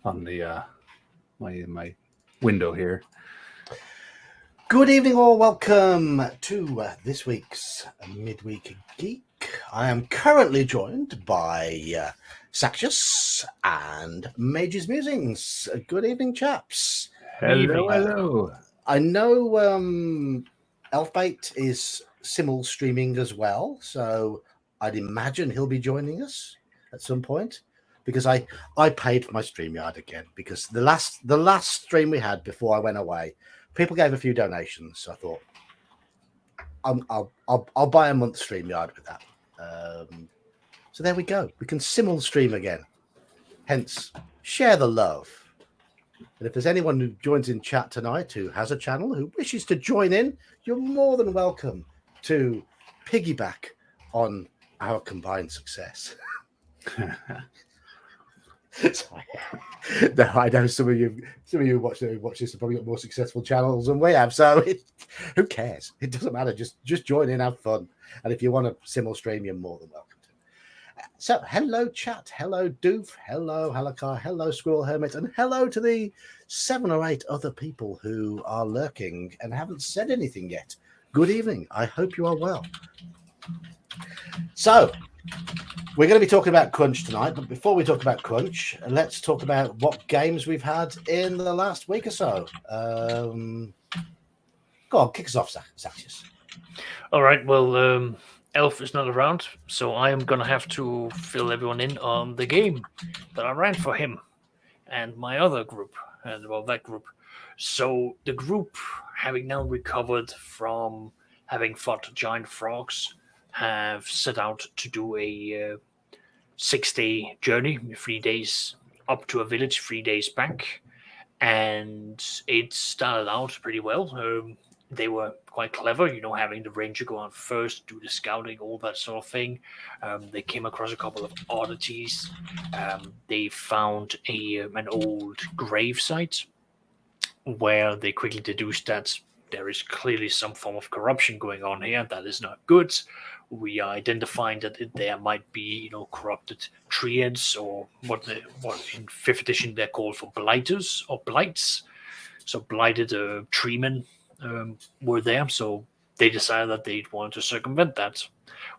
on the my window here. Good evening, all. Welcome to this week's Midweek Geek. I am currently joined by Saxius and Mage's Musings. Good evening, chaps. Hello, hello. I know Elfbait is simul-streaming as well, so I'd imagine he'll be joining us at some point. Because I paid for my StreamYard again, because the last stream we had before I went away, people gave a few donations, so I thought I'll buy a month's StreamYard with that. So there we go. We can simul stream again. Hence, share the love. And if there's anyone who joins in chat tonight who has a channel who wishes to join in, you're more than welcome to piggyback on our combined success. No, I know some of you watch this have probably got more successful channels than we have, so who cares? It doesn't matter. Just join in, have fun, and if you want to simul stream, you're more than welcome to. So, hello chat, hello Doof, hello Halakar, hello Squirrel Hermit, and hello to the 7 or 8 other people who are lurking and haven't said anything yet. Good evening. I hope you are well. So, we're going to be talking about Crunch tonight, but before we talk about Crunch, let's talk about what games we've had in the last week or so. Go on, kick us off, Saxius. All right, well, Elf is not around, so I am going to have to fill everyone in on the game that I ran for him and my other group, and well, that group. So the group, having now recovered from having fought giant frogs, have set out to do a 6-day journey, 3 days up to a village, 3 days back, and it started out pretty well. They were quite clever, having the ranger go on first, do the scouting, all that sort of thing. They came across a couple of oddities. They found an old grave site where they quickly deduced that there is clearly some form of corruption going on here. That is not good. We are identifying that there might be, corrupted treants, or what in 5th edition they're called for blighters or blights. So blighted treemen were there. So they decided that they wanted to circumvent that.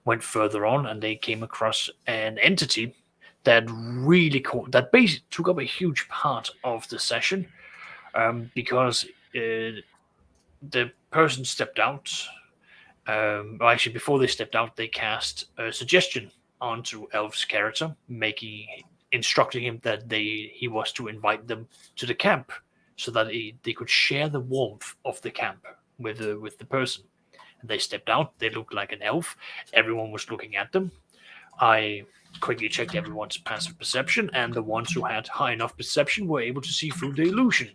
Went further on, and they came across an entity that really that basically took up a huge part of the session, because the person stepped out. Actually, before they stepped out, they cast a suggestion onto Elf's character, instructing him that he was to invite them to the camp, so that they could share the warmth of the camp with the person. And they stepped out. They looked like an elf. Everyone was looking at them. I quickly checked everyone's passive perception, and the ones who had high enough perception were able to see through the illusion.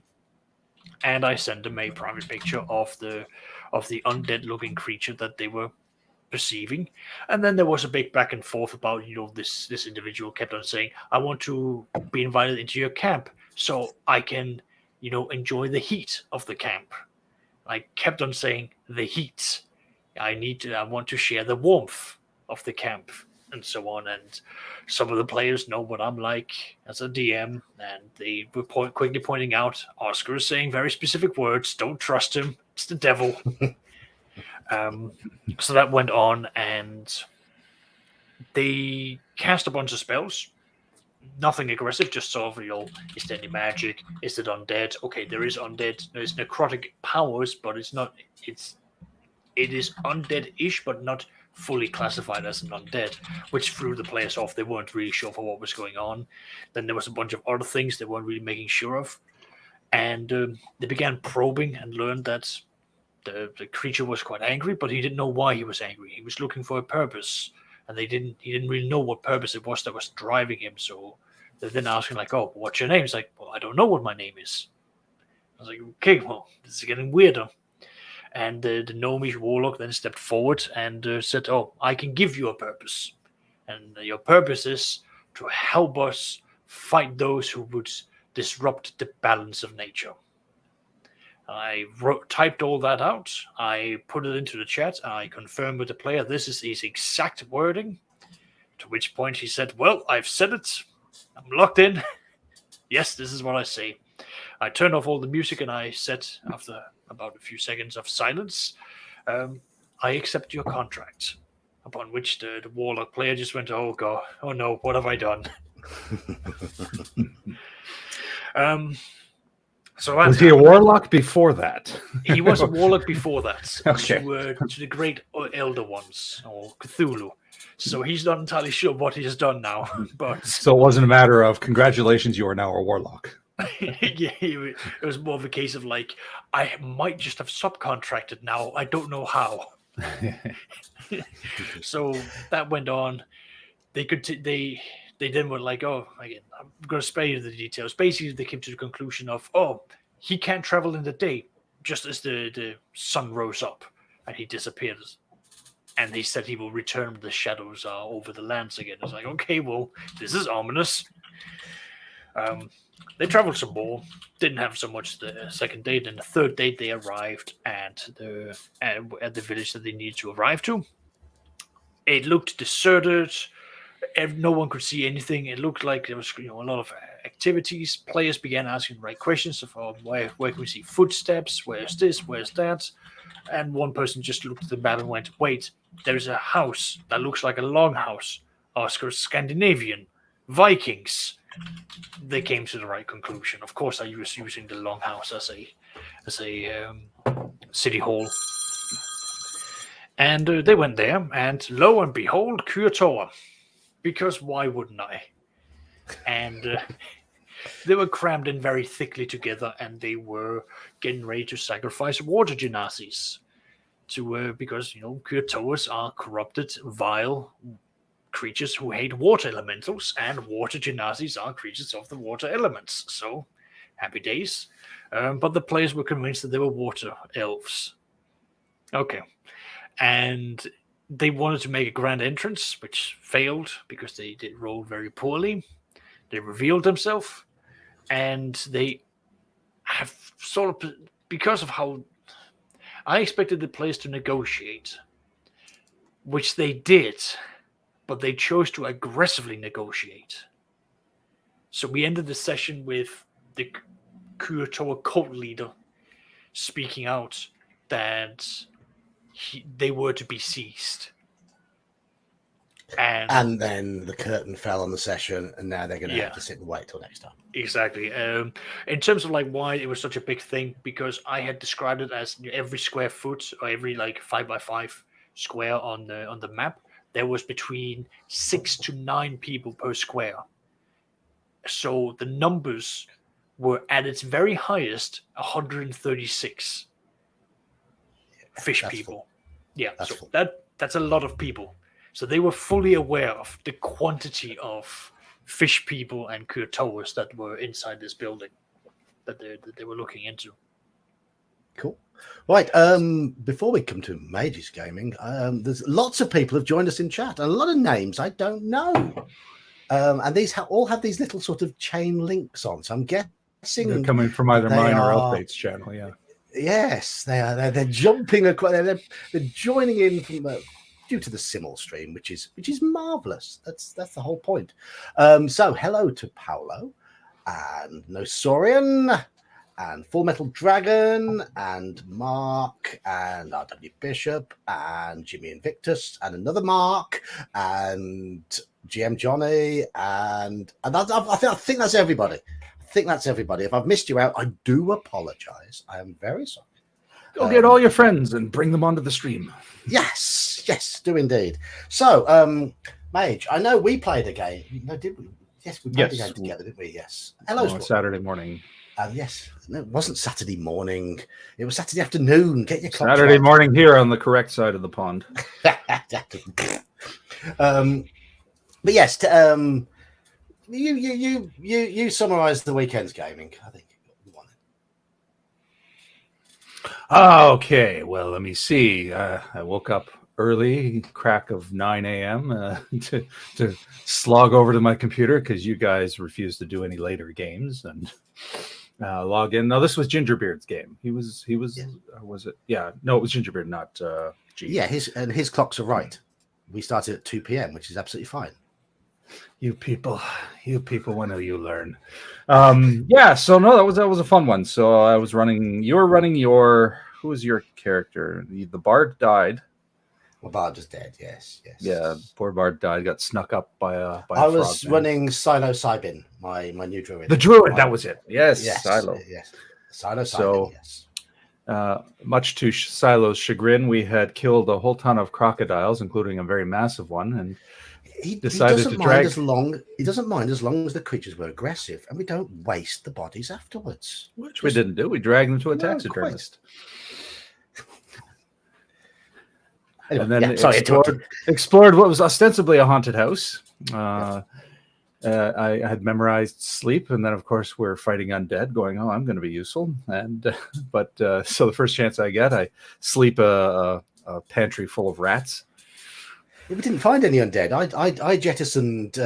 And I sent them a private picture of the undead-looking creature that they were perceiving. And then there was a big back and forth about, this individual kept on saying, I want to be invited into your camp so I can, enjoy the heat of the camp. I kept on saying the heat. I want to share the warmth of the camp, and so on. And some of the players know what I'm like as a DM, and they were quickly pointing out, Oscar is saying very specific words, don't trust him, it's the devil. So that went on, and they cast a bunch of spells. Nothing aggressive, just sort of, is there any magic? Is it undead? Okay, there is undead. There's necrotic powers, but it is undead-ish, but not fully classified as an undead, which threw the players off. They weren't really sure for what was going on. Then there was a bunch of other things they weren't really making sure of. And they began probing and learned that the creature was quite angry, but he didn't know why he was angry. He was looking for a purpose, and he didn't really know what purpose it was that was driving him. So they're then asking, like, oh, what's your name? He's like, well, I don't know what my name is. I was like, okay, well, this is getting weirder. And the gnomish warlock then stepped forward and said, oh, I can give you a purpose. And your purpose is to help us fight those who would disrupt the balance of nature. I typed all that out. I put it into the chat. I confirmed with the player this is his exact wording. To which point he said, well, I've said it. I'm locked in. Yes, this is what I say. I turned off all the music and I said, after about a few seconds of silence, I accept your contract. Upon which the warlock player just went, oh god, oh no, what have I done? So Was he a warlock before that? He was a warlock before that. Okay. To the great elder ones, or Cthulhu. So he's not entirely sure what he has done now. But So it wasn't a matter of congratulations, you are now a warlock. yeah, it was more of a case of like, I might just have subcontracted now. I don't know how. So that went on. They then were like, oh, again, I'm going to spare you the details. Basically, they came to the conclusion of, oh, he can't travel in the day, just as the sun rose up and he disappeared. And they said he will return when the shadows are over the lands again. It's like, okay, well, this is ominous. They traveled some more, didn't have so much the second day. Then the third day, they arrived at the village that they needed to arrive to. It looked deserted. No one could see anything. It looked like there was a lot of activities. Players began asking the right questions of where can we see footsteps? Where's this? Where's that? And one person just looked at the map and went, wait, there's a house that looks like a longhouse. Oscar's Scandinavian. Vikings. They came to the right conclusion. Of course, I was using the longhouse as a city hall. And they went there, and lo and behold, Kurtoa. Because why wouldn't I? And they were crammed in very thickly together, and they were getting ready to sacrifice water genazis because Kurtoas are corrupted, vile creatures who hate water elementals, and water genazis are creatures of the water elements. So happy days. But the players were convinced that they were water elves. Okay. And they wanted to make a grand entrance, which failed because they did roll very poorly. They revealed themselves, and they have sort of, because of how I expected the players to negotiate, which they did, but they chose to aggressively negotiate. So we ended the session with the Kurtoa cult leader speaking out that they were to be seized. And then the curtain fell on the session, and now they're going to have to sit and wait till next time. Exactly. In terms of like why it was such a big thing, because I had described it as every square foot or every like 5x5 square on the map, there was between 6 to 9 people per square. So the numbers were at its very highest 136 fish people. Yeah, so that's a lot of people. So they were fully aware of the quantity of fish people and Kurtoas that were inside this building that they were looking into. Cool. Right. Before we come to Mages Gaming, there's lots of people have joined us in chat, and a lot of names I don't know. And these all have these little sort of chain links on. So I'm guessing they're coming from either mine or Elfate's channel. Yeah. Yes, they are. They're jumping. They're joining in from due to the Simulstream, which is marvelous. That's the whole point. So hello to Paolo and Nosorian and Full Metal Dragon and Mark and RW Bishop and Jimmy Invictus and another Mark and GM Johnny and I think that's everybody. I think that's everybody. If I've missed you out, I do apologize. I am very sorry. Go get all your friends and bring them onto the stream. Yes, do indeed. So, Mage, I know we played a game. No, did we? Yes, we played a game together, didn't we? Yes. Hello, Saturday morning. Yes. No, it wasn't Saturday morning. It was Saturday afternoon. Get your clock Saturday morning here on the correct side of the pond. But yes, you summarise the weekend's gaming. I think you want it. Okay, well, let me see. I woke up early, crack of 9 a.m. To slog over to my computer because you guys refused to do any later games and log in. No, this was Gingerbeard's game. He was. Was it? Yeah, no, it was Gingerbeard, not G. Yeah, his clocks are right. We started at 2 p.m., which is absolutely fine. You people, when do you learn? Yeah, so no, that was a fun one. So I was running. You were running your. Who was your character? The bard died. Well, Bard is dead. Yes. Yeah, poor bard died. Got snuck up by a. I was running Psilocybin, my new druid. The druid. That was it. Yes. Silo. Yes. Psilocybin. So, yes. Much to Silo's chagrin, we had killed a whole ton of crocodiles, including a very massive one, and he decided doesn't to mind drag. he doesn't mind as long as the creatures were aggressive, and we don't waste the bodies afterwards. Which we didn't do. We dragged them to a taxidermist. Anyway, and then yeah, explored what was ostensibly a haunted house. I had memorized sleep, and then of course we're fighting undead, going, "Oh, I'm going to be useful." And so the first chance I get, I sleep a pantry full of rats. We didn't find any undead. I jettisoned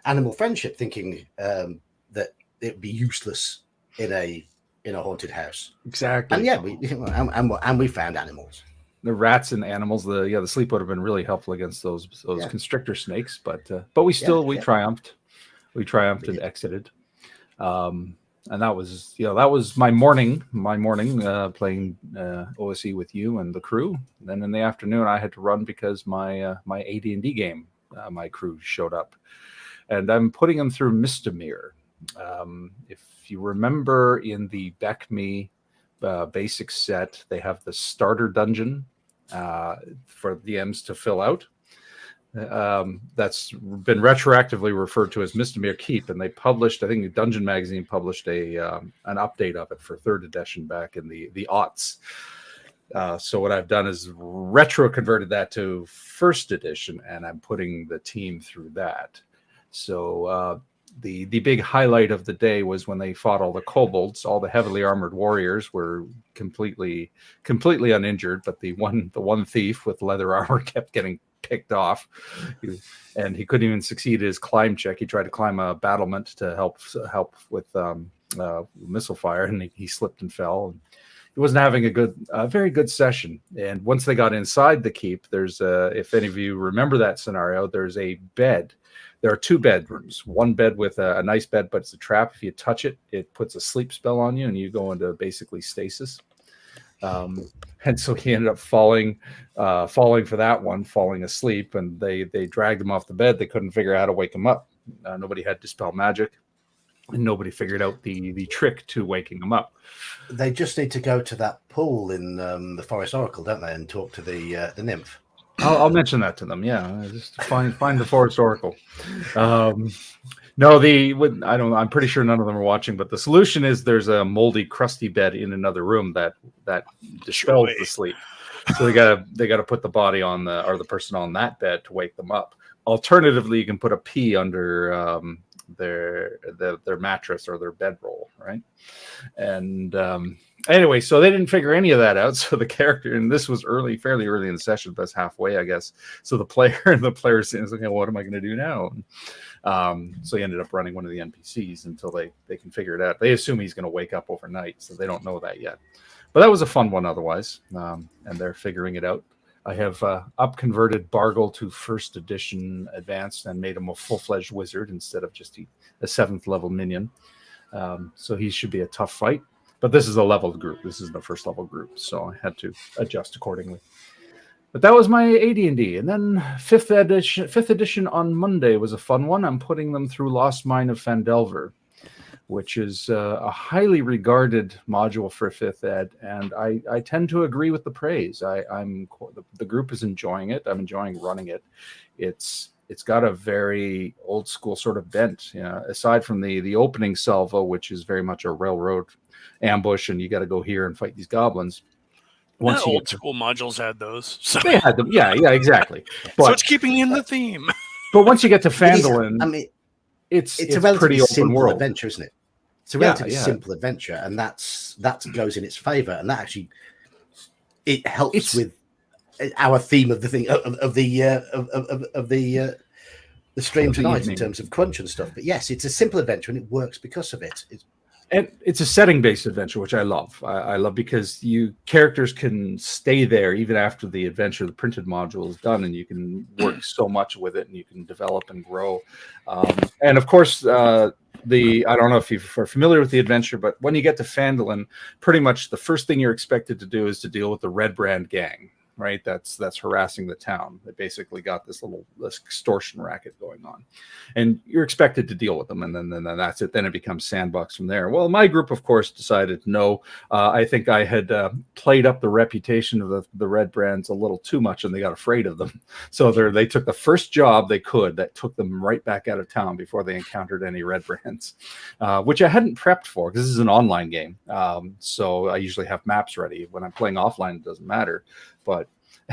animal friendship, thinking that it would be useless in a haunted house. Exactly. And yeah, we found animals. The rats and animals. The sleep would have been really helpful against those constrictor snakes. But we still triumphed. We triumphed and exited. And that was my morning playing OSE with you and the crew. And then in the afternoon I had to run because my AD&D game, my crew showed up, and I'm putting them through Misdemeanor. If you remember, in the BECME basic set, they have the starter dungeon for DMs to fill out. That's been retroactively referred to as Misdemeanor Keep, and they published, I think Dungeon Magazine published an update of it for 3rd edition back in the aughts. So what I've done is retro converted that to 1st edition, and I'm putting the team through that. So the big highlight of the day was when they fought all the kobolds. All the heavily armored warriors were completely uninjured, but the one thief with leather armor kept getting picked off, and he couldn't even succeed his climb check. He tried to climb a battlement to help with missile fire, and he slipped and fell. And he wasn't having a very good session. And once they got inside the keep, there's if any of you remember that scenario, there's a bed. There are 2 bedrooms. One bed with a nice bed, but it's a trap. If you touch it, it puts a sleep spell on you, and you go into basically stasis. And so he ended up falling for that one, falling asleep, and they dragged him off the bed. They couldn't figure out how to wake him up. Nobody had Dispel Magic, and nobody figured out the trick to waking him up. They just need to go to that pool in the Forest Oracle, don't they, and talk to the nymph. I'll mention that to them. Yeah, just find the Forest Oracle. No, I'm pretty sure none of them are watching, but the solution is there's a moldy, crusty bed in another room that dispels the sleep. So they gotta put the body on the person on that bed to wake them up. Alternatively, you can put a pea under their mattress or their bedroll, right? And anyway, so they didn't figure any of that out. So the character, and this was fairly early in the session, but it's halfway, I guess. So the player's saying, okay, what am I going to do now? So he ended up running one of the NPCs until they can figure it out. They assume he's going to wake up overnight, so they don't know that yet. But that was a fun one otherwise, and they're figuring it out. I have upconverted Bargle to 1st edition advanced and made him a full-fledged wizard instead of just a 7th level minion. So he should be a tough fight. But this is a leveled group. This is the 1st level group, so I had to adjust accordingly. But that was my AD&D. And then 5th edition on Monday was a fun one. I'm putting them through Lost Mine of Phandelver, which is a highly regarded module for 5th ed, and I tend to agree with the praise. The group is enjoying it. I'm enjoying running it. It's got a very old school sort of bent. Aside from the opening salvo, which is very much a railroad ambush, and you got to go here and fight these goblins. Old school modules had those. So. They had them, yeah, exactly. But, so it's keeping in the theme. But once you get to Phandalin, it's a relatively pretty open simple world adventure, isn't it? It's a relatively simple adventure, and that goes in its favor, and that actually it helps with our theme of the thing of the stream tonight in terms of crunch and stuff. But yes, it's a simple adventure, and it works because of it. And it's a setting-based adventure, which I love. I love because characters can stay there even after the adventure, the printed module is done, and you can work so much with it, and you can develop and grow. And of course, I don't know if you're familiar with the adventure, but when you get to Phandalin, pretty much the first thing you're expected to do is to deal with the Red Brand gang. Right, that's harassing the town. They basically got this extortion racket going on, and you're expected to deal with them. And then that's it. Then it becomes sandbox from there. Well, my group, of course, decided no. I think I had played up the reputation of the Red Brands a little too much, and they got afraid of them. So they took the first job they could that took them right back out of town before they encountered any Red Brands, which I hadn't prepped for because this is an online game. So I usually have maps ready. When I'm playing offline, it doesn't matter.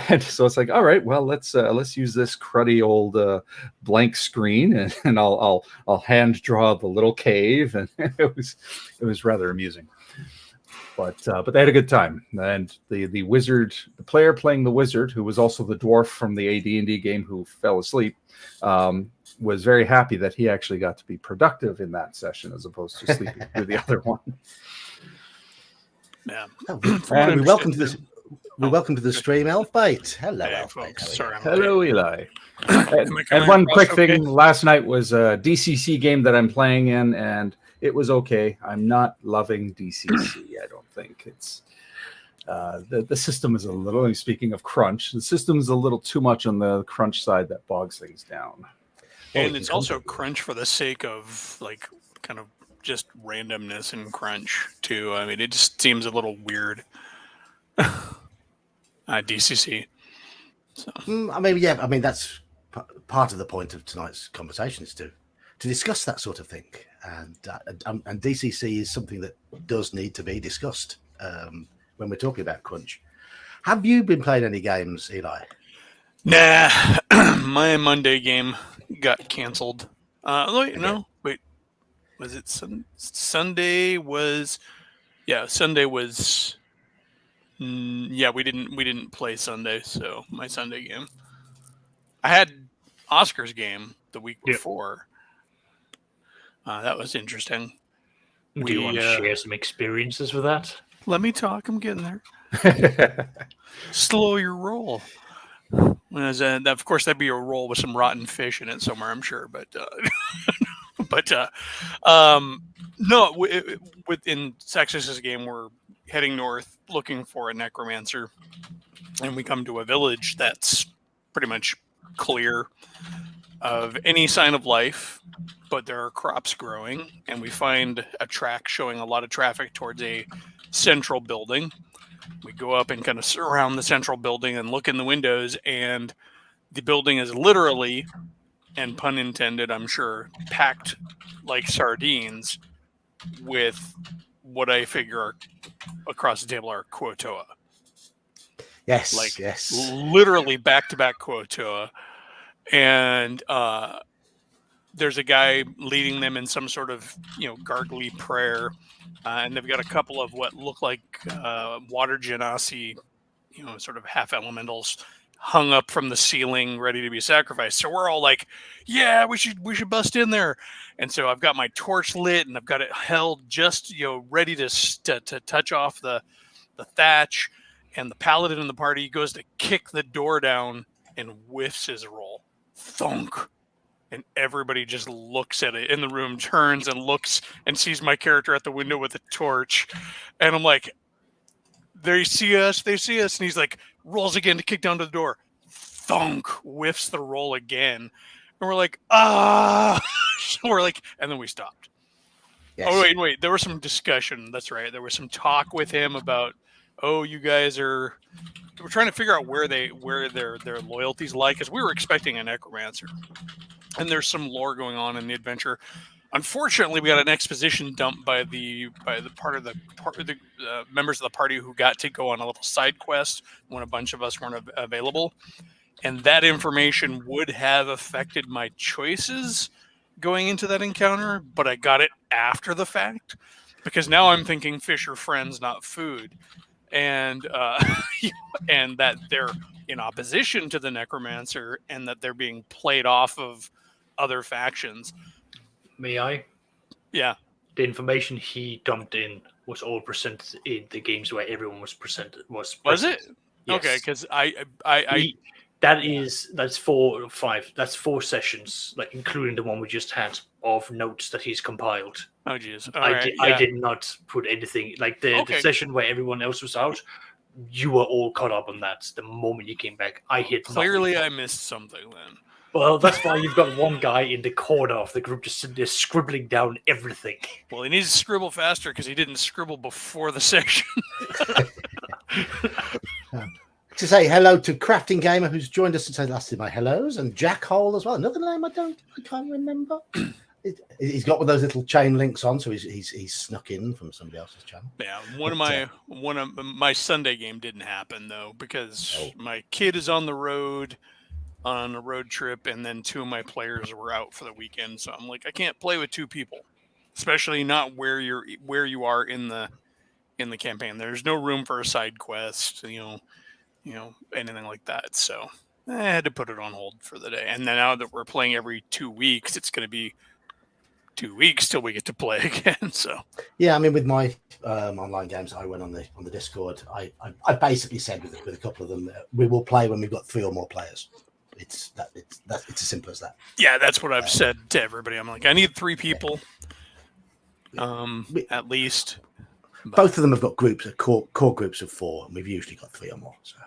And so it's like, all right, well, let's use this cruddy old blank screen, and I'll hand draw the little cave, and it was rather amusing. But they had a good time, and the wizard, the player playing the wizard, who was also the dwarf from the AD&D game who fell asleep, was very happy that he actually got to be productive in that session as opposed to sleeping through the other one. Yeah, and we welcome to this. Welcome to the stream, Elfbait. Hello, hey, Elfbait. folks. Sorry, Hello, Eli. And one quick thing, last night was a DCC game that I'm playing in, and it was okay. I'm not loving DCC. I don't think it's the system is a little. Speaking of crunch, the system is a little too much on the crunch side that bogs things down. And it's also crunch for the sake of like kind of just randomness and crunch too. I mean, it just seems a little weird. DCC. So. I mean, that's part of the point of tonight's conversation is to discuss that sort of thing, and DCC is something that does need to be discussed when we're talking about crunch. Have you been playing any games, Eli? Nah, my Monday game got canceled. No, wait, was it Sunday? Sunday was. Yeah, we didn't play Sunday, so my Sunday game. I had Oscar's game the week before. That was interesting. Do you want to share some experiences with that? Let me talk. I'm getting there. Slow your roll. Of course, that'd be a roll with some rotten fish in it somewhere, I'm sure. But no, within Saxis's game, we're heading north looking for a necromancer, and we come to a village that's pretty much clear of any sign of life, but there are crops growing, and we find a track showing a lot of traffic towards a central building. We go up and kind of surround the central building and look in the windows, and the building is literally, and pun intended, I'm sure, packed like sardines with what I figure are across the table are Quotoa. Yes, literally back-to-back Quotoa. And there's a guy leading them in some sort of, gargly prayer. And they've got a couple of what look like water genasi, sort of half elementals hung up from the ceiling, ready to be sacrificed. So we're all like, yeah, we should bust in there. And so I've got my torch lit, and I've got it held just, ready to touch off the thatch. And the paladin in the party goes to kick the door down and whiffs his roll. Thunk. And everybody just looks at it in the room, turns and looks and sees my character at the window with a torch. And I'm like, they see us. And he's like, rolls again to kick down to the door. Thunk, whiffs the roll again. And we're like, So we're like, and then we stopped. Yes. Oh, wait. There was some discussion. That's right. There was some talk with him about, you guys we're trying to figure out where their loyalties lie, because we were expecting a necromancer. And there's some lore going on in the adventure. Unfortunately, we got an exposition dump by the members of the party who got to go on a little side quest when a bunch of us weren't available, and that information would have affected my choices going into that encounter. But I got it after the fact, because now I'm thinking fish are friends, not food, and and that they're in opposition to the necromancer, and that they're being played off of other factions. May I? Yeah. the information he dumped in was all presented in the games where everyone was present. Was present. it? Yes. Okay, because I that's 4 or 5. That's 4 sessions, like including the one we just had of notes that he's compiled. oh geez, I did not put anything like the Okay. session where everyone else was out. You were all caught up on that the moment you came back. I hit Clearly, nothing. I missed something then. Well, that's why you've got one guy in the corner of the group just sitting there scribbling down everything. Well, he needs to scribble faster because he didn't scribble before the session. To say hello to Crafting Gamer, who's joined us since I last did my hellos, and Jack Hole as well. Another name I can't remember. He's got one of those little chain links on, so he's snuck in from somebody else's channel. Yeah, one of my Sunday game didn't happen though because my kid is on the road on a road trip, and then 2 of my players were out for the weekend. So I'm like, I can't play with 2 people, especially not where you are in the campaign. There's no room for a side quest, anything like that. So I had to put it on hold for the day. And then now that we're playing every 2 weeks, it's going to be 2 weeks till we get to play again. So yeah, I mean, with my online games, I went on the Discord. I basically said with a couple of them that we will play when we've got 3 or more players. It's as simple as that. Yeah, that's what I've said to everybody. I'm like, I need 3 people, at least. Both of them have got groups, core groups of 4, and we've usually got 3 or more. So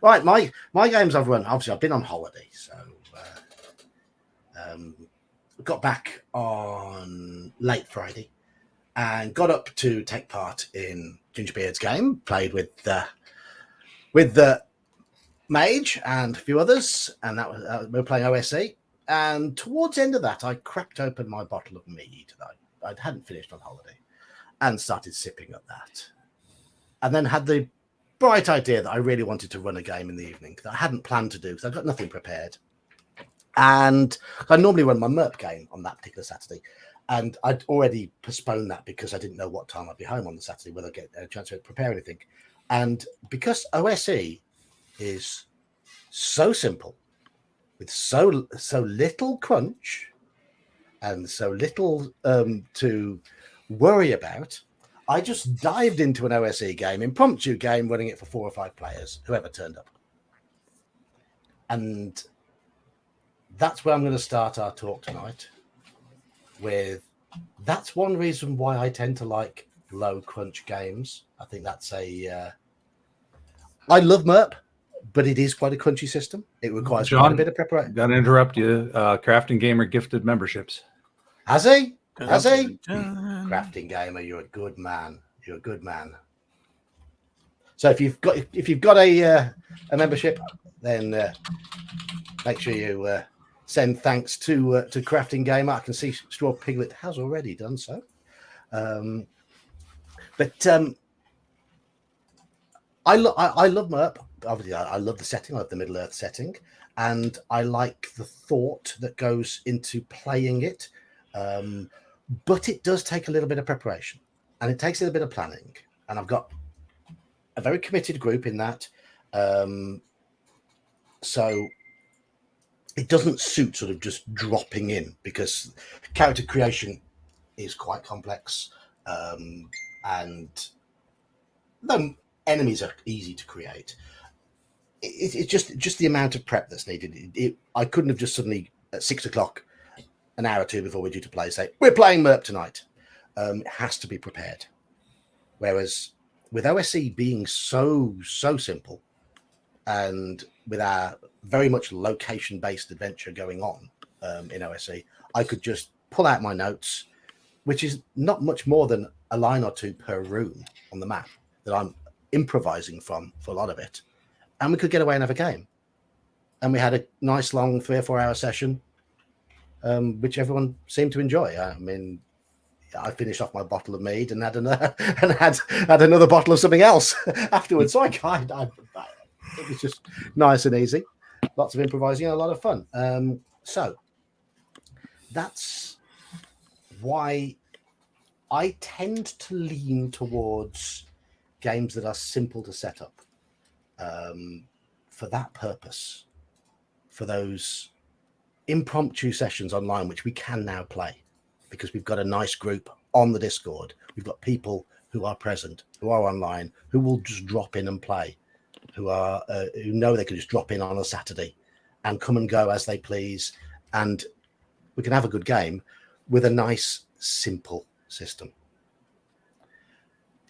right, my games I've run. Obviously, I've been on holiday, so got back on late Friday and got up to take part in Gingerbeard's game. Played with the Mage and a few others, and that was we were playing OSE. And towards the end of that, I cracked open my bottle of mead that I hadn't finished on holiday, and started sipping at that. And then had the bright idea that I really wanted to run a game in the evening that I hadn't planned to do because I've got nothing prepared. And I normally run my MERP game on that particular Saturday. And I'd already postponed that because I didn't know what time I'd be home on the Saturday, whether I'd get a chance to prepare anything. And because OSE is so simple, with so little crunch and so little to worry about, I just dived into an OSE game, impromptu game, running it for 4 or 5 players, whoever turned up. And that's where I'm going to start our talk tonight with. That's one reason why I tend to like low crunch games. I think that's I love MERP, but it is quite a crunchy system. It requires quite a bit of preparation. Got to interrupt you. Crafting Gamer gifted memberships. Has he? Has he? Crafting Gamer, you're a good man. You're a good man. So if you've got a membership, then make sure you send thanks to Crafting Gamer. I can see Straw Piglet has already done so. But I love MERP. Obviously, I love the setting. I love the Middle Earth setting, and I like the thought that goes into playing it. But it does take a little bit of preparation, and it takes a little bit of planning. And I've got a very committed group in that, so it doesn't suit sort of just dropping in, because character creation is quite complex, and the enemies are easy to create. It's just the amount of prep that's needed. I couldn't have just suddenly at 6 o'clock, an hour or 2 before we're due to play, say, we're playing MERP tonight. It has to be prepared. Whereas with OSE being so simple, and with our very much location-based adventure going on in OSE, I could just pull out my notes, which is not much more than a line or 2 per room on the map that I'm improvising from for a lot of it. And we could get away and have a game. And we had a nice long 3 or 4 hour session, which everyone seemed to enjoy. I mean, I finished off my bottle of mead and had another bottle of something else afterwards. So it was just nice and easy. Lots of improvising and a lot of fun. So that's why I tend to lean towards games that are simple to set up for that purpose, for those impromptu sessions online, which we can now play because we've got a nice group on the Discord. We've got people who are present, who are online, who will just drop in and play, who know they can just drop in on a Saturday and come and go as they please, and we can have a good game with a nice, simple system.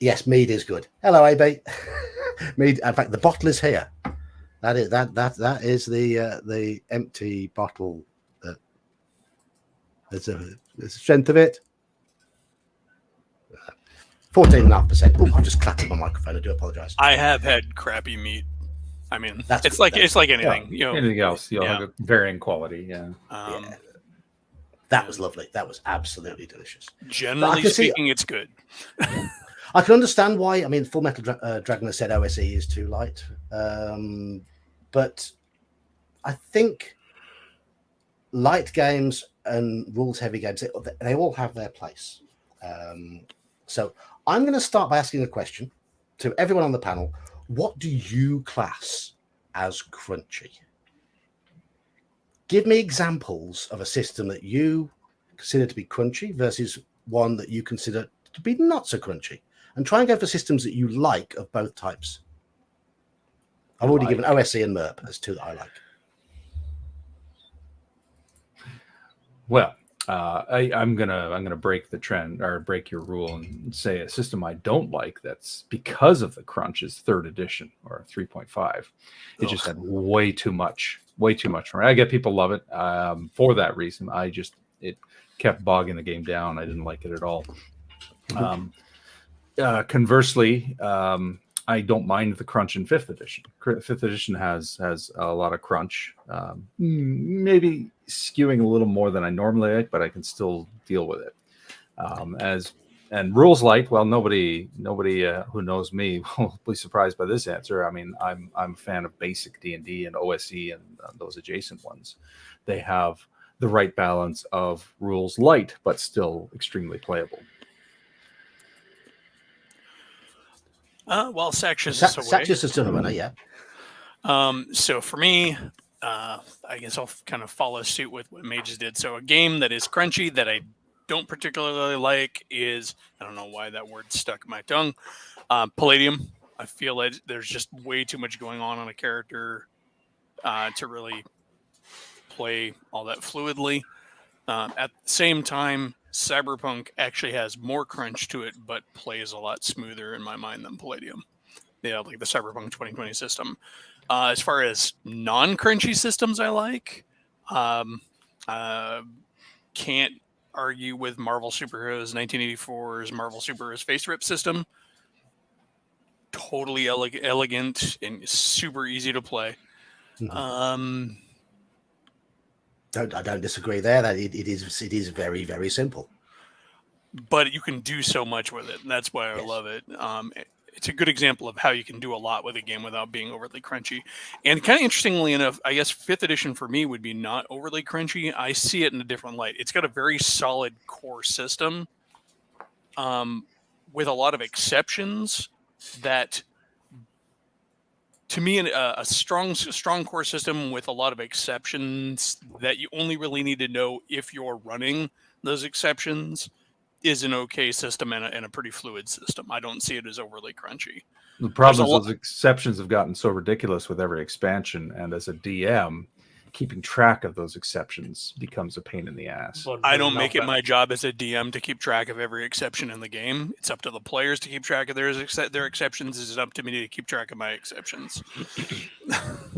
Yes, mead is good. Hello, AB. Mead. In fact, the bottle is here. That is the empty bottle. There's a strength of it. 14.5%. Oh, I've just clattered my microphone. I do apologise. I have had crappy meat. I mean, That's it's good. like anything. You know, Anything else, you'll have a varying quality. Yeah. Yeah. That was lovely. That was absolutely delicious. Generally speaking, it's good. I can understand why. I mean, Full Metal Dragon has said OSE is too light, but I think light games and rules-heavy games, they all have their place. So I'm going to start by asking a question to everyone on the panel. What do you class as crunchy? Give me examples of a system that you consider to be crunchy versus one that you consider to be not so crunchy. And try and go for systems that you like of both types. I've already given OSE and MERP as two that I like. Well, I'm gonna break the trend or break your rule and say a system I don't like that's because of the crunch is 3rd edition or 3.5. It just had way too much for me. I get people love it for that reason. It kept bogging the game down. I didn't like it at all. Conversely, I don't mind the crunch in 5th edition. 5th edition has a lot of crunch, maybe skewing a little more than I normally like, but I can still deal with it. And rules light. Well, nobody who knows me will be surprised by this answer. I mean, I'm a fan of basic D&D and OSE and those adjacent ones. They have the right balance of rules light, but still extremely playable. Well, Sactious is away. Sactious is still a winner, yeah. So for me, I guess I'll kind of follow suit with what Mages did. So a game that is crunchy that I don't particularly like is, I don't know why that word stuck in my tongue, Palladium. I feel like there's just way too much going on a character to really play all that fluidly. At the same time, Cyberpunk actually has more crunch to it, but plays a lot smoother in my mind than Palladium. Yeah, like the Cyberpunk 2020 system. As far as non-crunchy systems I like, can't argue with Marvel Superheroes 1984's Marvel Superheroes Face Rip system. Totally elegant and super easy to play. I don't disagree there. That it is very, very simple. But you can do so much with it, and that's why I love it. It's a good example of how you can do a lot with a game without being overly crunchy. And kind of interestingly enough, I guess 5th edition for me would be not overly crunchy. I see it in a different light. It's got a very solid core system with a lot of exceptions that, to me, a strong core system with a lot of exceptions that you only really need to know if you're running those exceptions is an okay system and a pretty fluid system. I don't see it as overly crunchy. The problem is those exceptions have gotten so ridiculous with every expansion, and as a DM, keeping track of those exceptions becomes a pain in the ass. I don't make it my job as a DM to keep track of every exception in the game. It's up to the players to keep track of their exceptions. It's up to me to keep track of my exceptions.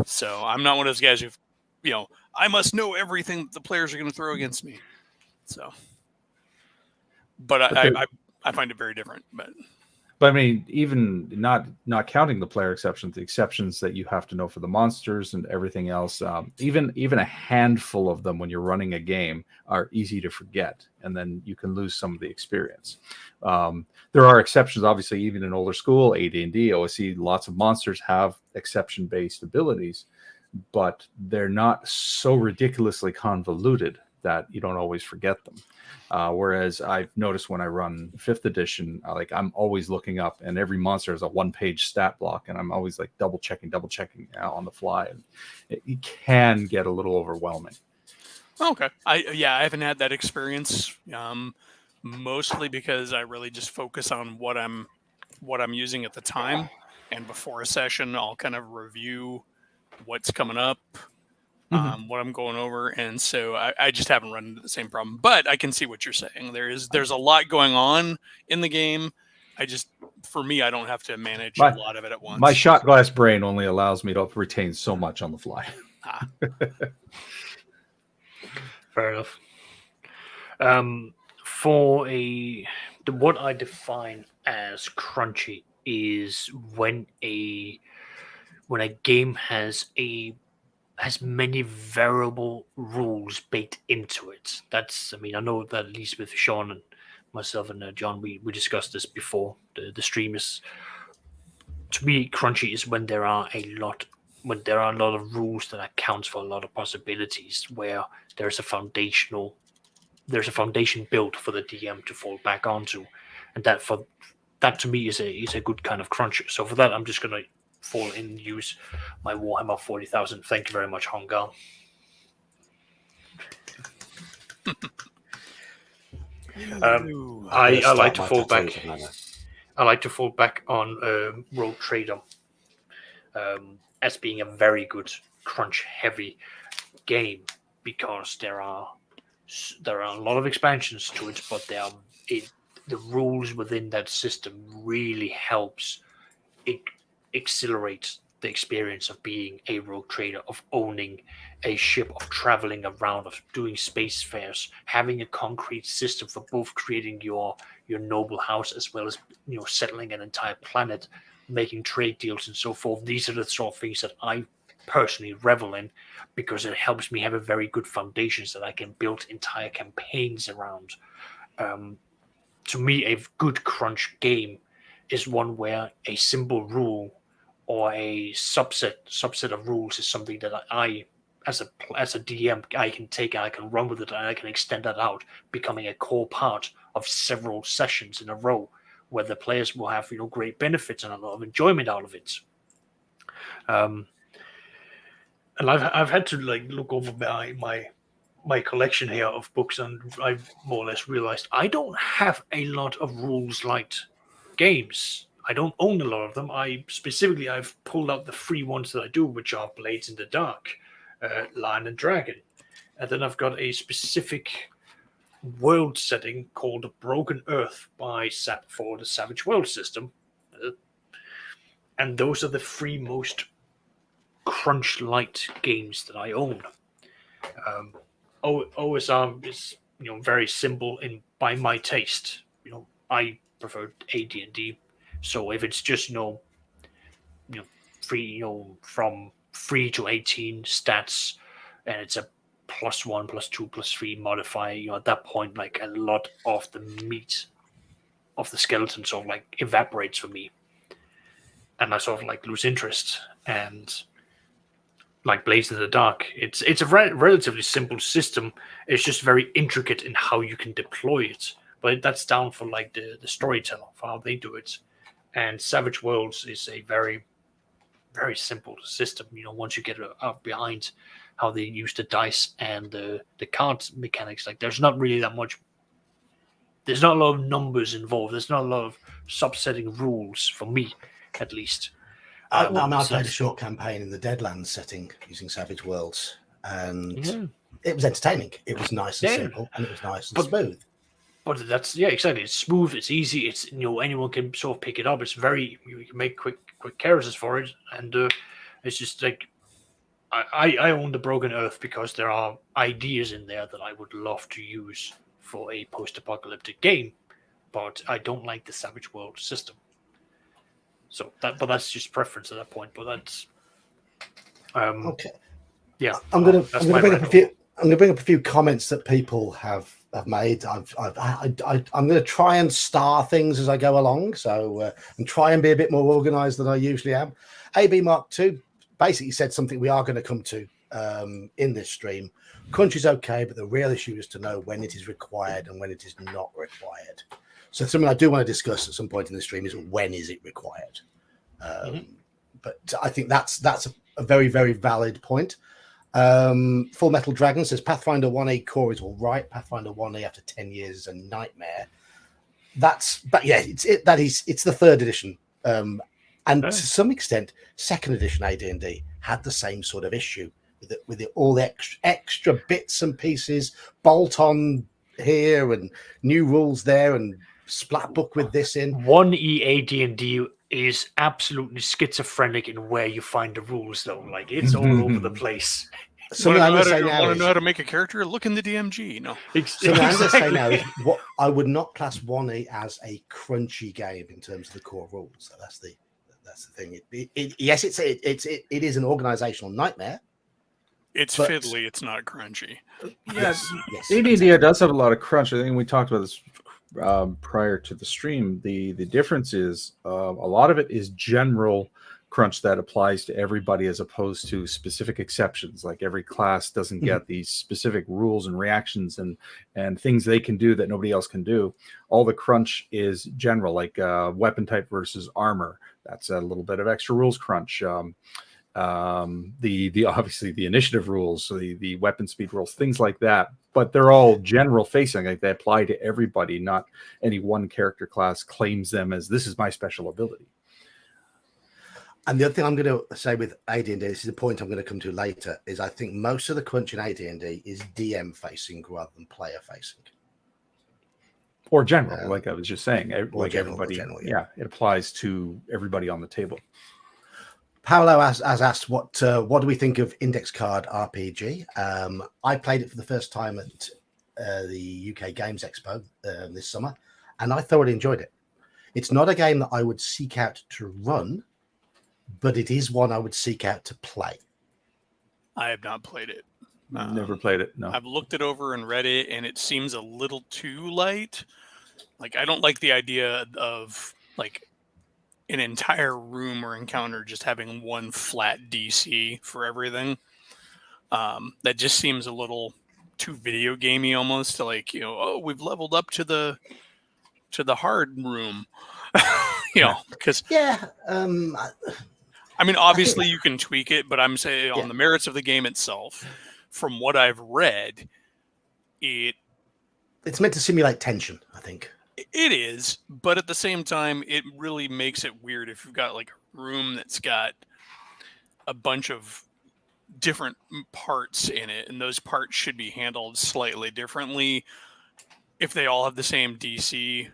So I'm not one of those guys who, I must know everything that the players are going to throw against me. So, but I find it very different. But I mean, even not counting the player exceptions, the exceptions that you have to know for the monsters and everything else, even a handful of them when you're running a game are easy to forget, and then you can lose some of the experience. There are exceptions, obviously, even in older school, AD&D, OSE, lots of monsters have exception-based abilities, but they're not so ridiculously convoluted that you don't always forget them. Whereas I've noticed when I run 5th edition, I'm always looking up, and every monster has a 1-page stat block, and I'm always double checking on the fly. And it can get a little overwhelming. Okay. I haven't had that experience. Mostly because I really just focus on what I'm using at the time, and before a session, I'll kind of review what's coming up, what I'm going over, and so I just haven't run into the same problem. But I can see what you're saying. There's a lot going on in the game. For me, I don't have to manage a lot of it at once. My shot glass brain only allows me to retain so much on the fly. Fair enough. What I define as crunchy is when a game has many variable rules baked into it. I know that at least with Sean and myself and John, we discussed this before the stream. Is to me, crunchy is when there are a lot of rules that accounts for a lot of possibilities, where there's a foundation built for the DM to fall back onto, and that to me is a good kind of crunch. So for that, I'm just gonna fall in and use my Warhammer 40,000. Thank you very much, Hongal. I like to fall back. I like to fall back on Rogue Trader as being a very good crunch-heavy game, because there are a lot of expansions to it, but the rules within that system really helps accelerate the experience of being a rogue trader, of owning a ship, of traveling around, of doing space fairs, having a concrete system for both creating your noble house as well as settling an entire planet, making trade deals and so forth. These are the sort of things that I personally revel in, because it helps me have a very good foundations that I can build entire campaigns around. To me, a good crunch game is one where a simple rule or a subset of rules is something that I as a DM, I can take, I can run with it, and I can extend that out, becoming a core part of several sessions in a row, where the players will have great benefits and a lot of enjoyment out of it. And I've had to look over my collection here of books, and I've more or less realized I don't have a lot of rules light games. I don't own a lot of them. I've pulled out the free ones that I do, which are Blades in the Dark, Lion and Dragon, and then I've got a specific world setting called Broken Earth for the Savage World system, and those are the three most crunch light games that I own. OSR is very simple by my taste. I prefer AD&D, so if it's just free, from 3 to 18 stats, and it's a +1, +2, +3 modifier, at that point, a lot of the meat of the skeleton sort of evaporates for me, and I sort of lose interest. And Blades in the Dark, it's a relatively simple system. It's just very intricate in how you can deploy it, but that's down for the storyteller, for how they do it. And Savage Worlds is a very, very simple system. Once you get out behind how they use the dice and the card mechanics, there's not really that much. There's not a lot of numbers involved. There's not a lot of subsetting rules, for me, at least. I played a short campaign in the Deadlands setting using Savage Worlds, and it was entertaining. It was nice and simple, and it was nice and smooth. But that's exactly. It's smooth. It's easy. It's anyone can sort of pick it up. It's very you can make quick characters for it, and it's just I own the Broken Earth because there are ideas in there that I would love to use for a post-apocalyptic game, but I don't like the Savage World system. So that's just preference at that point. But that's okay. Yeah, I'm going to bring up a few comments that people have made. I'm going to try and star things as I go along, so and try and be a bit more organised than I usually am. AB Mark II basically said something we are going to come to in this stream. Crunch is okay, but the real issue is to know when it is required and when it is not required. So something I do want to discuss at some point in the stream is when is it required. But I think that's a very, very valid point. Full Metal Dragon says Pathfinder 1A core is all right. Pathfinder 1A after 10 years is a nightmare. It's the third edition. And to some extent, second edition AD&D had the same sort of issue with all the extra bits and pieces, bolt on here and new rules there and splat book with this in. 1E AD&D is absolutely schizophrenic in where you find the rules, though. Like, it's all over the place. Something I'm going to say Want now to is, know how to make a character? Look in the DMG. No, something I'm going to say now is what I would not class 1E as a crunchy game in terms of the core rules. So that's the thing. Yes, it is an organizational nightmare. it's fiddly. It's not crunchy. Yes, Yes. AD&D does have a lot of crunch. I think we talked about this prior to the stream. The difference is a lot of it is general crunch that applies to everybody as opposed to specific exceptions. Like every class doesn't get these specific rules and reactions and things they can do that nobody else can do. All the crunch is general, like weapon type versus armor. That's a little bit of extra rules crunch. The obviously the initiative rules, so the weapon speed rules, things like that. But they're all general facing, like they apply to everybody. Not any one character class claims them as this is my special ability. And the other thing I'm going to say with AD&D, this is the point I'm going to come to later, is I think most of the crunch in AD&D is DM facing rather than player facing. Or general, like I was just saying. Like general, everybody, yeah. It applies to everybody on the table. Paolo has asked, what do we think of Index Card RPG? I played it for the first time at the UK Games Expo this summer, and I thoroughly enjoyed it. It's not a game that I would seek out to run, but it is one I would seek out to play. I have not played it. Never played it. No, I've looked it over and read it, and it seems a little too light. Like, I don't like the idea of like an entire room or encounter just having one flat DC for everything. That just seems a little too video gamey almost. To like, oh, we've leveled up to the hard room, because I mean, obviously you can tweak it, but I'm saying on the merits of the game itself, from what I've read, it's meant to simulate tension, I think. It is, but at the same time, it really makes it weird if you've got like a room that's got a bunch of different parts in it, and those parts should be handled slightly differently. If they all have the same DC,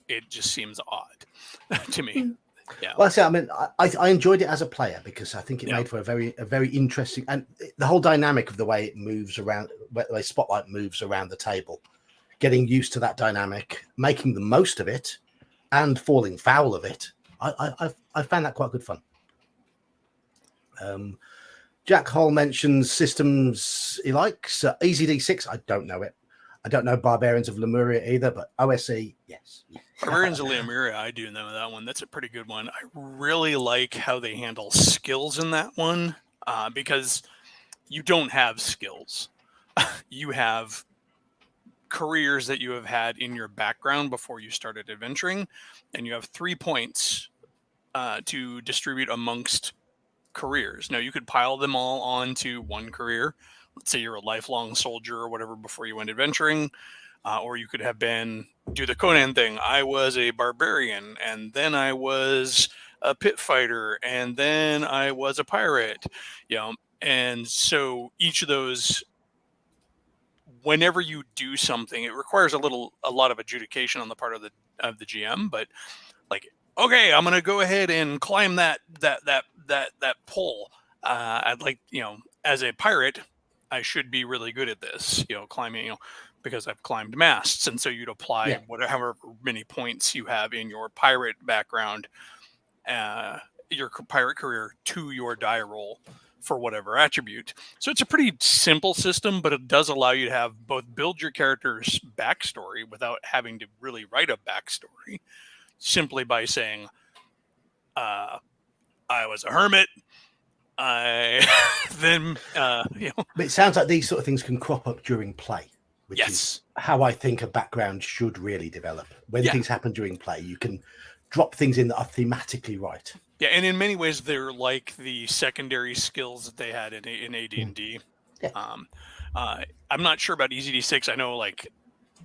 it just seems odd to me. Yeah. Well, I mean, I enjoyed it as a player because I think it made for a very interesting, and the whole dynamic of the way it moves around, the way Spotlight moves around the table, getting used to that dynamic, making the most of it, and falling foul of it. I found that quite good fun. Jack Hall mentions systems he likes. Easy D6, I don't know it. I don't know Barbarians of Lemuria either, but OSE, yes. Barbarians of Lemuria, I do know that one. That's a pretty good one. I really like how they handle skills in that one, because you don't have skills. You have careers that you have had in your background before you started adventuring, and you have 3 points to distribute amongst careers. Now, you could pile them all onto one career. Let's say you're a lifelong soldier or whatever before you went adventuring, or you could have been, do the Conan thing. I was a barbarian, and then I was a pit fighter, and then I was a pirate. And so each of those, whenever you do something, it requires a lot of adjudication on the part of the GM. But like, okay, I'm gonna go ahead and climb that pole. I'd like, as a pirate, I should be really good at this, climbing, because I've climbed masts. And so you'd apply whatever many points you have in your pirate background, your pirate career, to your die roll for whatever attribute. So it's a pretty simple system, but it does allow you to have both build your character's backstory without having to really write a backstory, simply by saying, I was a hermit. But it sounds like these sort of things can crop up during play, which is how I think a background should really develop. When things happen during play, you can drop things in that are thematically right. Yeah, and in many ways, they're like the secondary skills that they had in AD&D. Yeah. I'm not sure about Easy D6. I know like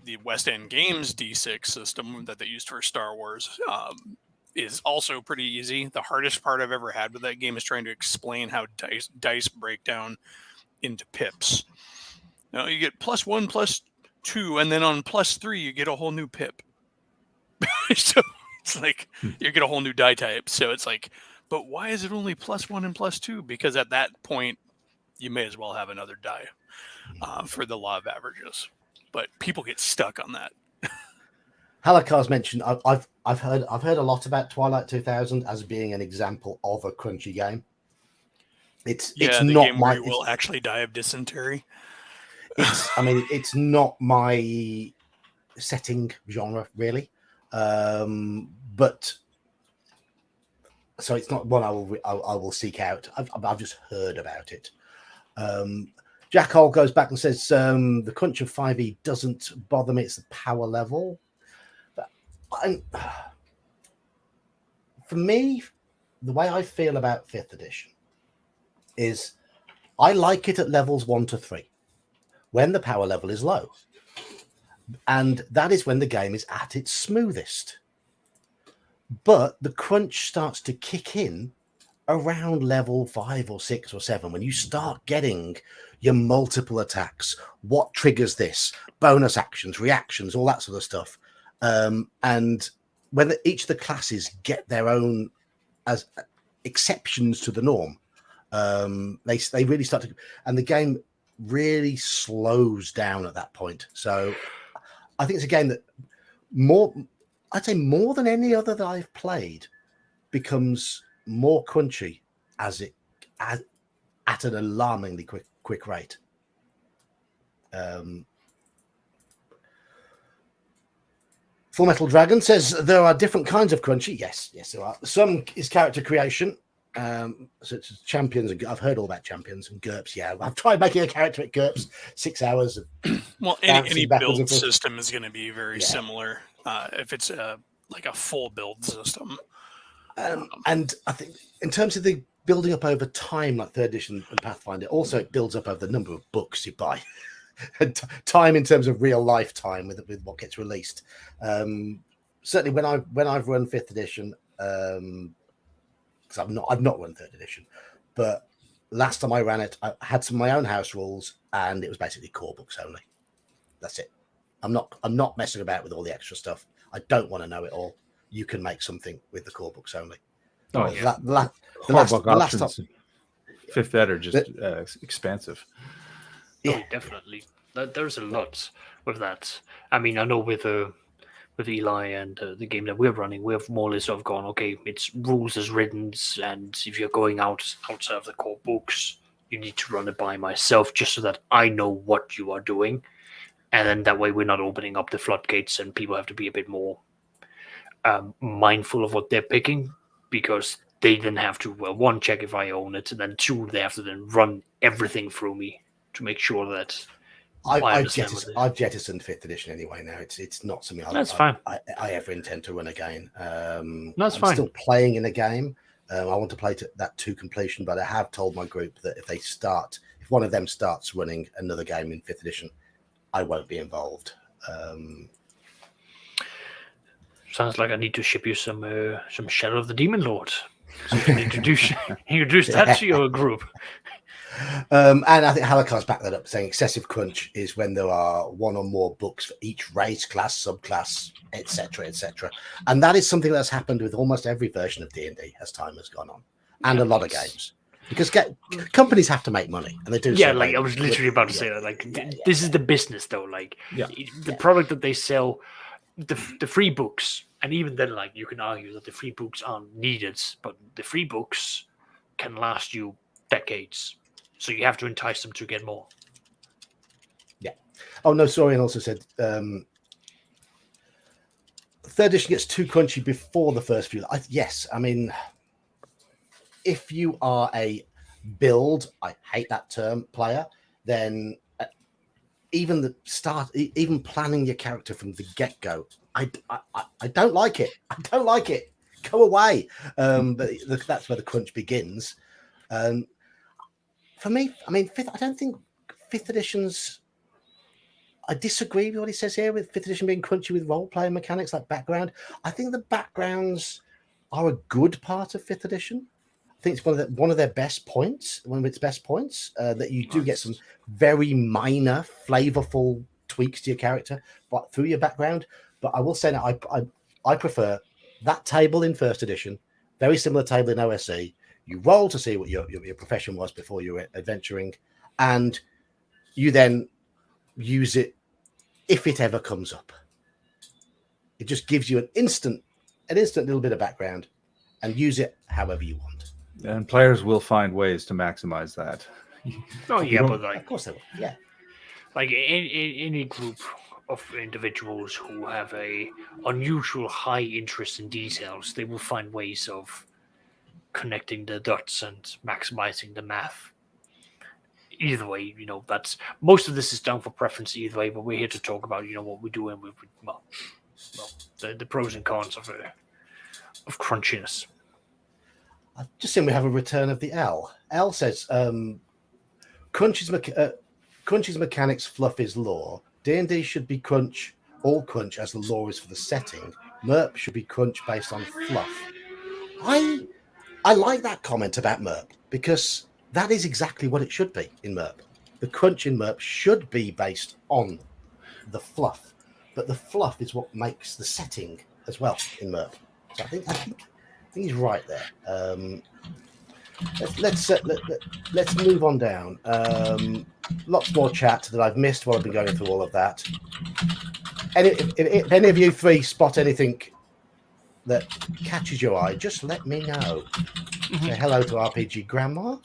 the West End Games D6 system that they used for Star Wars is also pretty easy. The hardest part I've ever had with that game is trying to explain how dice break down into pips. Now you get +1, +2, and then on +3 you get a whole new pip. So it's like you get a whole new die type. So it's like, but why is it only +1 and +2? Because at that point you may as well have another die for the law of averages. But people get stuck on that. Halakar's mentioned. I've heard a lot about Twilight 2000 as being an example of a crunchy game. It's the not game where you will actually die of dysentery. It's not my setting genre really, but so it's not one I will seek out. I've just heard about it. Jack Hole goes back and says the crunch of 5e doesn't bother me. It's the power level. But for me, the way I feel about 5th edition is I like it at levels 1 to 3 when the power level is low. And that is when the game is at its smoothest. But the crunch starts to kick in around level 5 or 6 or 7 when you start getting your multiple attacks, what triggers this, bonus actions, reactions, all that sort of stuff. And when each of the classes get their own as exceptions to the norm, they really start to, and the game really slows down at that point. So I think it's a game that I'd say more than any other that I've played becomes more crunchy at an alarmingly quick rate. Full Metal Dragon says there are different kinds of crunchy. Yes, there are. Some is character creation. So it's champions, and I've heard all about champions and GURPS. Yeah, I've tried making a character at GURPS, 6 hours. Well, any build system is going to be very similar if it's like a full build system. And I think in terms of the building up over time, like 3rd edition and Pathfinder, also it builds up over the number of books you buy. And time in terms of real life time with what gets released. Certainly when I've run 5th edition, because I've not run 3rd edition, but last time I ran it, I had some of my own house rules, and it was basically core books only. That's it. I'm not messing about with all the extra stuff. I don't want to know it all. You can make something with the core books only. Oh yeah, the last time, 5th ed are just expansive. Yeah, definitely. There's a lot with that. I mean, I know with Eli and the game that we're running, we have more or less sort of gone, okay, it's rules as written, and if you're going outside of the core books, you need to run it by myself just so that I know what you are doing. And then that way we're not opening up the floodgates and people have to be a bit more mindful of what they're picking, because they then have to, well, 1, check if I own it, and then 2, they have to then run everything through me to make sure that I've jettisoned 5th edition anyway. Now it's not something I ever intend to run again. That's fine. I'm still playing in a game. I want to play that to completion, but I have told my group that if one of them starts running another game in 5th edition, I won't be involved. Sounds like I need to ship you some Shadow of the Demon Lord. So you can introduce that to your group. And I think Halakar's backed that up, saying excessive crunch is when there are 1 or more books for each race, class, subclass, etc. And that is something that's happened with almost every version of D&D as time has gone on, and a lot of games, because companies have to make money, and they do. Yeah, I was literally about to say that. This is the business, though. The product that they sell, the free books, and even then, you can argue that the free books aren't needed, but the free books can last you decades. So you have to entice them to get more. Yeah. Oh no, Sorian also said 3rd edition gets too crunchy before the first few. Yes, I mean, if you are a build, I hate that term, player, then even planning your character from the get-go, I don't like it. I don't like it. go away. But that's where the crunch begins. For me, I mean, I don't think 5th edition's. I disagree with what he says here with 5th edition being crunchy with role-playing mechanics like background. I think the backgrounds are a good part of 5th edition. I think it's one of their best points, one of its best points, that you do get some very minor, flavorful tweaks to your character but through your background. But I will say that I prefer that table in 1st edition, very similar table in OSE. You roll to see what your profession was before you were adventuring, and you then use it if it ever comes up. It just gives you an instant little bit of background, and use it however you want. And players will find ways to maximize that. Oh yeah, but Of course they will. Yeah. like any group of individuals who have a unusual high interest in details, they will find ways of connecting the dots and maximizing the math. Either way, that's most of this is down for preference either way, but we're here to talk about what we do and the pros and cons of crunchiness. I've just seen we have a return of the L. L says, Crunch's mechanics, fluff is lore. D&D should be all crunch as the lore is for the setting. MERP should be crunch based on fluff. I like that comment about MERP because that is exactly what it should be in MERP. The crunch in MERP should be based on the fluff, but the fluff is what makes the setting as well in MERP. So I think he's right there. Let's move on down. Lots more chat that I've missed while I've been going through all of that. If any of you three spot anything that catches your eye, just let me know. Say hello to RPG Grandma,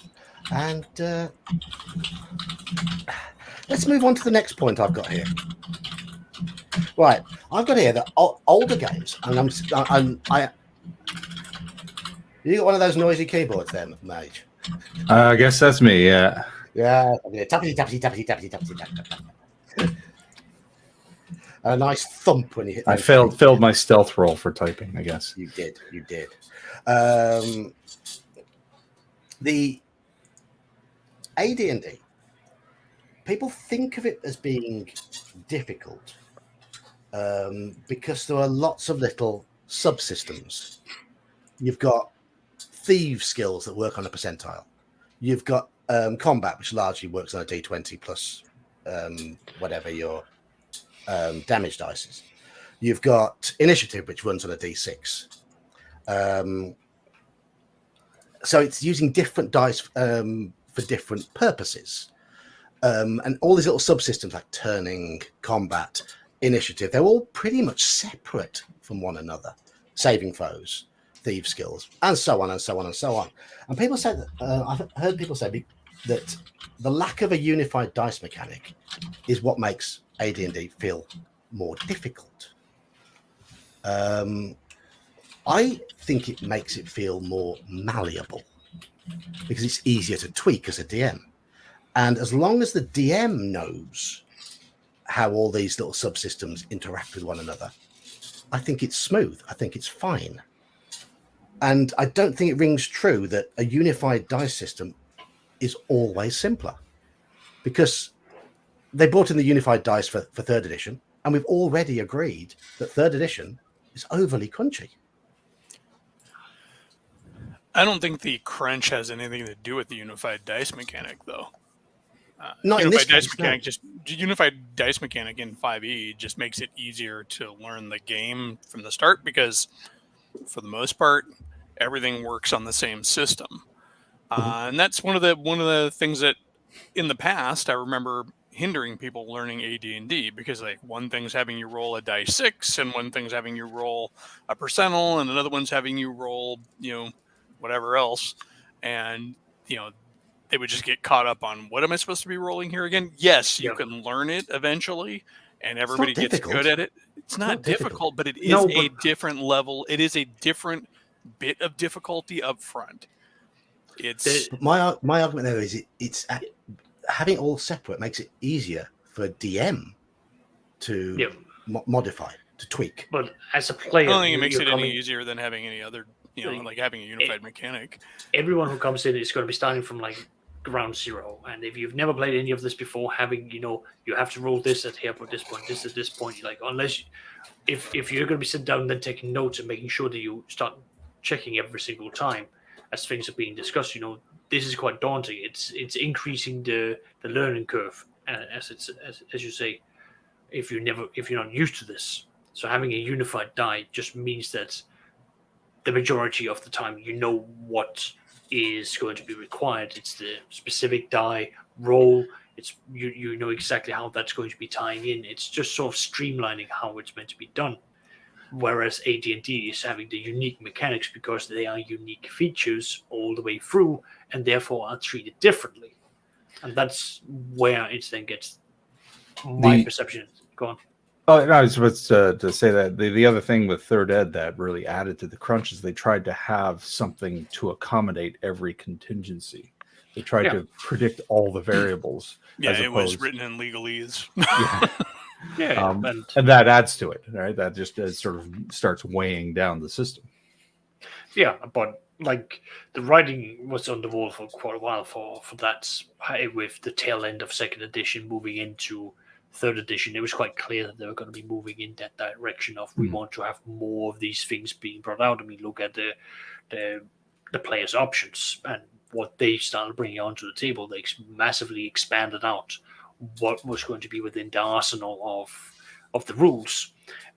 and let's move on to the next point I've got here. Right, I've got here that older games, and you got one of those noisy keyboards there, Mage? I guess that's me. Yeah. Yeah, tappity, tappity, tappity, tappity, tappity, tappity. A nice thump when you hit. I failed my stealth roll for typing, I guess. You did. The AD&D, people think of it as being difficult because there are lots of little subsystems. You've got thieves skills that work on a percentile. You've got combat, which largely works on a D20 plus whatever your damage dice is. You've got initiative, which runs on a D6. So it's using different dice for different purposes. And all these little subsystems like turning, combat, initiative, they're all pretty much separate from one another. Saving foes, thieves skills, and so on and so on and so on. And people say that I've heard people say that the lack of a unified dice mechanic is what makes AD&D feel more difficult. I think it makes it feel more malleable because it's easier to tweak as a DM. And as long as the DM knows how all these little subsystems interact with one another, I think it's smooth. I think it's fine. And I don't think it rings true that a unified dice system is always simpler, because they brought in the unified dice for 3rd edition, and we've already agreed that 3rd edition is overly crunchy. I don't think the crunch has anything to do with the unified dice mechanic, though. Not in this unified dice case, mechanic. no. Just unified dice mechanic in 5e just makes it easier to learn the game from the start, because for the most part, everything works on the same system. And that's one of the things that in the past I remember hindering people learning AD&D, because like one thing's having you roll a dice 6, and one thing's having you roll a percentile, and another one's having you roll whatever else, and they would just get caught up on, what am I supposed to be rolling here again? Yes, you can learn it eventually, and everybody gets good at it. It's not difficult, but it is a different level. It is a different bit of difficulty up front. My argument there is it's having it all separate makes it easier for a DM to modify. to tweak. But as a I player, don't think it makes you're it any coming, easier than having any other, like having a unified mechanic. everyone who comes in is going to be starting from like ground zero. And if you've never played any of this before, having, you have to roll this at here at this point, this at this point, like, unless if you're going to be sitting down and then taking notes and making sure that you start checking every single time as things are being discussed, this is quite daunting. It's increasing the learning curve, as you say, if you're not used to this. So having a unified die just means that the majority of the time what is going to be required. It's the specific die roll. It's you know exactly how that's going to be tying in. It's just sort of streamlining how it's meant to be done. Whereas AD&D is having the unique mechanics because they are unique features all the way through, and therefore are treated differently. And that's where it then gets my perception. Go on. Oh, no, I was supposed to say that the other thing with Third Ed that really added to the crunch is they tried to have something to accommodate every contingency. They tried to predict all the variables. Yeah, it was written in legalese. And that adds to it, right? That just sort of starts weighing down the system. Yeah, but like the writing was on the wall for quite a while for that. With the tail end of second edition moving into third edition, it was quite clear that they were going to be moving in that direction of we want to have more of these things being brought out. I mean, look at the players' options and what they started bringing onto the table. They massively expanded out what was going to be within the arsenal of the rules,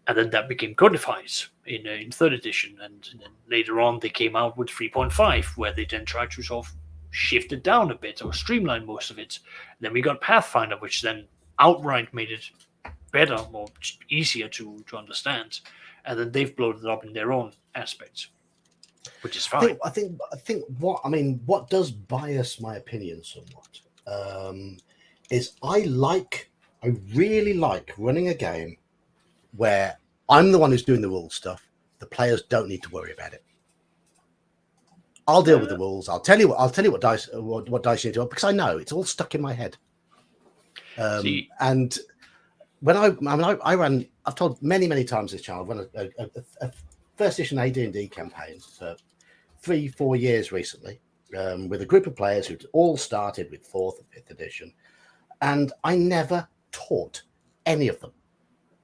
and then that became codified in third edition, and then later on they came out with 3.5, where they then tried to sort of shift it down a bit or streamline most of it. And then we got Pathfinder, which then outright made it better or easier to understand, and then they've blown it up in their own aspects, which is fine. I think what does bias my opinion somewhat is I really like running a game where I'm the one who's doing the rules stuff. The players don't need to worry about it. I'll deal with the rules. I'll tell you what dice you need to, because I know it's all stuck in my head. And when I've told many times this channel, I've run a first edition AD&D campaign for 3-4 years recently, with a group of players who all started with 4th and 5th edition, and I never taught any of them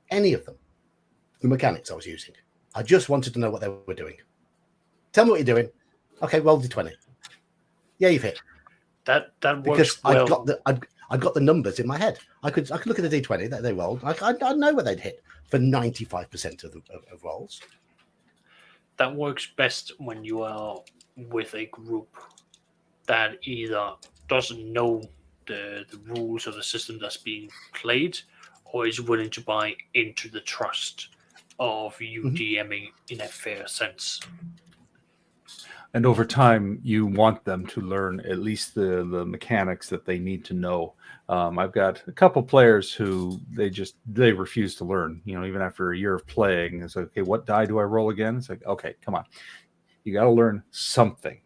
the mechanics I was using. I just wanted to know what they were doing. Tell me what you're doing. Okay, roll d20. Yeah, you've hit. That works because well. I got the numbers in my head. I could look at the d20 that they rolled. I know where they'd hit for 95% of rolls. That works best when you are with a group that either doesn't know the rules of the system that's being played, or is willing to buy into the trust of you DMing in a fair sense. And over time, you want them to learn at least the mechanics that they need to know. I've got a couple players who they refuse to learn. Even after a year of playing, it's like, okay, what die do I roll again? It's like, okay, come on, you got to learn something.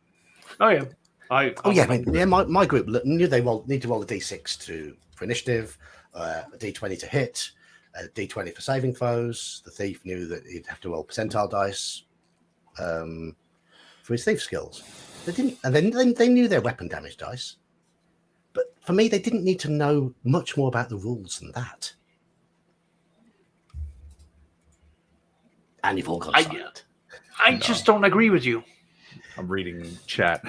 Oh yeah, my group knew they need to roll a d6 for initiative, a d20 to hit, a d20 for saving throws. The thief knew that he'd have to roll percentile dice for his thief skills. They didn't, and then they knew their weapon damage dice. But for me, they didn't need to know much more about the rules than that. And you've all gone silent. I just don't agree with you. I'm reading chat.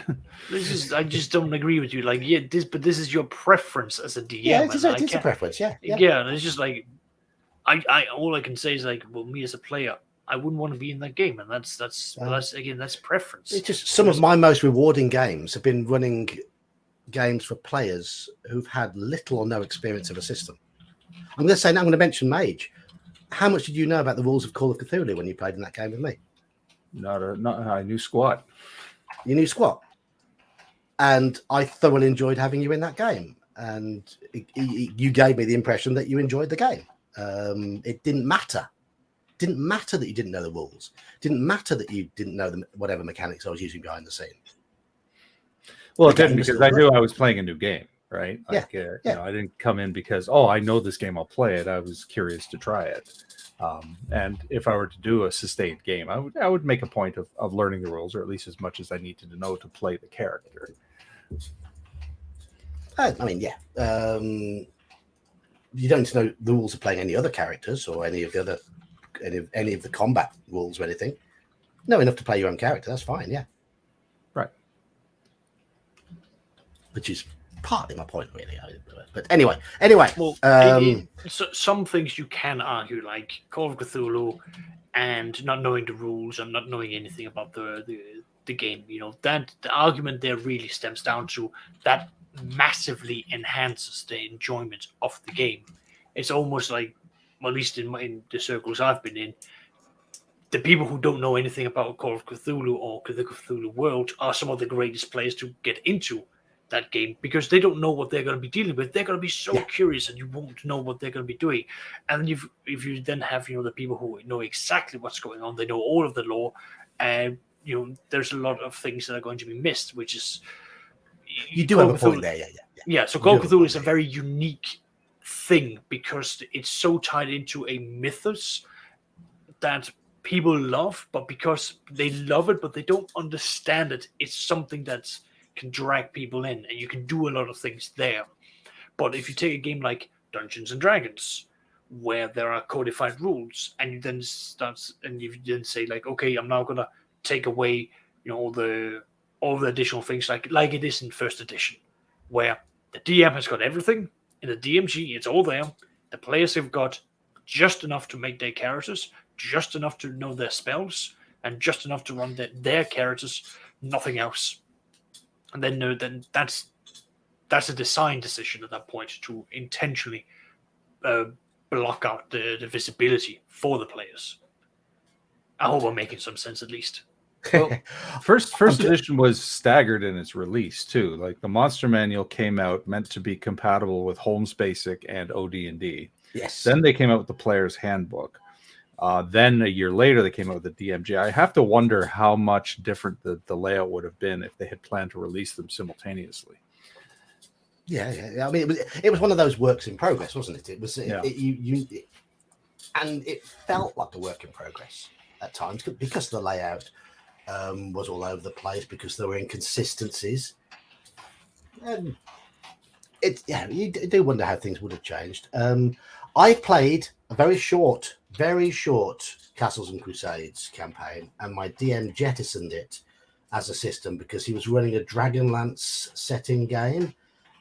I just don't agree with you. Like, this is your preference as a DM. Yeah, it's a preference. Yeah. Yeah, and it's just like, I all I can say is like, well, me as a player, I wouldn't want to be in that game, and that's preference. It's just some of my most rewarding games have been running games for players who've had little or no experience of a system. I'm going to mention Mage. How much did you know about the rules of Call of Cthulhu when you played in that game with me? I knew squat. You knew squat, and I thoroughly enjoyed having you in that game. And you gave me the impression that you enjoyed the game. It didn't matter. Didn't matter that you didn't know the rules. Didn't matter that you didn't know whatever mechanics I was using behind the scenes. Well, it didn't, because I knew I was playing a new game, right? I didn't come in because, I know this game, I'll play it. I was curious to try it. And if I were to do a sustained game, I would make a point of learning the rules, or at least as much as I need to know to play the character. I mean, yeah. You don't need to know the rules of playing any other characters or any of the combat rules or anything. Know enough to play your own character. That's fine. Yeah. Right. Which is partly my point, really. But anyway. Well, so some things you can argue, like Call of Cthulhu, and not knowing the rules and not knowing anything about the game. You know, that the argument there really stems down to that massively enhances the enjoyment of the game. It's almost like, well, at least in the circles I've been in, the people who don't know anything about Call of Cthulhu or the Cthulhu world are some of the greatest players to get into that game, because they don't know what they're going to be dealing with. They're going to be so curious, and you won't know what they're going to be doing. And if you then have the people who know exactly what's going on, they know all of the lore, and there's a lot of things that are going to be missed, which is you do have a point there. Yeah. So Call of Cthulhu is a very unique thing because it's so tied into a mythos that people love, but because they love it, but they don't understand it, it's something that's can drag people in, and you can do a lot of things there. But if you take a game like Dungeons and Dragons, where there are codified rules, and you then say like, okay, I'm now gonna take away all the additional things like it is in first edition, where the DM has got everything in the DMG, it's all there. The players have got just enough to make their characters, just enough to know their spells, and just enough to run their characters, nothing else. And then that's a design decision at that point to intentionally block out the visibility for the players. I hope I'm making some sense at least. Well, first edition was staggered in its release too. Like the Monster Manual came out meant to be compatible with Holmes Basic and OD&D. Yes. Then they came out with the Player's Handbook. Then a year later, they came out with the DMG. I have to wonder how much different the layout would have been if they had planned to release them simultaneously. Yeah. I mean, it was one of those works in progress, wasn't it? It was, and it felt like a work in progress at times because the layout was all over the place, because there were inconsistencies. You do wonder how things would have changed. I played a very short Castles and Crusades campaign, and my DM jettisoned it as a system because he was running a Dragonlance setting game,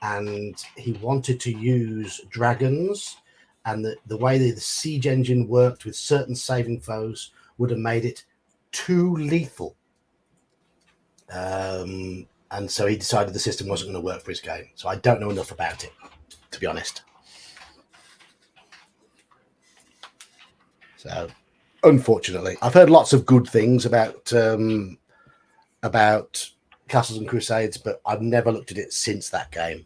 and he wanted to use dragons, and the way the siege engine worked with certain saving throws would have made it too lethal. And so he decided the system wasn't going to work for his game. So I don't know enough about it, to be honest. So, unfortunately, I've heard lots of good things about Castles and Crusades, but I've never looked at it since that game.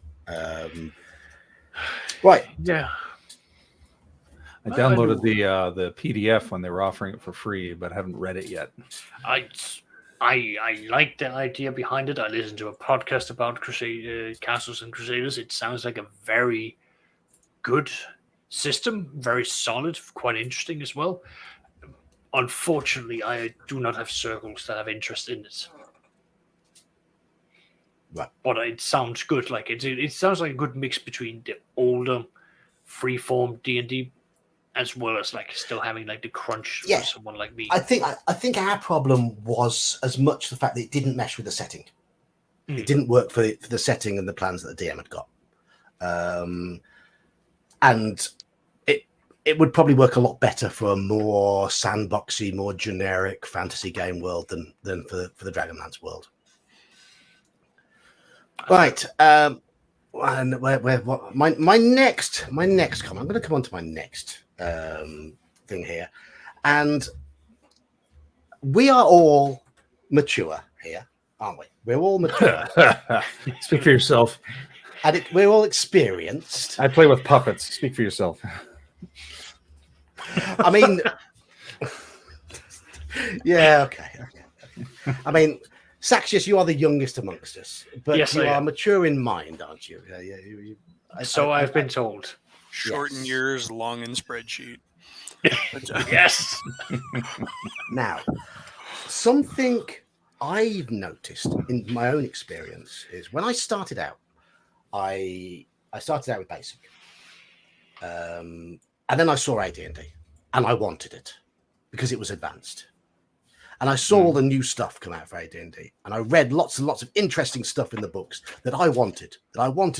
Right. Yeah. I downloaded the PDF when they were offering it for free, but haven't read it yet. I like the idea behind it. I listened to a podcast about Castles and Crusaders. It sounds like a very good system, very solid, quite interesting as well. Unfortunately, I do not have circles that have interest in it. Right. But it sounds good. Like it sounds like a good mix between the older freeform D&D as well as like still having like the crunch for someone like me. I think our problem was as much the fact that it didn't mesh with the setting. It didn't work for the setting and the plans that the DM had got. And it would probably work a lot better for a more sandboxy, more generic fantasy game world than for the Dragonlance world. Right. And my next comment. I'm going to come on to my next thing here, and we are all mature here, aren't we? We're all mature. Speak for yourself. And we're all experienced. I play with puppets. Speak for yourself. I mean, yeah, okay. I mean, Saxius, you are the youngest amongst us, but yes, you are mature in mind, aren't you? I've been told. Short in years, long in spreadsheet. Yes. Now, something I've noticed in my own experience is when I started out, I started out with basic, and then I saw AD&D, and I wanted it because it was advanced, and I saw all the new stuff come out for AD&D, and I read lots and lots of interesting stuff in the books that I wanted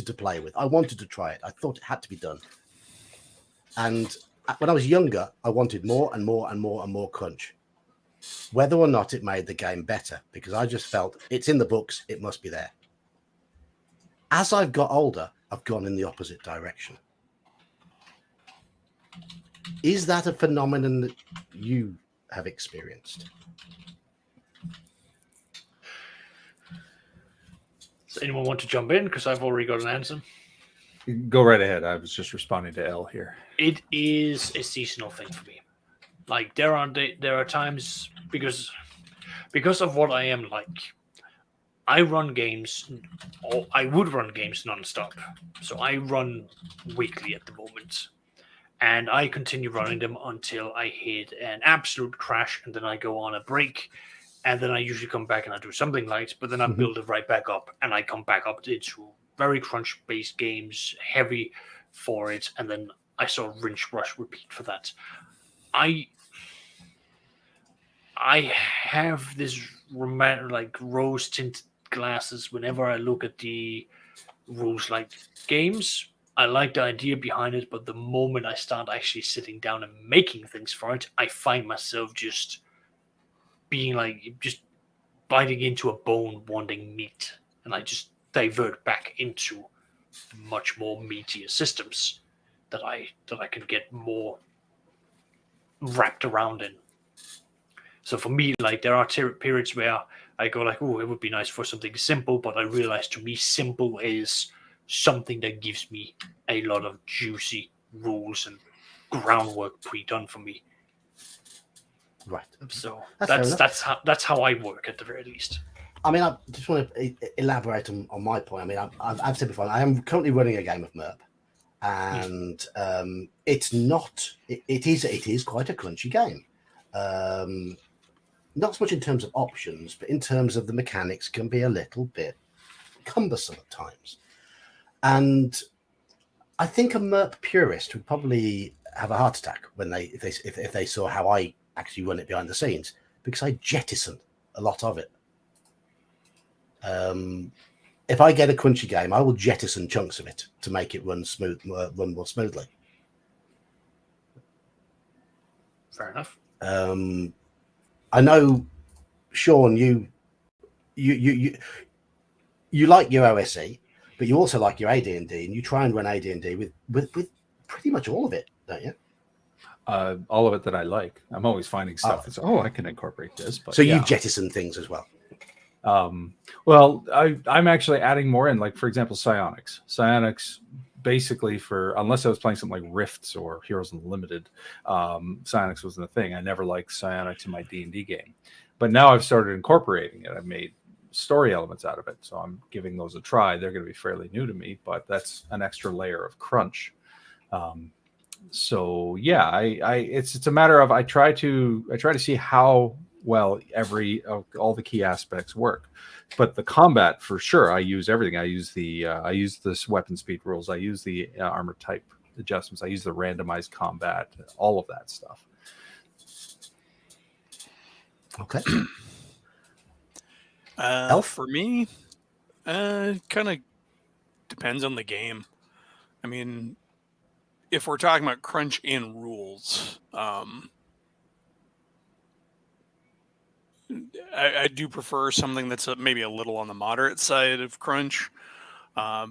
to play with, I wanted to try it, I thought it had to be done, and when I was younger, I wanted more and more and more and more crunch, whether or not it made the game better, because I just felt it's in the books, it must be there. As I've got older, I've gone in the opposite direction. Is that a phenomenon that you have experienced? Does anyone want to jump in? Because I've already got an answer. Go right ahead. I was just responding to L here. It is a seasonal thing for me. Like there are times because of what I am like. I run games, or I would run games nonstop. So I run weekly at the moment, and I continue running them until I hit an absolute crash, and then I go on a break, and then I usually come back and I do something light, but then I build it right back up, and I come back up into very crunch-based games, heavy for it, and then I sort of rinse, rush, repeat for that. I have this romantic, like rose-tinted glasses whenever I look at the rules-like games. I like the idea behind it, but the moment I start actually sitting down and making things for it, I find myself just being like, just biting into a bone, wanting meat, and I just divert back into much more meatier systems that I can get more wrapped around in. So for me, like there are periods where I go like, oh, it would be nice for something simple, but I realize to me, simple is something that gives me a lot of juicy rules and groundwork pre-done for me. Right. So that's how I work at the very least. I mean, I just want to elaborate on my point. I mean, I've said before, I am currently running a game of MERP, and it's not. It is quite a crunchy game. Not so much in terms of options, but in terms of the mechanics, can be a little bit cumbersome at times. And I think a MERP purist would probably have a heart attack when if they saw how I actually run it behind the scenes, because I jettison a lot of it. If I get a crunchy game, I will jettison chunks of it to make it run more smoothly. Fair enough. I know, Sean, you like your OSE, but you also like your AD&D, and you try and run AD&D with pretty much all of it, don't you? All of it that I like. I'm always finding stuff that's I can incorporate this. But so you jettison things as well. Well, I'm actually adding more in, like for example, psionics. Psionics, basically, unless I was playing something like Rifts or Heroes Unlimited, psionics wasn't a thing. I never liked psionics in my D&D game, but now I've started incorporating it. I've made story elements out of it, so I'm giving those a try. They're going to be fairly new to me, but that's an extra layer of crunch. So yeah, it's a matter of I try to see how well all the key aspects work, but the combat, for sure, I use everything. I use this weapon speed rules, I use the armor type adjustments, I use the randomized combat, all of that stuff. Okay. For me, kind of depends on the game. I mean, if we're talking about crunch in rules, I do prefer something that's maybe a little on the moderate side of crunch. But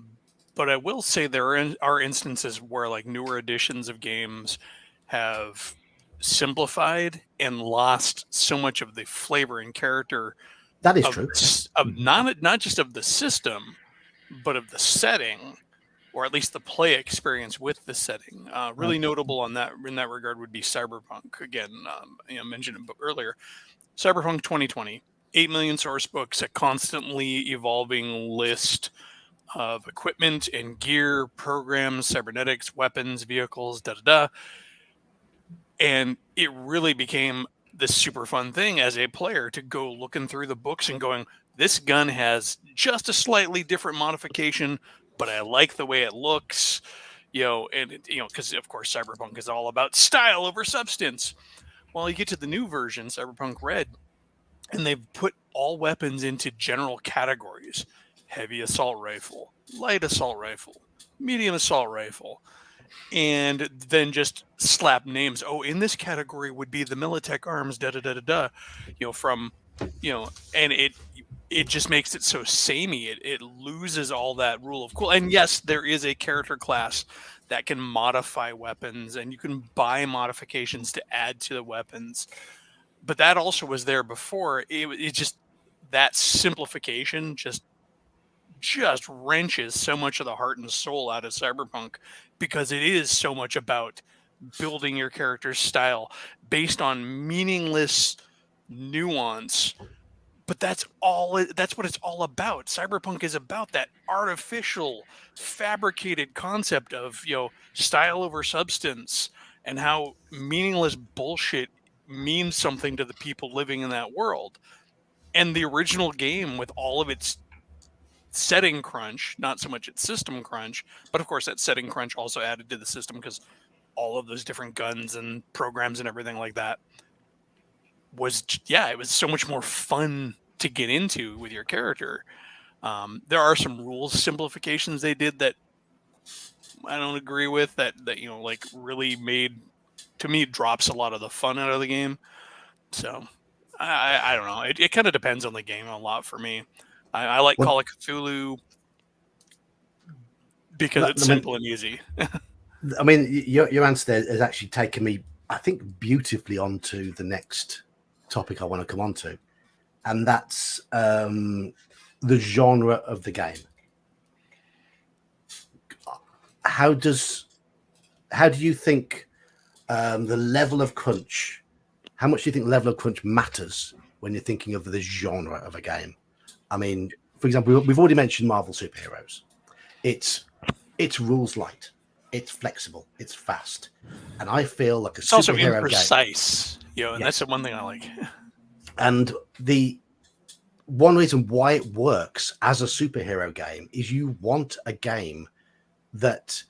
I will say there are instances where like newer editions of games have simplified and lost so much of the flavor and character. That is true. Of not just of the system, but of the setting, or at least the play experience with the setting. Really notable in that regard would be Cyberpunk. Again, mentioned it earlier. Cyberpunk 2020, 8 million source books, a constantly evolving list of equipment and gear, programs, cybernetics, weapons, vehicles, And it really became this super fun thing as a player to go looking through the books and going, this gun has just a slightly different modification, but I like the way it looks, and because of course Cyberpunk is all about style over substance. Well, you get to the new version, Cyberpunk Red, and they've put all weapons into general categories: heavy assault rifle, light assault rifle, medium assault rifle, and then just slap names. Oh, in this category would be the Militech arms, da da da da da. And it just makes it so samey. It loses all that rule of cool. And yes, there is a character class that can modify weapons, and you can buy modifications to add to the weapons. But that also was there before. It just, that simplification just wrenches so much of the heart and soul out of Cyberpunk, because it is so much about building your character's style based on meaningless nuance. But that's what it's all about. Cyberpunk is about that artificial, fabricated concept of style over substance, and how meaningless bullshit means something to the people living in that world. And the original game, with all of its setting crunch, not so much its system crunch, but of course that setting crunch also added to the system, because all of those different guns and programs and everything like that it was so much more fun to get into with your character. There are some rules simplifications they did that I don't agree with, that like really made, to me, drops a lot of the fun out of the game. So I don't know. It kind of depends on the game a lot for me. I like Call of Cthulhu because it's simple and easy. I mean, your answer there has actually taken me, I think, beautifully onto the next topic I want to come on to, and that's the genre of the game. How do you think the level of crunch, how much do you think level of crunch matters when you're thinking of the genre of a game? I mean, for example, we've already mentioned Marvel superheroes. It's rules light, it's flexible, it's fast, and I feel like it's also imprecise, and that's the one thing I like. And the one reason why it works as a superhero game is you want a game that,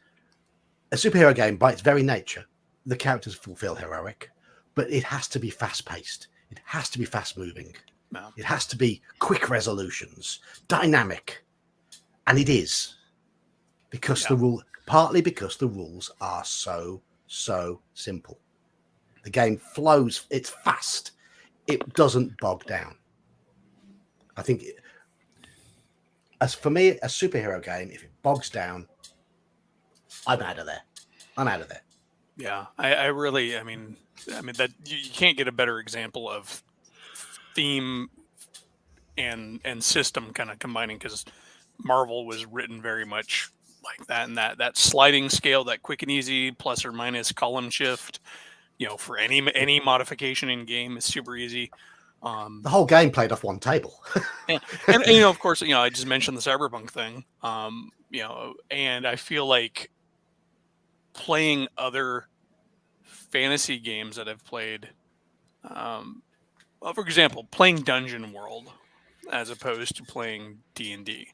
a superhero game by its very nature, the characters fulfill heroic, but it has to be fast paced. It has to be fast moving. No. It has to be quick resolutions, dynamic, and it is, because partly because the rules are so simple. The game flows. It's fast. It doesn't bog down. I think, as for me, a superhero game, if it bogs down, I'm out of there. Yeah, I really, I mean that you can't get a better example of theme and system kind of combining, because Marvel was written very much like that, and that sliding scale, that quick and easy plus or minus column shift, for any modification in game is super easy. The whole game played off one table. and of course, I just mentioned the Cyberpunk thing, and I feel like playing other fantasy games that I've played, for example, playing Dungeon World as opposed to playing D&D.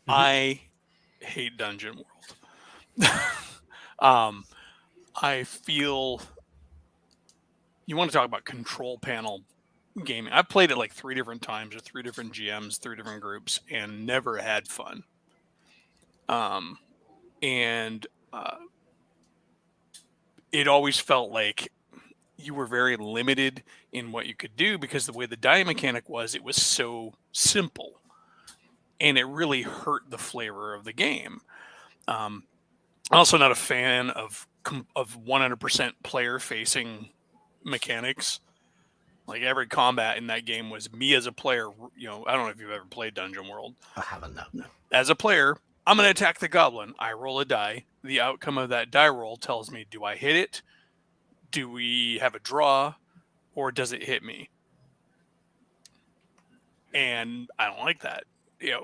Mm-hmm. I hate Dungeon World. I feel, you want to talk about control panel gaming. I've played it like 3 different times with 3 different GMs, 3 different groups, and never had fun. It always felt like you were very limited in what you could do, because the way the die mechanic was, it was so simple, and it really hurt the flavor of the game. I'm also not a fan of 100% player-facing mechanics. Like, every combat in that game was me as a player. I don't know if you've ever played Dungeon World. I haven't, no. As a player, I'm going to attack the goblin. I roll a die. The outcome of that die roll tells me, do I hit it? Do we have a draw? Or does it hit me? And I don't like that,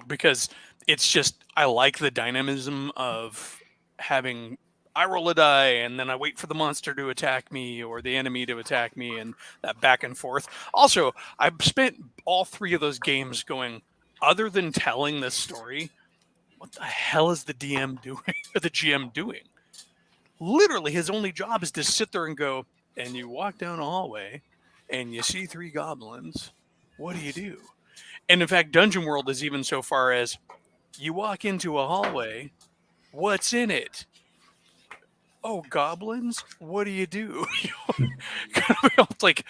because it's just, I like the dynamism of having I roll a die, and then I wait for the monster to attack me or the enemy to attack me, and that back and forth. Also, I've spent all 3 of those games going, other than telling this story, what the hell is the DM doing or the GM doing? Literally, his only job is to sit there and go, and you walk down a hallway, and you see 3 goblins. What do? And in fact, Dungeon World is even so far as you walk into a hallway. What's in it? Oh, goblins? What do? It's like,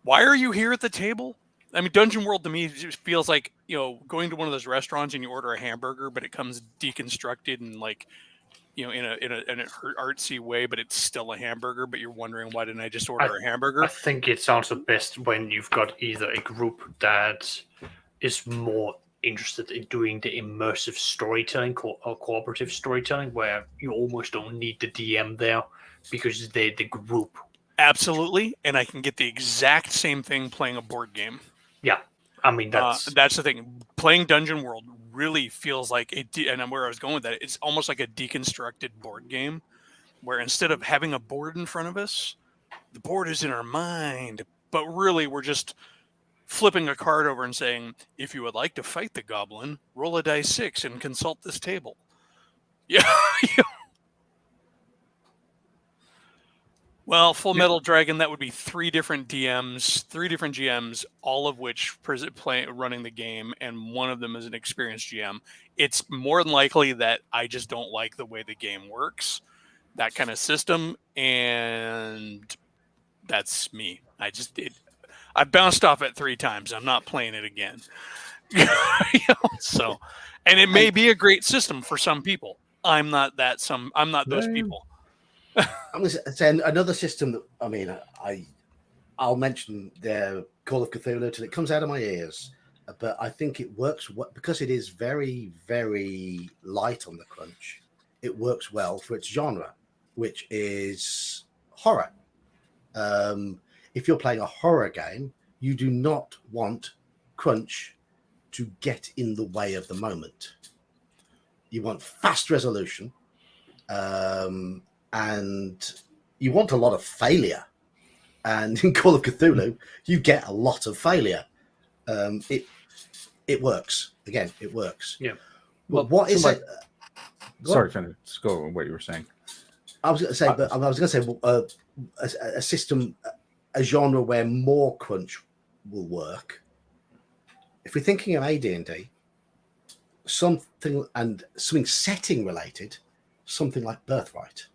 why are you here at the table? I mean, Dungeon World to me just feels like, going to one of those restaurants and you order a hamburger, but it comes deconstructed and like, in an artsy way, but it's still a hamburger. But you're wondering, why didn't I just order a hamburger? I think it sounds the best when you've got either a group that is more interested in doing the immersive storytelling or cooperative storytelling, where you almost don't need the DM there because they're the group. Absolutely, and I can get the exact same thing playing a board game. Yeah, I mean that's the thing. Playing Dungeon World really feels like and where I was going with that, it's almost like a deconstructed board game, where instead of having a board in front of us, the board is in our mind, but really we're just flipping a card over and saying, if you would like to fight the goblin, roll a dice 6 and consult this table. Yeah. Well, Full Metal Dragon, that would be 3 different DMs, 3 different GMs, all of which running the game, and one of them is an experienced GM. It's more than likely that I just don't like the way the game works, that kind of system, and that's me. I've bounced off it 3 times. I'm not playing it again. So, and it may be a great system for some people. I'm not those people. I'm going to say another system that I'll mention the Call of Cthulhu till it comes out of my ears, but I think it works because it is very, very light on the crunch. It works well for its genre, which is horror. If you're playing a horror game, you do not want crunch to get in the way of the moment. You want fast resolution, and you want a lot of failure. And in Call of Cthulhu, you get a lot of failure. It works. Again, it works. Yeah. Well, what is it? Sorry, finish. Go on what you were saying. I was going to say, a system, a genre where more crunch will work. If we're thinking of AD&D, something setting related, something like Birthright,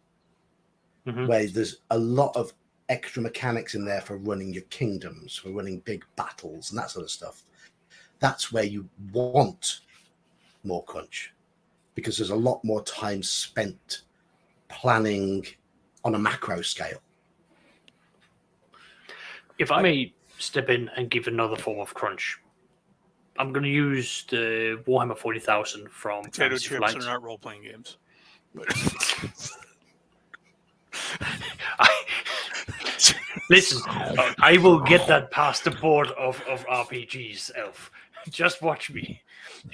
where there's a lot of extra mechanics in there for running your kingdoms, for running big battles and that sort of stuff. That's where you want more crunch, because there's a lot more time spent planning on a macro scale. If I may step in and give another form of crunch, I'm going to use the Warhammer 40,000 from Potato Fantasy chips Flight. are not role-playing games. But... Listen, I will get that past the board of RPGs, Elf. Just watch me.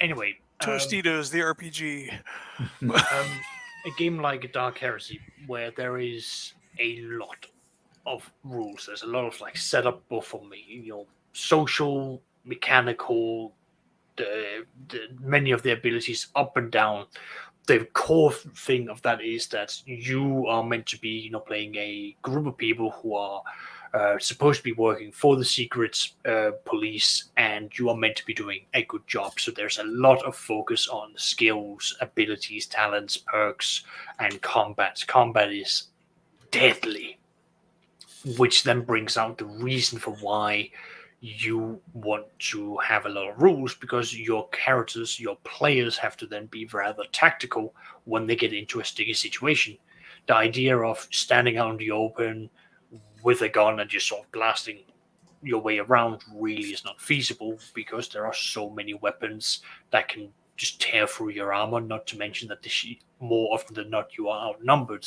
Anyway. Tostitos, the RPG. A game like Dark Heresy, where there is a lot of rules. There's a lot of setup both for me, social, mechanical, the many of the abilities up and down. The core thing of that is that you are meant to be, playing a group of people who are supposed to be working for the secret police, and you are meant to be doing a good job. So there's a lot of focus on skills, abilities, talents, perks, and combat. Combat is deadly, which then brings out the reason for why you want to have a lot of rules, because your characters, your players, have to then be rather tactical when they get into a sticky situation. The idea of standing out in the open with a gun and just sort of blasting your way around really is not feasible, because there are so many weapons that can just tear through your armor, not to mention that more often than not you are outnumbered.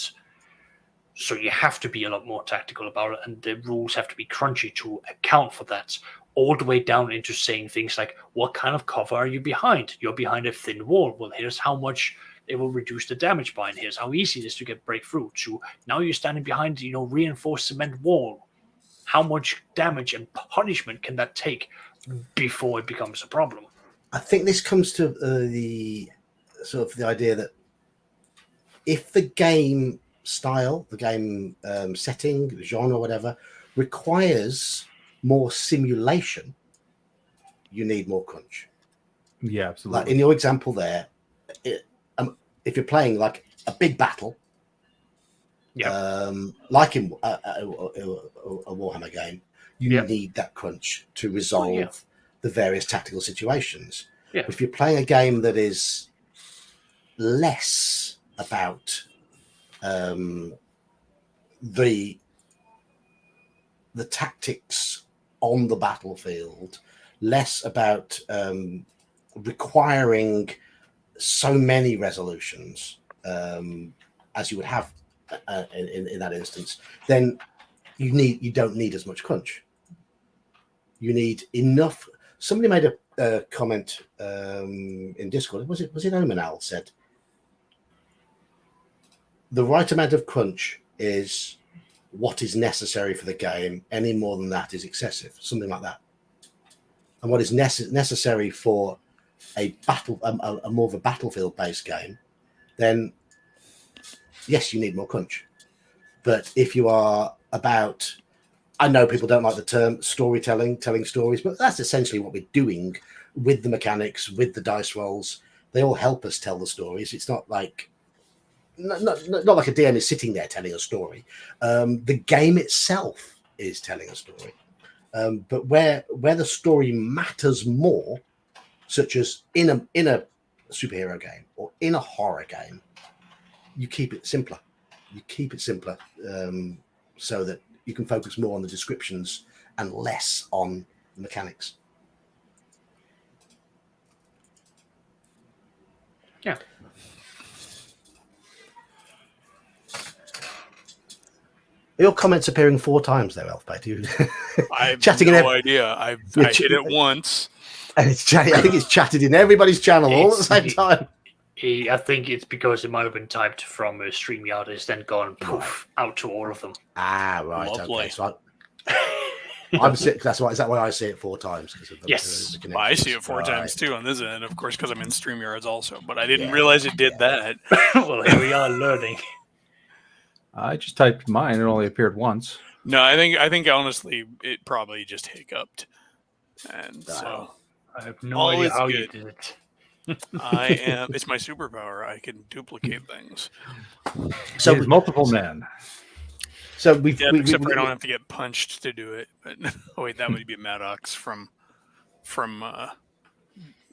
So you have to be a lot more tactical about it, and the rules have to be crunchy to account for that, all the way down into saying things like, what kind of cover are you behind? You're behind a thin wall. Well, here's how much it will reduce the damage by, and here's how easy it is to get breakthrough. To now you're standing behind, reinforced cement wall. How much damage and punishment can that take before it becomes a problem? I think this comes to the sort of the idea that if the game style, the game setting, the genre, whatever, requires more simulation, you need more crunch. Yeah, absolutely. Like in your example there, if you're playing like a big battle, like in a Warhammer game, you need that crunch to resolve the various tactical situations. Yeah. If you're playing a game that is less about the tactics on the battlefield, less about requiring so many resolutions as you would have in that instance, then you don't need as much crunch. You need enough. Somebody made a comment in Discord. Was it Omanal said the right amount of crunch is what is necessary for the game. Any more than that is excessive. Something like that. And what is necessary for a more of a battlefield-based game, then yes, you need more crunch. But if you are about, I know people don't like the term storytelling, telling stories, but that's essentially what we're doing with the mechanics, with the dice rolls. They all help us tell the stories. It's not like not like a DM is sitting there telling a story. The game itself is telling a story. But where the story matters more, such as in a superhero game or in a horror game, you keep it simpler. You keep it simpler so that you can focus more on the descriptions and less on the mechanics. Yeah. Your comments appearing 4 times there, Elfbait. I have Chatting no in idea. I hit it once. And I think it's chatted in everybody's channel all at the same time. I think it's because it might have been typed from StreamYard, it's then gone poof out to all of them. Ah, right. Lovely. Okay. So I'm sick. That's why. Is that why I see it 4 times? Yes. Well, I see it 4 times too on this end, of course, because I'm in StreamYards also. But I didn't realize it did that. Well, here we are learning. I just typed mine. It only appeared once. No, I think honestly, it probably just hiccuped, and so I have no all idea is how good. you did it. It's my superpower. I can duplicate things. So He's multiple men. So Except I don't have to get punched to do it. But oh wait, that would be Maddox from Marvel.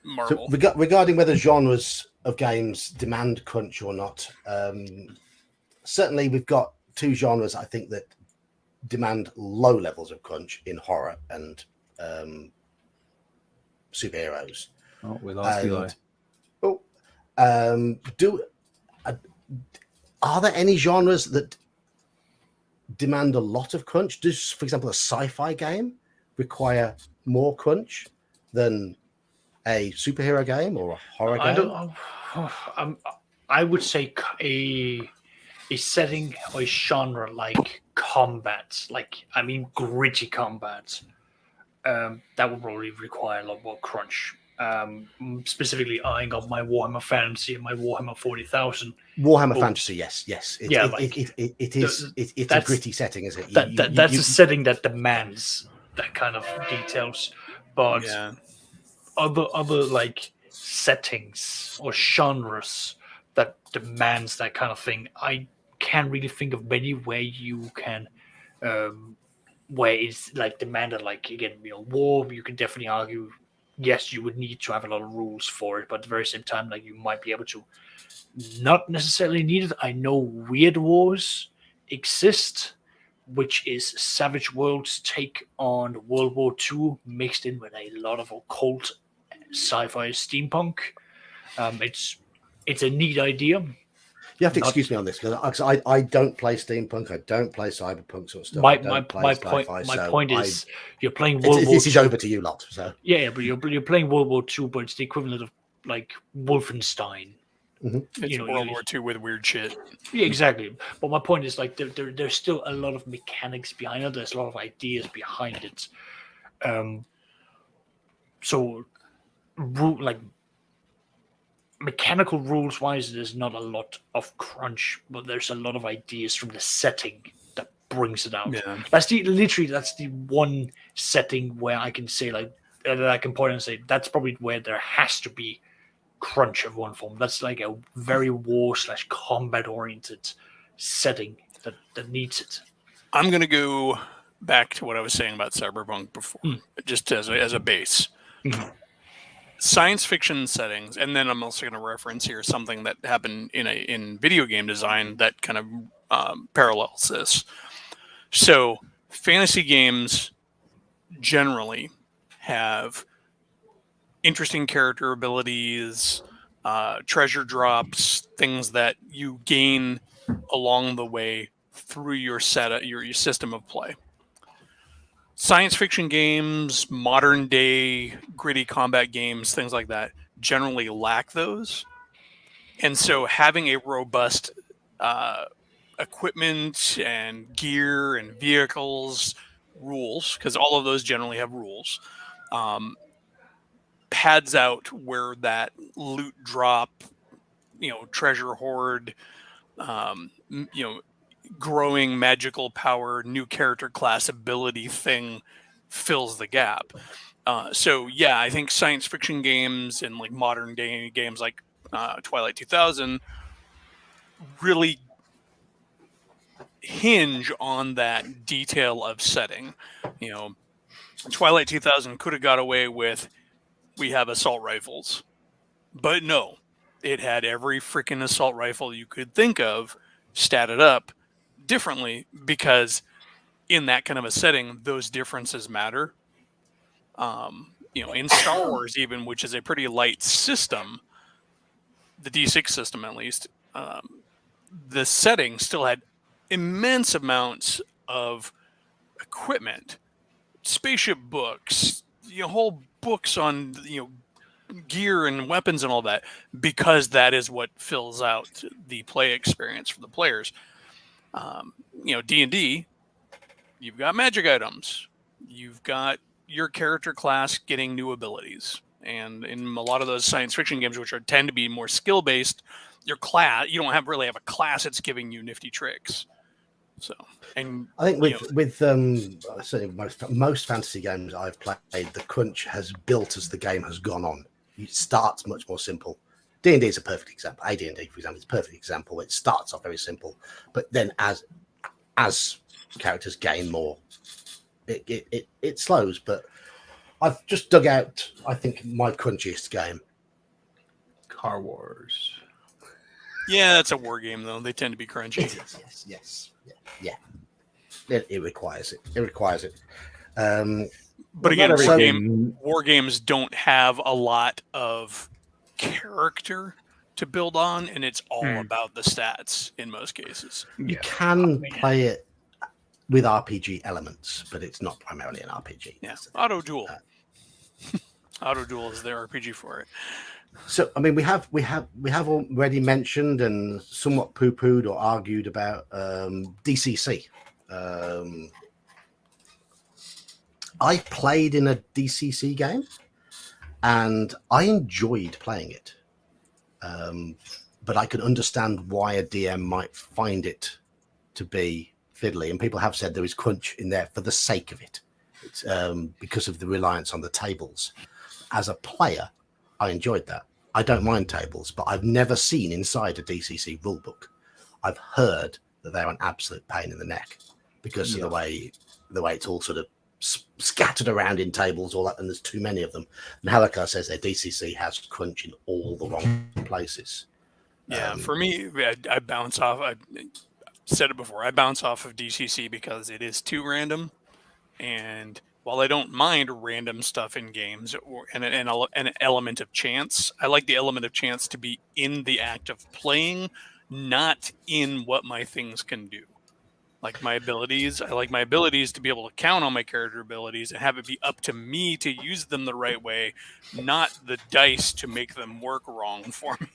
So regarding whether genres of games demand crunch or not, certainly we've got 2 genres I think that demand low levels of crunch in horror and superheroes. Oh, we lost Eli. Are there any genres that demand a lot of crunch? Does, for example, a sci-fi game require more crunch than a superhero game or a horror game? I would say a setting or a genre like combat, gritty combat, that would probably require a lot more crunch. Specifically eyeing up my Warhammer Fantasy and my Warhammer 40,000. Warhammer Fantasy, yes. It's a gritty setting, isn't it? That's a setting that demands that kind of details, but other like settings or genres that demands that kind of thing, I can't really think of many where you can where it's like demanded, like again, war. You can definitely argue, yes, you would need to have a lot of rules for it, but at the very same time, like you might be able to not necessarily need it. I know Weird Wars exist, which is Savage Worlds' take on World War II mixed in with a lot of occult sci-fi steampunk. It's a neat idea. You have to excuse me on this because I don't play steampunk. I don't play cyberpunk sort of stuff. My point is you're playing World War. This is over to you lot. So yeah, but you're playing World War II, but it's the equivalent of like Wolfenstein It's you know, World War II with weird shit. Yeah, exactly. But my point is, like, there's still a lot of mechanics behind it. There's a lot of ideas behind it. So, like, mechanical rules wise, there's not a lot of crunch, but there's a lot of ideas from the setting that brings it out. Yeah. That's the one setting where I can say, like, that I can point and say that's probably where there has to be crunch of one form. That's like a very war/combat oriented setting that needs it. I'm going to go back to what I was saying about Cyberpunk before, just as a base. Science fiction settings, and then I'm also going to reference here something that happened in video game design that kind of parallels this. So, fantasy games generally have interesting character abilities, treasure drops, things that you gain along the way through your your system of play. Science fiction games, modern day gritty combat games, things like that generally lack those. And so having a robust equipment and gear and vehicles rules, because all of those generally have rules, pads out where that loot drop, treasure hoard, growing magical power, new character class ability thing fills the gap. So yeah, I think science fiction games and like modern day games like Twilight 2000 really hinge on that detail of setting. Twilight 2000 could have got away with, we have assault rifles, but no, it had every freaking assault rifle you could think of statted up differently, because in that kind of a setting, those differences matter. In Star Wars, even, which is a pretty light system, the D6 system at least, the setting still had immense amounts of equipment, spaceship books, whole books on gear and weapons and all that, because that is what fills out the play experience for the players. D&D, you've got magic items, you've got your character class getting new abilities, and in a lot of those science fiction games, which tend to be more skill based, your class, you don't really have a class that's giving you nifty tricks. So, and I think with certainly most fantasy games I've played, the crunch has built as the game has gone on. It starts much more simple. D&D is a perfect example. AD&D, for example, is a perfect example. It starts off very simple, but then as characters gain more, it slows. But I've just dug out, I think, my crunchiest game. Car Wars. Yeah, that's a war game, though. They tend to be crunchy. It is, yes. Yeah. It requires it. It requires it. But again, war games don't have a lot of character to build on, and it's all about the stats in most cases. You can play it with RPG elements, but it's not primarily an RPG. Yeah, Auto Duel. Auto Duel is the RPG for it. So, I mean, we have already mentioned and somewhat poo-pooed or argued about DCC. I played in a DCC game, and I enjoyed playing it. But I can understand why a DM might find it to be fiddly, and people have said there is crunch in there for the sake of it. It's because of the reliance on the tables. As a player, I enjoyed that. I don't mind tables, but I've never seen inside a DCC rulebook. I've heard that they're an absolute pain in the neck because of the way it's all sort of scattered around in tables, all that, and there's too many of them. And Halakar says their DCC has crunch in all the wrong places. Yeah, for me, I bounce off. I said it before. I bounce off of DCC because it is too random, and while I don't mind random stuff in games and an element of chance, I like the element of chance to be in the act of playing, not in what my things can do. Like my abilities, I like my abilities to be able to count on my character abilities and have it be up to me to use them the right way, not the dice to make them work wrong for me.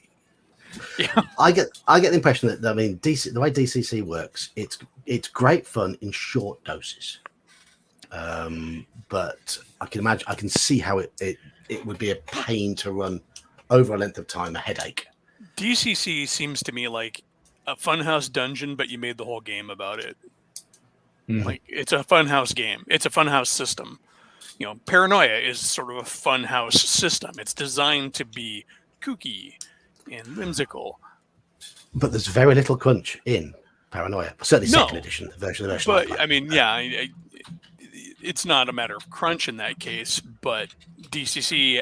Yeah. I get the impression that, I mean, the way DCC works, it's great fun in short doses. But I can see how it would be a pain to run over a length of time, a headache. DCC seems to me like a funhouse dungeon, but you made the whole game about it. Mhm. Like, it's a funhouse game. It's a funhouse system. You know, Paranoia is sort of a funhouse system. It's designed to be kooky and whimsical. But there's very little crunch in Paranoia. Certainly, No. second edition, the version I But play. I mean, yeah, it's not a matter of crunch in that case. But DCC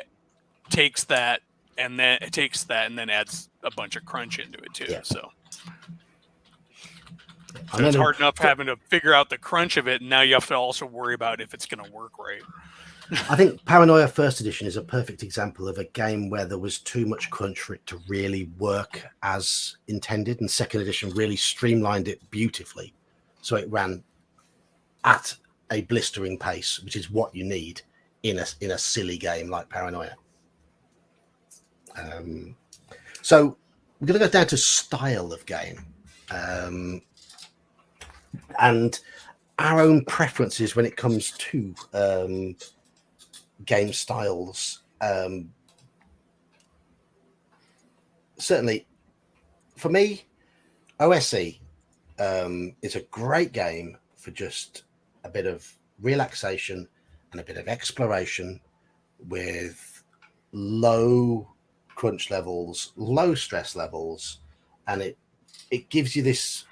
takes that and then adds a bunch of crunch into it too. Yeah. So And it's then- hard enough having to figure out the crunch of it, and now you have to also worry about if it's going to work right. I think Paranoia First Edition is a perfect example of a game where there was too much crunch for it to really work as intended, and Second Edition really streamlined it beautifully, so it ran at a blistering pace, which is what you need in a silly game like Paranoia. So we're going to go down to style of game, and our own preferences when it comes to game styles. Certainly, for me, OSE is a great game for just a bit of relaxation and a bit of exploration with low crunch levels, low stress levels, and it gives you this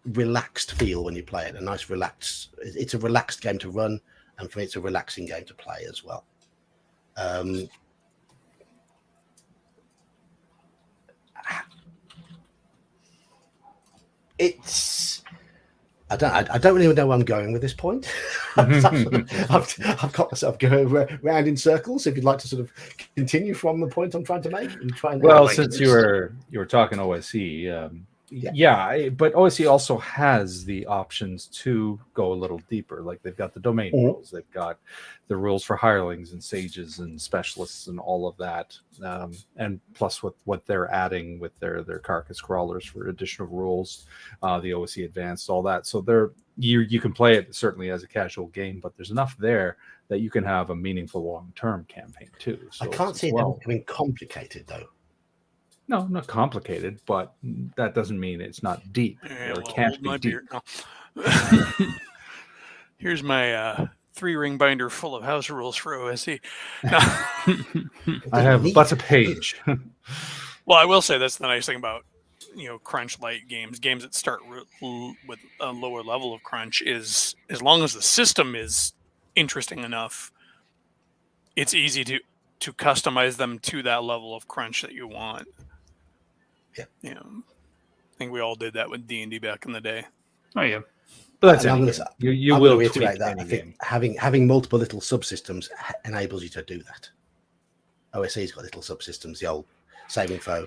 relaxed feel when you play it. It's a relaxed game to run, and for me, it's a relaxing game to play as well. I don't really know where I'm going with this point. I've got myself going round in circles. If you'd like to sort of continue from the point I'm trying to make, and try and Well, since you were talking OSE, but OSE also has the options to go a little deeper. Like they've got the domain rules, they've got the rules for hirelings and sages and specialists and all of that, and plus what they're adding with their carcass crawlers for additional rules, the OSE advanced, all that. So you can play it certainly as a casual game, but there's enough there that you can have a meaningful long-term campaign too. So I can't see it becoming complicated though. No, not complicated, but that doesn't mean it's not deep. Yeah, Or it can't be deep. No. Here's my 3-ring binder full of house rules for OSE. I have but a page. Well, I will say that's the nice thing about crunch light games that start with a lower level of crunch, is as long as the system is interesting enough, it's easy to customize them to that level of crunch that you want. Yeah. I think we all did that with D&D back in the day. Oh yeah. But that's And you I'm will gonna tweak reiterate that. any I think game. having multiple little subsystems enables you to do that. OSE's got little subsystems, the old saving throw,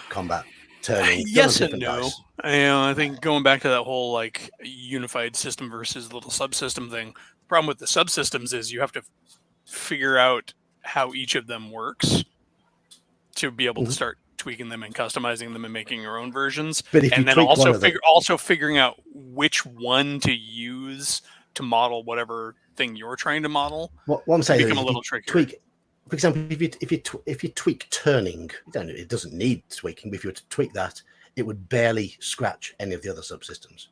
combat, turning. Yes and no. Dice. I think going back to that whole like unified system versus little subsystem thing, the problem with the subsystems is you have to figure out how each of them works to be able to start tweaking them and customizing them and making your own versions. But if and you then tweak also figuring out which one to use to model whatever thing you're trying to model. What I'm saying become is a little trickier. Tweak, for example, if you tweak turning, it doesn't need tweaking. But if you were to tweak that, it would barely scratch any of the other subsystems.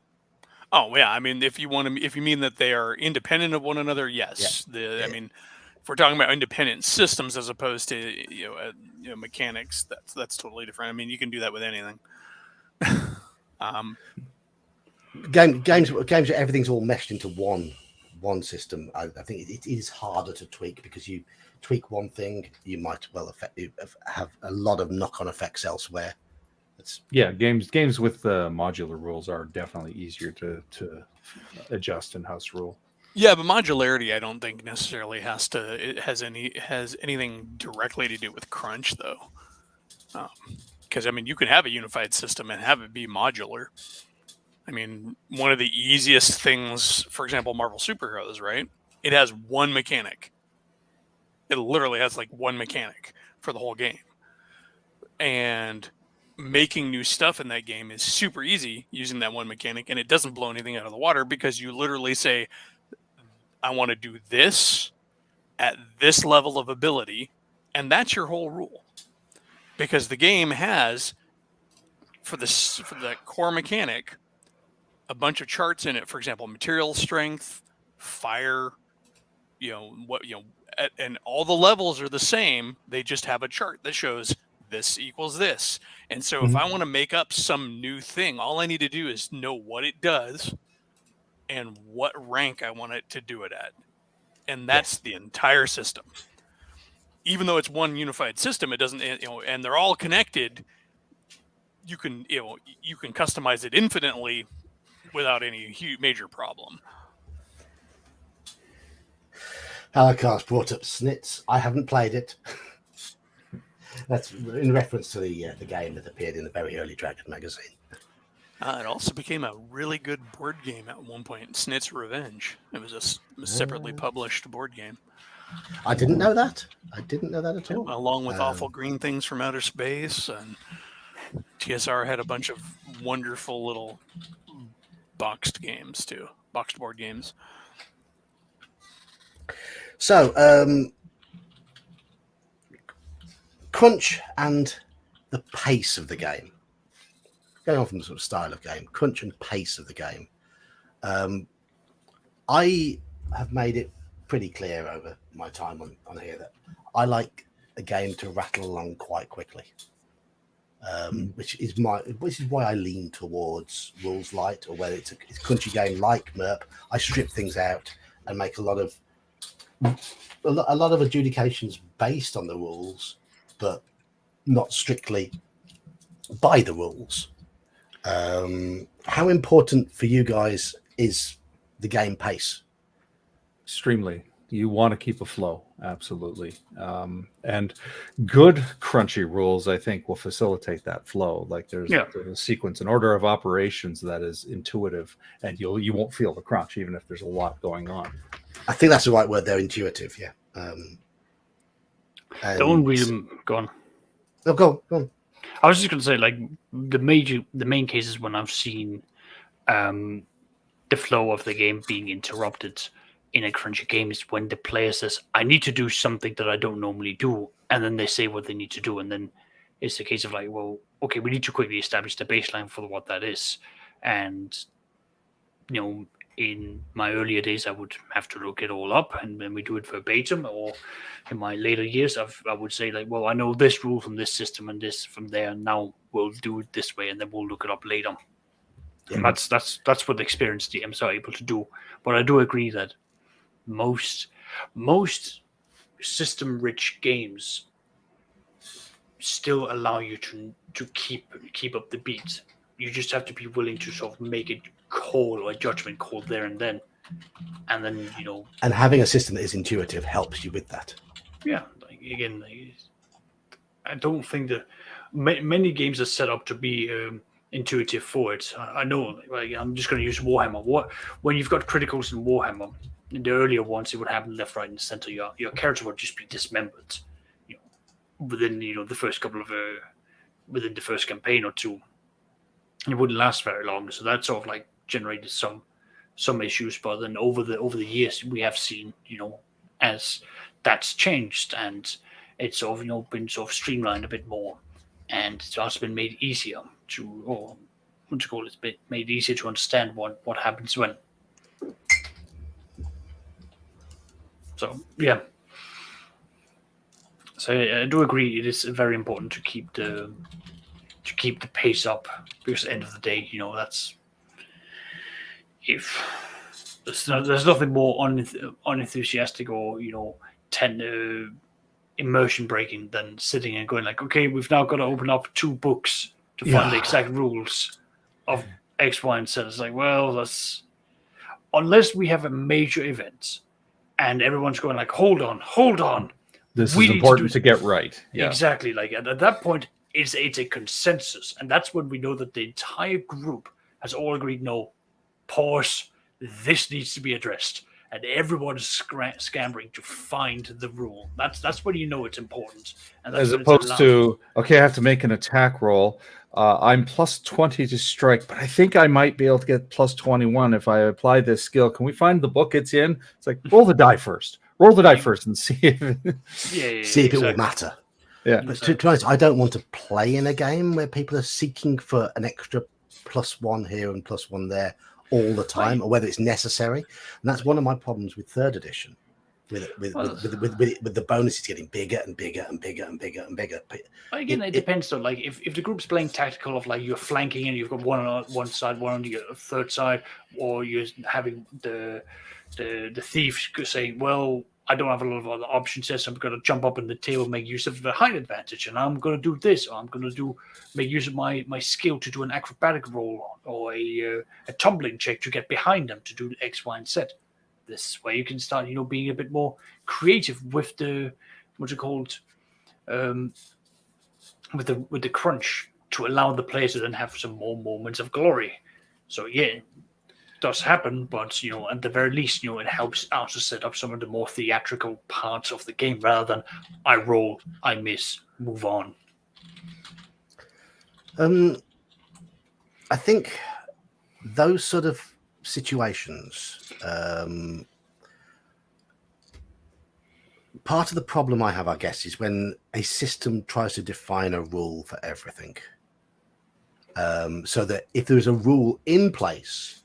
Oh yeah, I mean, if you mean that they are independent of one another, yes. Yeah. I mean, if we're talking about independent systems as opposed to mechanics, that's totally different. I mean, you can do that with anything. Games where everything's all meshed into one system. I think it is harder to tweak, because you tweak one thing, you might have a lot of knock-on effects elsewhere. Games with modular rules are definitely easier to adjust in house rule. Yeah, but modularity, I don't think necessarily has anything directly to do with crunch, though. Because I mean, you can have a unified system and have it be modular. I mean, one of the easiest things, for example, Marvel Superheroes, right? It has one mechanic. It literally has like one mechanic for the whole game, and making new stuff in that game is super easy using that one mechanic, and it doesn't blow anything out of the water because you literally say, I want to do this at this level of ability, and that's your whole rule. Because the game has, for the core mechanic, a bunch of charts in it. For example, material strength, fire, and all the levels are the same. They just have a chart that shows this equals this. And so if I want to make up some new thing, all I need to do is know what it does and what rank I want it to do it at. And that's the entire system. Even though it's one unified system, it doesn't, and they're all connected. You can customize it infinitely without any major problem. Holocaust brought up Snits. I haven't played it. That's in reference to the game that appeared in the very early Dragon magazine. It also became a really good board game at one point, Snit's Revenge. It was a separately published board game. I didn't know that. I didn't know that at all. Along with Awful Green Things from Outer Space, and TSR had a bunch of wonderful little boxed games too, boxed board games. So, crunch and the pace of the game. Going on from the sort of style of game, crunch and pace of the game. I have made it pretty clear over my time on here that I like a game to rattle along quite quickly, which is why I lean towards rules light, or whether it's a crunchy game like MERP. I strip things out and make a lot of adjudications based on the rules, but not strictly by the rules. How important for you guys is the game pace? Extremely. You want to keep a flow, absolutely. And good crunchy rules, I think, will facilitate that flow. Like there's a sequence, an order of operations that is intuitive, and you won't feel the crunch even if there's a lot going on. I think that's the right word. They're intuitive, yeah. Don't read them. Go on. No, go on. I was just going to say, like, the main cases when I've seen the flow of the game being interrupted in a crunchy game is when the player says, I need to do something that I don't normally do, and then they say what they need to do, and then it's a case of like, well, okay, we need to quickly establish the baseline for what that is. And, in my earlier days, I would have to look it all up, and then we do it verbatim. Or in my later years, I would say like, well, I know this rule from this system and this from there, and now we'll do it this way, and then we'll look it up later. Yeah. And that's what the experienced DMs are able to do. But I do agree that most system-rich games still allow you to keep up the beat. You just have to be willing to sort of make a call or a judgment call there and then. And having a system that is intuitive helps you with that. Yeah. I don't think that many games are set up to be intuitive for it. I know. Like, I'm just going to use Warhammer. When you've got criticals in Warhammer, in the earlier ones, it would happen left, right, and center. Your character would just be dismembered. Within the first couple of within the first campaign or two. It wouldn't last very long, so that sort of like generated some issues. But then over the years, we have seen, as that's changed and it's sort of been sort of streamlined a bit more, and it's also been made easier made easier to understand what happens when. So yeah. So I do agree. It is very important to keep the pace up, because at the end of the day, that's if there's nothing more unenthusiastic or immersion breaking than sitting and going like, okay, we've now got to open up 2 books to find the exact rules of X, Y, and Z. It's like, well, unless we have a major event and everyone's going like, hold on. This is important to get right. Yeah. Exactly. Like at that point, it's a consensus, and that's when we know that the entire group has all agreed. No, pause. This needs to be addressed, and everyone's scampering to find the rule. That's when you know it's important. And that's As when it's opposed allowed. to, okay, I have to make an attack roll. I'm plus 20 to strike, but I think I might be able to get plus 21 if I apply this skill. Can we find the book it's in? It's like, roll the die first. Roll the die first and see if see if it will matter. Yeah. But to be honest, I don't want to play in a game where people are seeking for an extra +1 here and +1 there all the time, or whether it's necessary. And that's one of my problems with 3rd edition. With the bonuses getting bigger and bigger and bigger and bigger and bigger. Again, it depends though. Like if the group's playing tactical, of like you're flanking and you've got one on one side, one on the third side, or you're having the thief saying, "Well, I don't have a lot of other options here, so I'm going to jump up on the table, make use of the height advantage, and I'm going to do this, or I'm going to make use of my skill to do an acrobatic roll or a tumbling check to get behind them to do X, Y, and Z." This way you can start, being a bit more creative with the what's it called, with the crunch, to allow the players to then have some more moments of glory. So yeah, it does happen, but at the very least, it helps out to set up some of the more theatrical parts of the game rather than I roll, I miss, move on. I think those sort of situations, part of the problem I have, I guess, is when a system tries to define a rule for everything. So that if there is a rule in place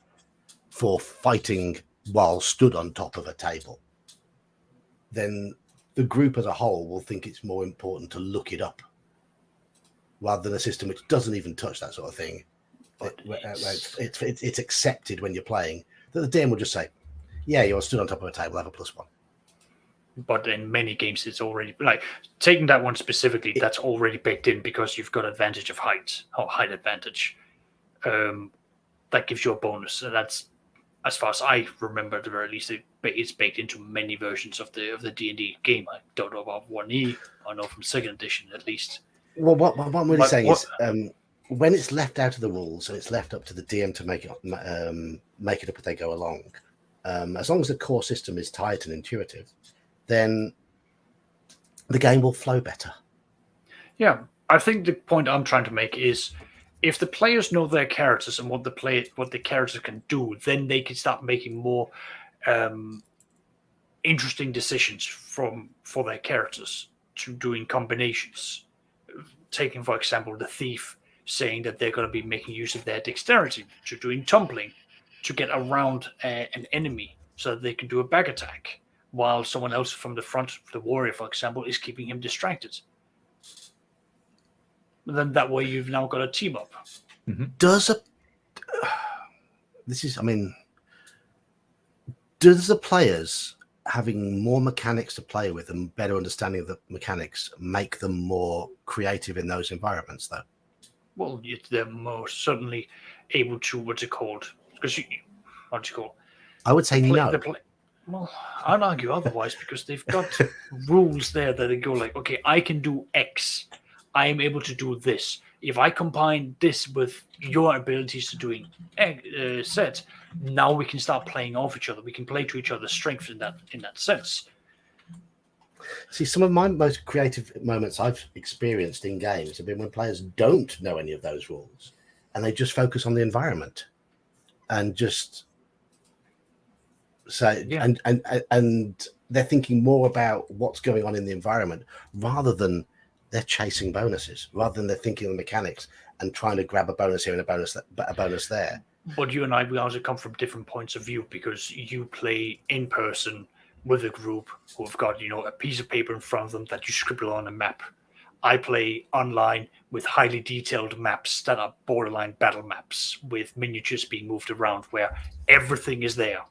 for fighting while stood on top of a table, then the group as a whole will think it's more important to look it up rather than a system which doesn't even touch that sort of thing. It's accepted when you're playing that the DM will just say, yeah, you're stood on top of a table, have a +1. But in many games, it's already, like, taking that one specifically, that's already baked in because you've got advantage of height, or height advantage. That gives you a bonus. And that's, as far as I remember, at the very least, it's baked into many versions of the D&D game. I don't know about 1E. I know from 2nd edition, at least. Well, what I'm really saying is, when it's left out of the rules and it's left up to the DM to make it up as they go along, as long as the core system is tight and intuitive, then the game will flow better. Yeah, I think the point I'm trying to make is, if the players know their characters and what the characters can do, then they can start making more interesting decisions for their characters to doing combinations. Taking, for example, the thief saying that they're going to be making use of their dexterity to doing tumbling to get around an enemy so that they can do a back attack, while someone else from the front, the warrior, for example, is keeping him distracted. And then that way you've now got a team up. Mm-hmm. Does the players having more mechanics to play with and better understanding of the mechanics make them more creative in those environments, though? Well, they're most certainly able to, what's it called? Because I would say no. Well, I'd argue otherwise, because they've got rules there that they go like, okay, I can do X. I am able to do this. If I combine this with your abilities to doing Z, now we can start playing off each other. We can play to each other's strengths in that sense. See, some of my most creative moments I've experienced in games have been when players don't know any of those rules and they just focus on the environment and just say, yeah. and they're thinking more about what's going on in the environment rather than they're chasing bonuses, rather than they're thinking of the mechanics and trying to grab a bonus here and a bonus there. But you and I, we also come from different points of view, because you play in person with a group who have got, a piece of paper in front of them that you scribble on a map. I play online with highly detailed maps that are borderline battle maps with miniatures being moved around where everything is there.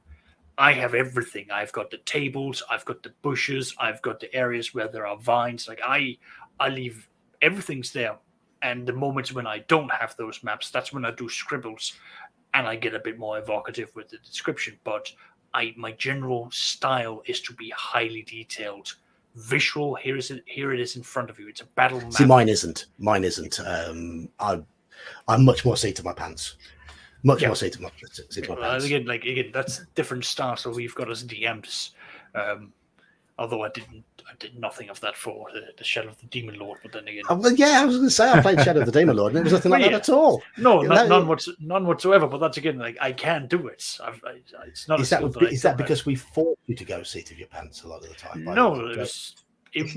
I have everything. I've got the tables, I've got the bushes, I've got the areas where there are vines. Like I leave, everything's there. And the moments when I don't have those maps, that's when I do scribbles and I get a bit more evocative with the description. But my general style is to be highly detailed. Visual, here it is in front of you. It's a battle map. See, mine isn't. I'm much more seat of my pants. Much Yeah. more seat of my pants. Again, that's different stance that we've got as DMs. Although I did nothing of that for the Shadow of the Demon Lord, but then again, I was going to say I played Shadow of the Demon Lord, and it was nothing like that at all. no, Yeah, none whatsoever. But that's again, like, I can do it. It's not. Is that because we forced you to go seat of your pants a lot of the time? No,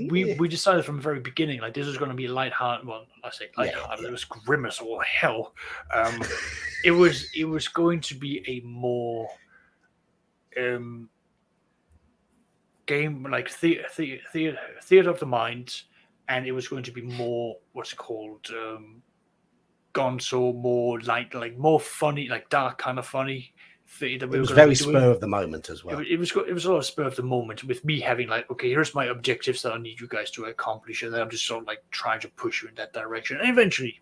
we decided from the very beginning, like, this was going to be lighthearted. Well, I say lighthearted. Yeah. It was grimace or hell. It was going to be a more game like theater of the mind, and it was going to be more what's it called, gonzo, more like more funny, like dark kind of funny. It was very spur of the moment as well. It was a lot of spur of the moment, with me having like, okay, here's my objectives that I need you guys to accomplish, and then I'm just sort of like trying to push you in that direction. And eventually,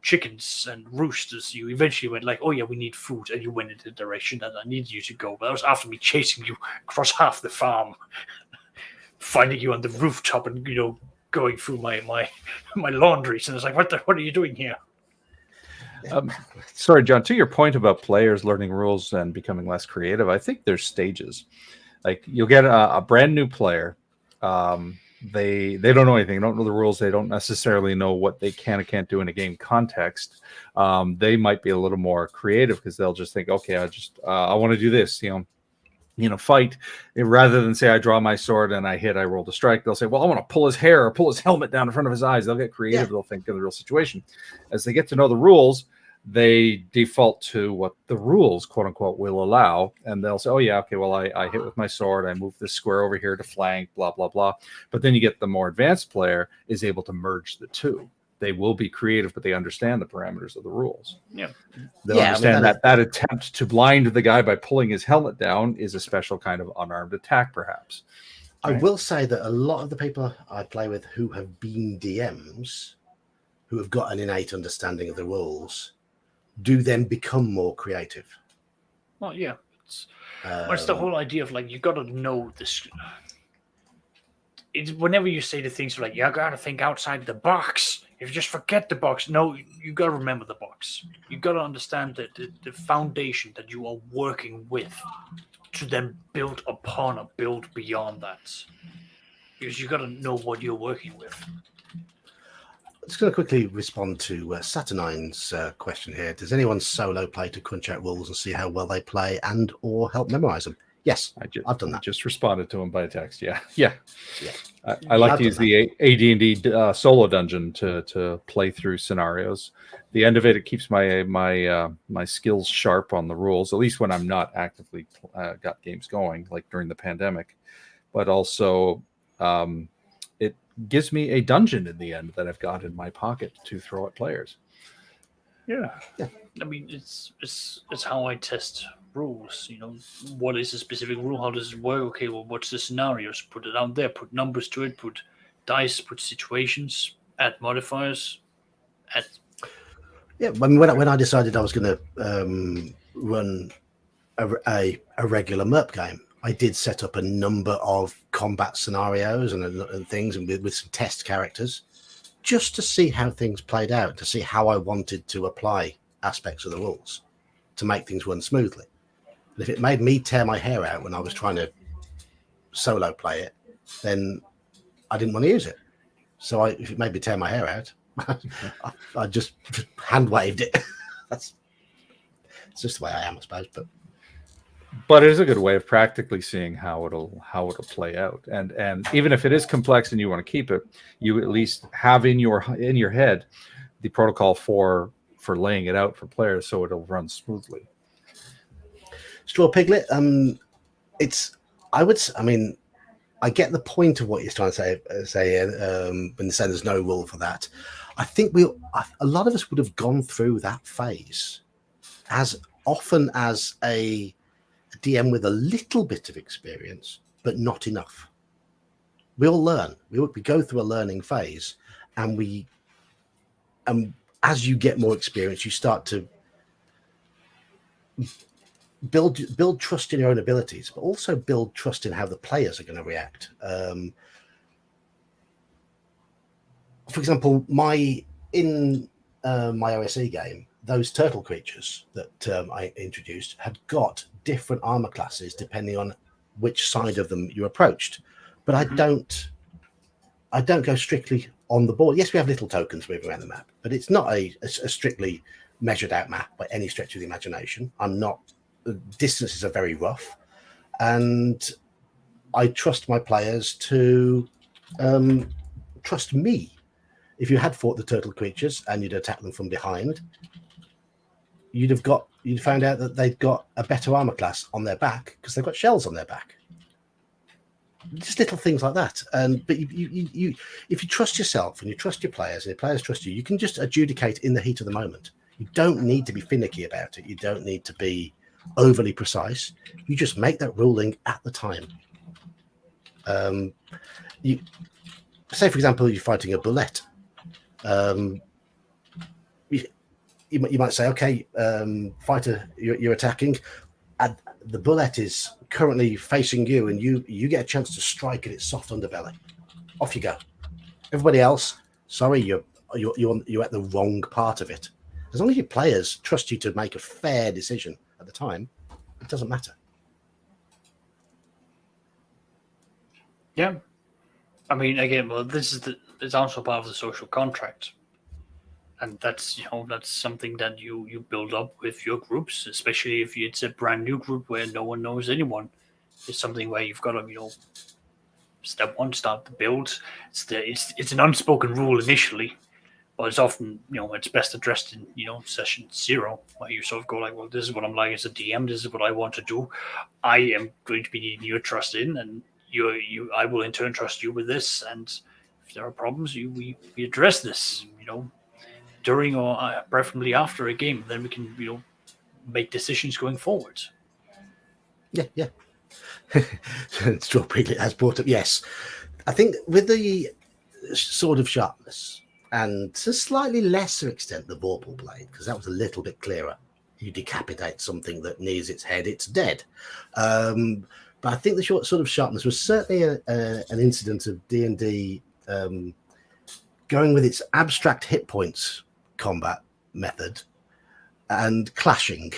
chickens and roosters, you eventually went like, oh yeah, we need food, and you went in the direction that I needed you to go. But that was after me chasing you across half the farm, finding you on the rooftop, and going through my laundries, and it's like, what are you doing here? Sorry, John, to your point about players learning rules and becoming less creative, I think there's stages. Like, you'll get a brand new player. They don't know anything. They don't know the rules. They don't necessarily know what they can and can't do in a game context. They might be a little more creative because they'll just think, okay, I want to do this, fight. Rather than say I draw my sword and I roll a strike, they'll say, well, I want to pull his hair or pull his helmet down in front of his eyes. They'll get creative. Yeah. They'll think of the real situation. As they get to know the rules, they default to what the rules, quote unquote, will allow. And they'll say, oh yeah, okay, well, I hit with my sword. I move this square over here to flank, blah, blah, blah. But then you get the more advanced player is able to merge the two. They will be creative, but they understand the parameters of the rules. Yeah. They'll understand that attempt to blind the guy by pulling his helmet down is a special kind of unarmed attack, perhaps. I will say that a lot of the people I play with who have been DMs, who have got an innate understanding of the rules, do then become more creative. Well, yeah. It's the whole idea of, like, you got to know this. It's whenever you say the things like, you got to think outside the box. If you just forget the box, no, you got to remember the box. You got to understand that the foundation that you are working with to then build upon or build beyond that. Because you got to know what you're working with. I'm just going to quickly respond to Saturnine's question here. Does anyone solo play to crunch out rules and see how well they play and or help memorize them? Yes, I've done that. Just responded to him by text. Yeah. I like to use the AD&D solo dungeon to play through scenarios. The end of it keeps my skills sharp on the rules, at least when I'm not actively got games going, like during the pandemic. But also, it gives me a dungeon in the end that I've got in my pocket to throw at players. Yeah. I mean, it's how I test rules. What is a specific rule? How does it work? Okay, well, what's the scenarios? Put it out there. Put numbers to it. Put dice. Put situations. Add modifiers. Yeah, I mean, when I decided I was going to run a regular MERP game, I did set up a number of combat scenarios and things, and with some test characters, just to see how things played out, to see how I wanted to apply aspects of the rules to make things run smoothly. And if it made me tear my hair out when I was trying to solo play it, then I didn't want to use it. So if it made me tear my hair out, I just hand waved it. It's just the way I am, I suppose. But it is a good way of practically seeing how it'll play out. And even if it is complex and you want to keep it, you at least have in your head the protocol for laying it out for players so it'll run smoothly. Straw Piglet, I get the point of what you're trying to say when you say there's no rule for that. I think a lot of us would have gone through that phase as often as a DM with a little bit of experience, but not enough. We all learn. We go through a learning phase, and as you get more experience, you start to build trust in your own abilities, but also build trust in how the players are going to react. For example, my OSE game, those turtle creatures that I introduced had got different armor classes depending on which side of them you approached. But I don't go strictly on the board. Yes, we have little tokens moving around the map, but it's not a strictly measured out map by any stretch of the imagination. The distances are very rough, and I trust my players to trust me. If you had fought the turtle creatures and you'd attacked them from behind, you'd found out that they'd got a better armor class on their back because they've got shells on their back. Just little things like that. But you if you trust yourself and you trust your players and your players trust you, you can just adjudicate in the heat of the moment. You don't need to be finicky about it. You don't need to be overly precise. You just make that ruling at the time. You say, for example, you're fighting a bullet. You might say, okay, fighter, you're attacking, and the bullet is currently facing you, and you get a chance to strike at its soft underbelly. Off you go. Everybody else, sorry, you're at the wrong part of it. As long as your players trust you to make a fair decision at the time, it doesn't matter. Yeah, I mean, again, well, it's also part of the social contract. And that's something that you build up with your groups, especially if it's a brand new group where no one knows anyone. It's something where you've got to step one, start the build. It's an unspoken rule initially, but it's often it's best addressed in session 0, where you sort of go like, well, this is what I'm like as a DM. This is what I want to do. I am going to be needing your trust in, and I will in turn trust you with this. And if there are problems, we address this. During or preferably after a game, then we can make decisions going forward. Yeah. Strawberry has brought up, yes. I think with the Sword of Sharpness, and to a slightly lesser extent the Vorpal Blade, because that was a little bit clearer. You decapitate something that nears its head, it's dead. But I think the Sword of Sharpness was certainly an incident of D&D going with its abstract hit points combat method and clashing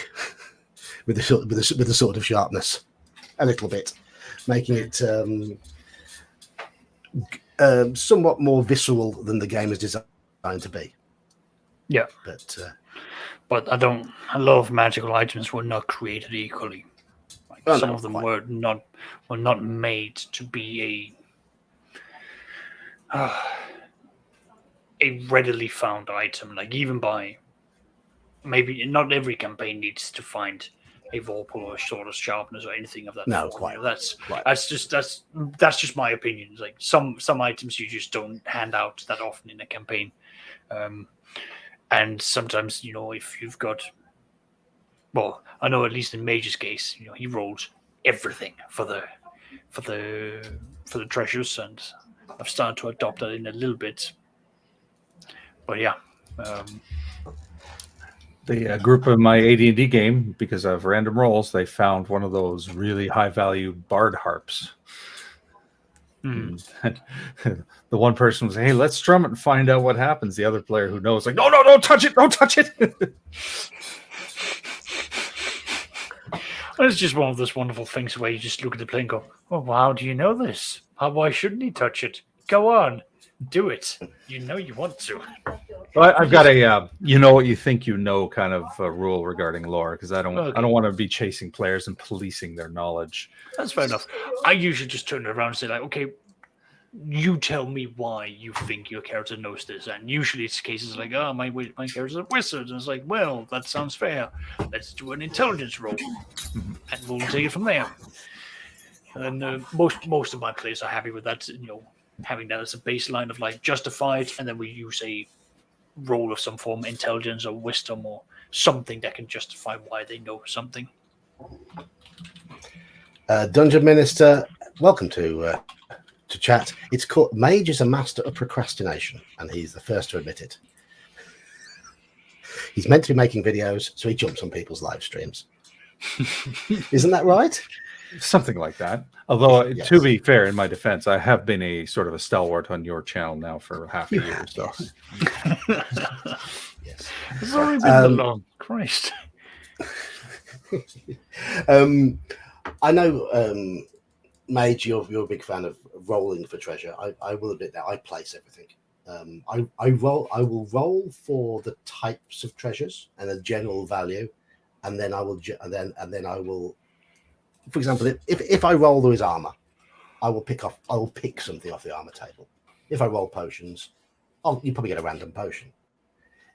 with the Sword of Sharpness a little bit, making it somewhat more visceral than the game is designed to be. Yeah, but a lot of magical items were not created equally. Some of them were not made to be a readily found item. Like, even by maybe not every campaign needs to find a Vorpal or a Sword of Sharpness or anything of that. No, form. quite. That's just my opinion. Like some items you just don't hand out that often in a campaign, and sometimes if you've got, well, I know at least in Mage's case, he rolled everything for the treasures, and I've started to adopt that in a little bit. But yeah, the group of my AD&D game, because of random rolls, they found one of those really high-value bard harps. The one person was, "Hey, let's strum it and find out what happens." The other player who knows, like, "No, don't touch it! Don't touch it!" It's just one of those wonderful things where you just look at the play and go, "Oh, well, how do you know this? Why shouldn't he touch it? Go on, do it. You want to." Well, I've got a what you think kind of rule regarding lore, because I don't want to be chasing players and policing their knowledge. That's fair enough. I usually just turn it around and say, like, okay, you tell me why you think your character knows this. And usually it's cases like, oh, my character's a wizard. And it's like, well, that sounds fair. Let's do an intelligence roll, and we'll take it from there. And most of my players are happy with that, having that as a baseline of like justified, and then we use a roll of some form, intelligence or wisdom or something that can justify why they know something. Dungeon Minister, welcome to chat. It's called Mage is a master of procrastination, and he's the first to admit it. He's meant to be making videos, so he jumps on people's live streams. Isn't that right? Something like that. Although, yes. To be fair, in my defense, I have been a sort of a stalwart on your channel now for half a year. So, yes. It's already been that long. Christ. I know, Mage, you're a big fan of rolling for treasure. I will admit that I place everything. I will roll for the types of treasures and the general value, and then I will for example, if I roll there is armor, I will pick something off the armor table. If I roll potions, you probably get a random potion.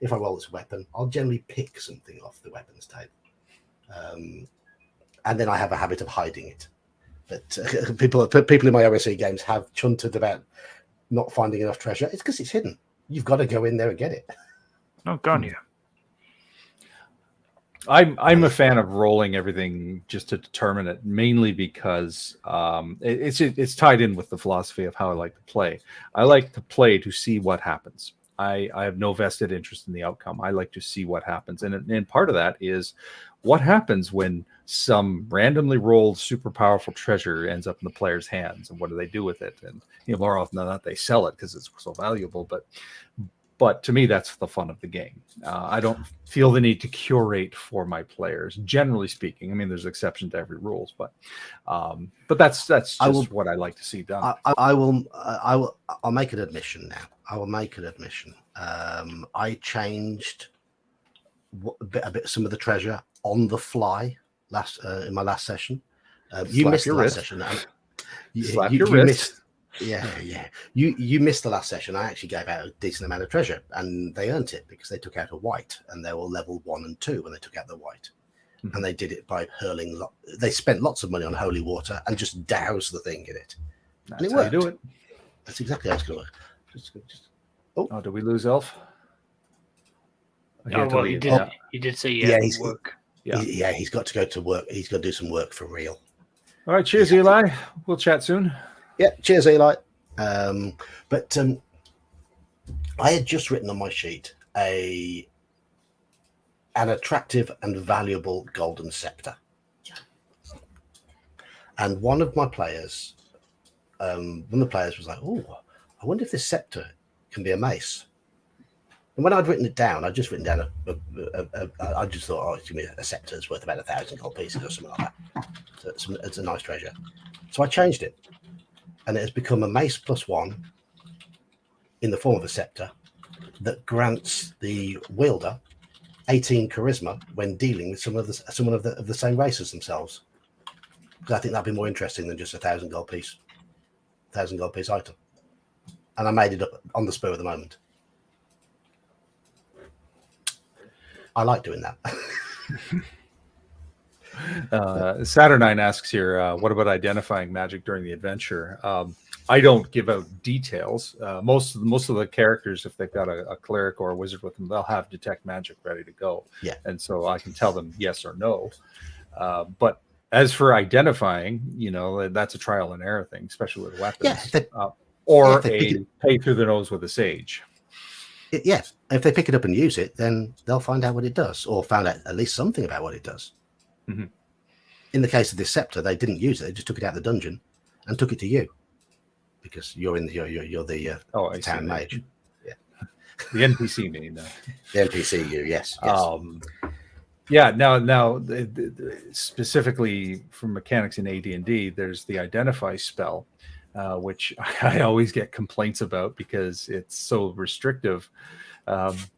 If I roll this weapon, I'll generally pick something off the weapons table. And then I have a habit of hiding it. But people in my OSE games have chunted about not finding enough treasure. It's because it's hidden. You've got to go in there and get it. Oh, gone you. I'm a fan of rolling everything just to determine it, mainly because it's tied in with the philosophy of how I like to play. I like to play to see what happens. I have no vested interest in the outcome. I like to see what happens, and part of that is what happens when some randomly rolled super powerful treasure ends up in the player's hands, and what do they do with it? And more often than not, they sell it because it's so valuable. But to me, that's the fun of the game. I don't feel the need to curate for my players, generally speaking. I mean, there's exceptions to every rules, but that's just what I like to see done. I'll make an admission now. I will make an admission. I changed a bit some of the treasure on the fly in my last session. You missed the last session. Slap your wrist. Yeah. You missed the last session. I actually gave out a decent amount of treasure, and they earned it because they took out a white, and they were level 1 and 2 when they took out the white. Mm-hmm. And they did it by hurling. They spent lots of money on holy water and just doused the thing in it. That's and it how worked. you do it. That's exactly how it's going to work. Oh, did we lose Elf? He did say he's work. He's got to go to work. He's got to do some work for real. All right, cheers, Eli. We'll chat soon. Yeah, cheers, Eli. But I had just written on my sheet an attractive and valuable golden scepter. And one of the players was like, "Oh, I wonder if this scepter can be a mace." And when I'd written it down, I'd just written down I just thought, oh, it's going to be a scepter that's worth about 1,000 gold pieces or something like that. So it's a nice treasure. So I changed it, and it has become a mace +1 in the form of a scepter that grants the wielder 18 charisma when dealing with someone of the same race as themselves. Because I think that'd be more interesting than just 1,000 gold piece item. And I made it up on the spur of the moment. I like doing that. Saturnine asks here, what about identifying magic during the adventure? I don't give out details. Most of the characters, if they've got a cleric or a wizard with them, they'll have detect magic ready to go. Yeah. And so I can tell them yes or no. But as for identifying, that's a trial and error thing, especially with weapons. Or pay through the nose with a sage. If they pick it up and use it, then they'll find out what it does, or find out at least something about what it does. Mm-hmm. In the case of this scepter, they didn't use it; they just took it out of the dungeon and took it to you, because you're the town mage. Yeah, the NPC mean the NPC you yes. Now specifically for mechanics in AD&D, there's the identify spell. Which I always get complaints about because it's so restrictive.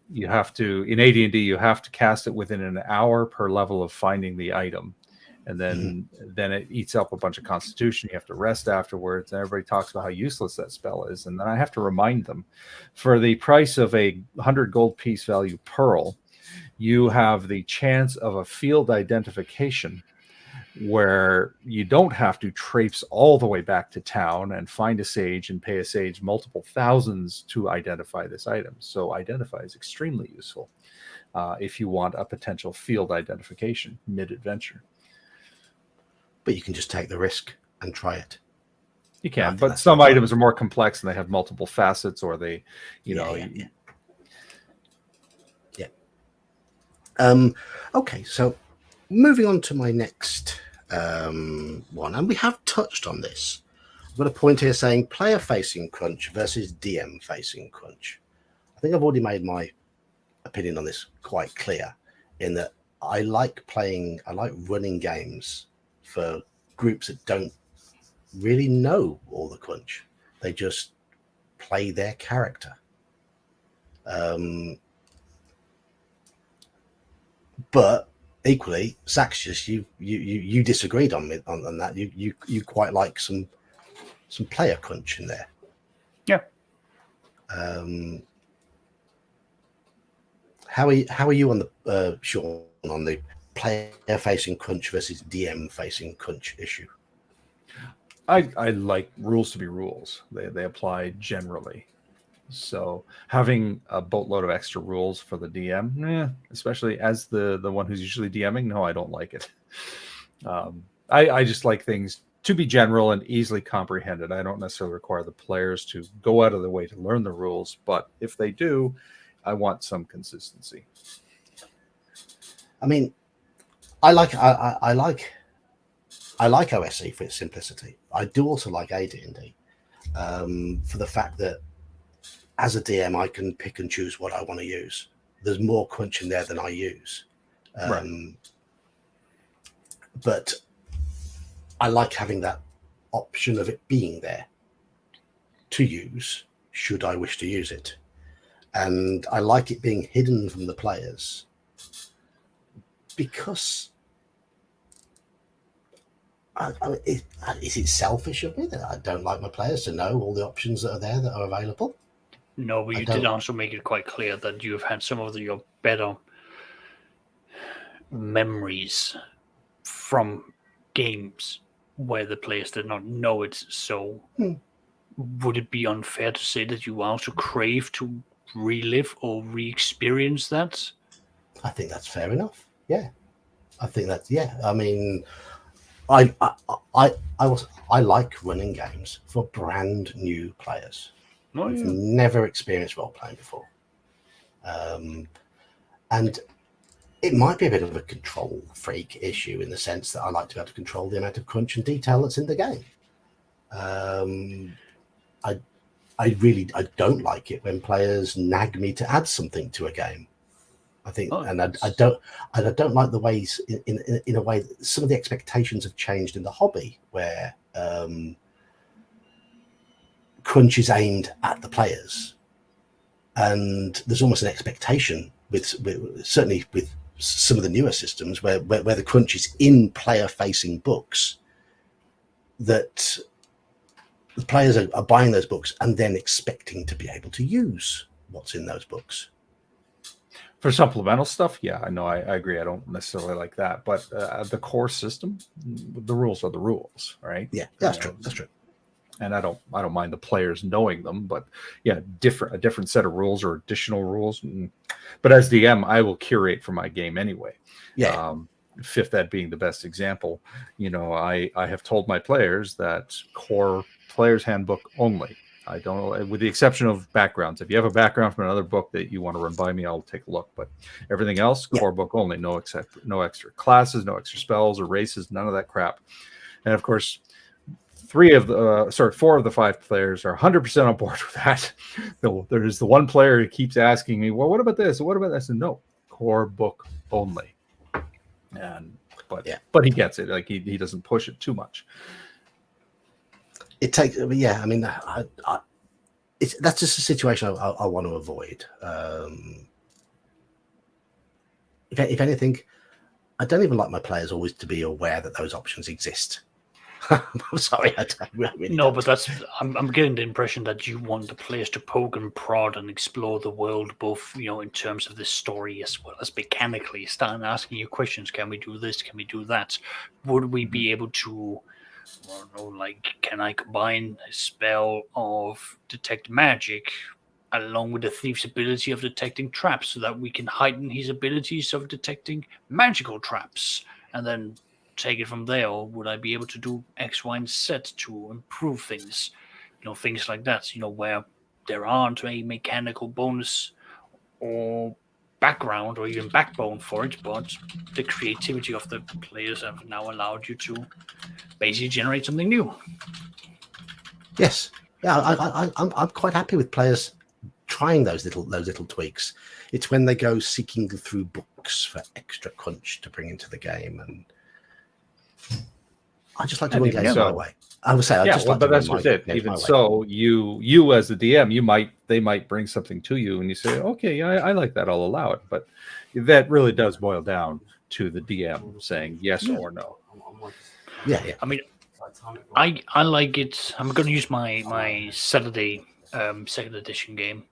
You have to, in AD&D, you have to cast it within an hour per level of finding the item. And then it eats up a bunch of constitution. You have to rest afterwards. And everybody talks about how useless that spell is. And then I have to remind them, for the price of a 100 gold piece value pearl, you have the chance of a field identification where you don't have to traipse all the way back to town and find a sage and pay a sage multiple thousands to identify this item. So identify is extremely useful if you want a potential field identification mid-adventure. But you can just take the risk and try it. You can, but some items are more complex and they have multiple facets, or they, Okay, so moving on to my next one, and we have touched on this. I've got a point here saying player facing crunch versus DM facing crunch. I think I've already made my opinion on this quite clear, in that I like running games for groups that don't really know all the crunch. They just play their character. But equally, Saxius, you disagreed on that. You quite like some player crunch in there. Yeah. How are you on the Sean, on the player facing crunch versus DM facing crunch issue? I like rules to be rules. They apply generally. So having a boatload of extra rules for the DM, especially as the one who's usually DMing, no, I don't like it. I just like things to be general and easily comprehended. I don't necessarily require the players to go out of their way to learn the rules, but if they do, I want some consistency. I mean, I like OSC for its simplicity. I do also like AD&D for the fact that as a DM, I can pick and choose what I want to use. There's more crunch in there than I use. Right. But I like having that option of it being there to use should I wish to use it. And I like it being hidden from the players because is it selfish of me that I don't like my players to know all the options that are there that are available? No, but you did also make it quite clear that you've had some of your better memories from games where the players did not know it. So would it be unfair to say that you also crave to relive or re-experience that? I think that's fair enough. Yeah. I think that's, yeah. I mean, I like running games for brand new players. Who've never experienced role playing before, and it might be a bit of a control freak issue in the sense that I like to be able to control the amount of crunch and detail that's in the game. I don't like it when players nag me to add something to a game. I think, and I don't like the ways in a way that some of the expectations have changed in the hobby where. Crunch is aimed at the players, and there's almost an expectation with certainly with some of the newer systems where the crunch is in player-facing books, that the players are buying those books and then expecting to be able to use what's in those books. For supplemental stuff, yeah, I know, I agree. I don't necessarily like that, but the core system, the rules are the rules, right? Yeah, that's true. That's true. And I don't mind the players knowing them, but yeah, a different set of rules or additional rules. But as DM, I will curate for my game anyway. Yeah. Fifth Ed being the best example, I have told my players that core players handbook only. I don't, with the exception of backgrounds. If you have a background from another book that you want to run by me, I'll take a look. But everything else, core book only. No extra classes, no extra spells or races, none of that crap. And of course, 4 of the 5 players are 100% on board with that. There's the one player who keeps asking me, well, what about this? What about this? And no, core book only. But he gets it. Like he doesn't push it too much. It takes, yeah. I mean, that's just a situation I want to avoid. If anything, I don't even like my players always to be aware that those options exist. I'm sorry, I really no, don't. but I'm getting the impression that you want the players to poke and prod and explore the world, both in terms of the story as well as mechanically. Start asking you questions: can we do this? Can we do that? Would we be able to? I don't know, like, can I combine a spell of detect magic along with the thief's ability of detecting traps, so that we can heighten his abilities of detecting magical traps, and then take it from there? Or would I be able to do X, Y, and Z to improve things? Things like that, where there aren't a mechanical bonus or background or even backbone for it, but the creativity of the players have now allowed you to basically generate something new. Yes. Yeah, I'm quite happy with players trying those little tweaks. It's when they go seeking through books for extra crunch to bring into the game, and I just like to run games my way. I would say but that's just it. Even so, you as the DM, they might bring something to you, and you say, okay, I like that, I'll allow it. But that really does boil down to the DM saying yes or no. Yeah. I mean, I like it. I'm going to use my Saturday second edition game.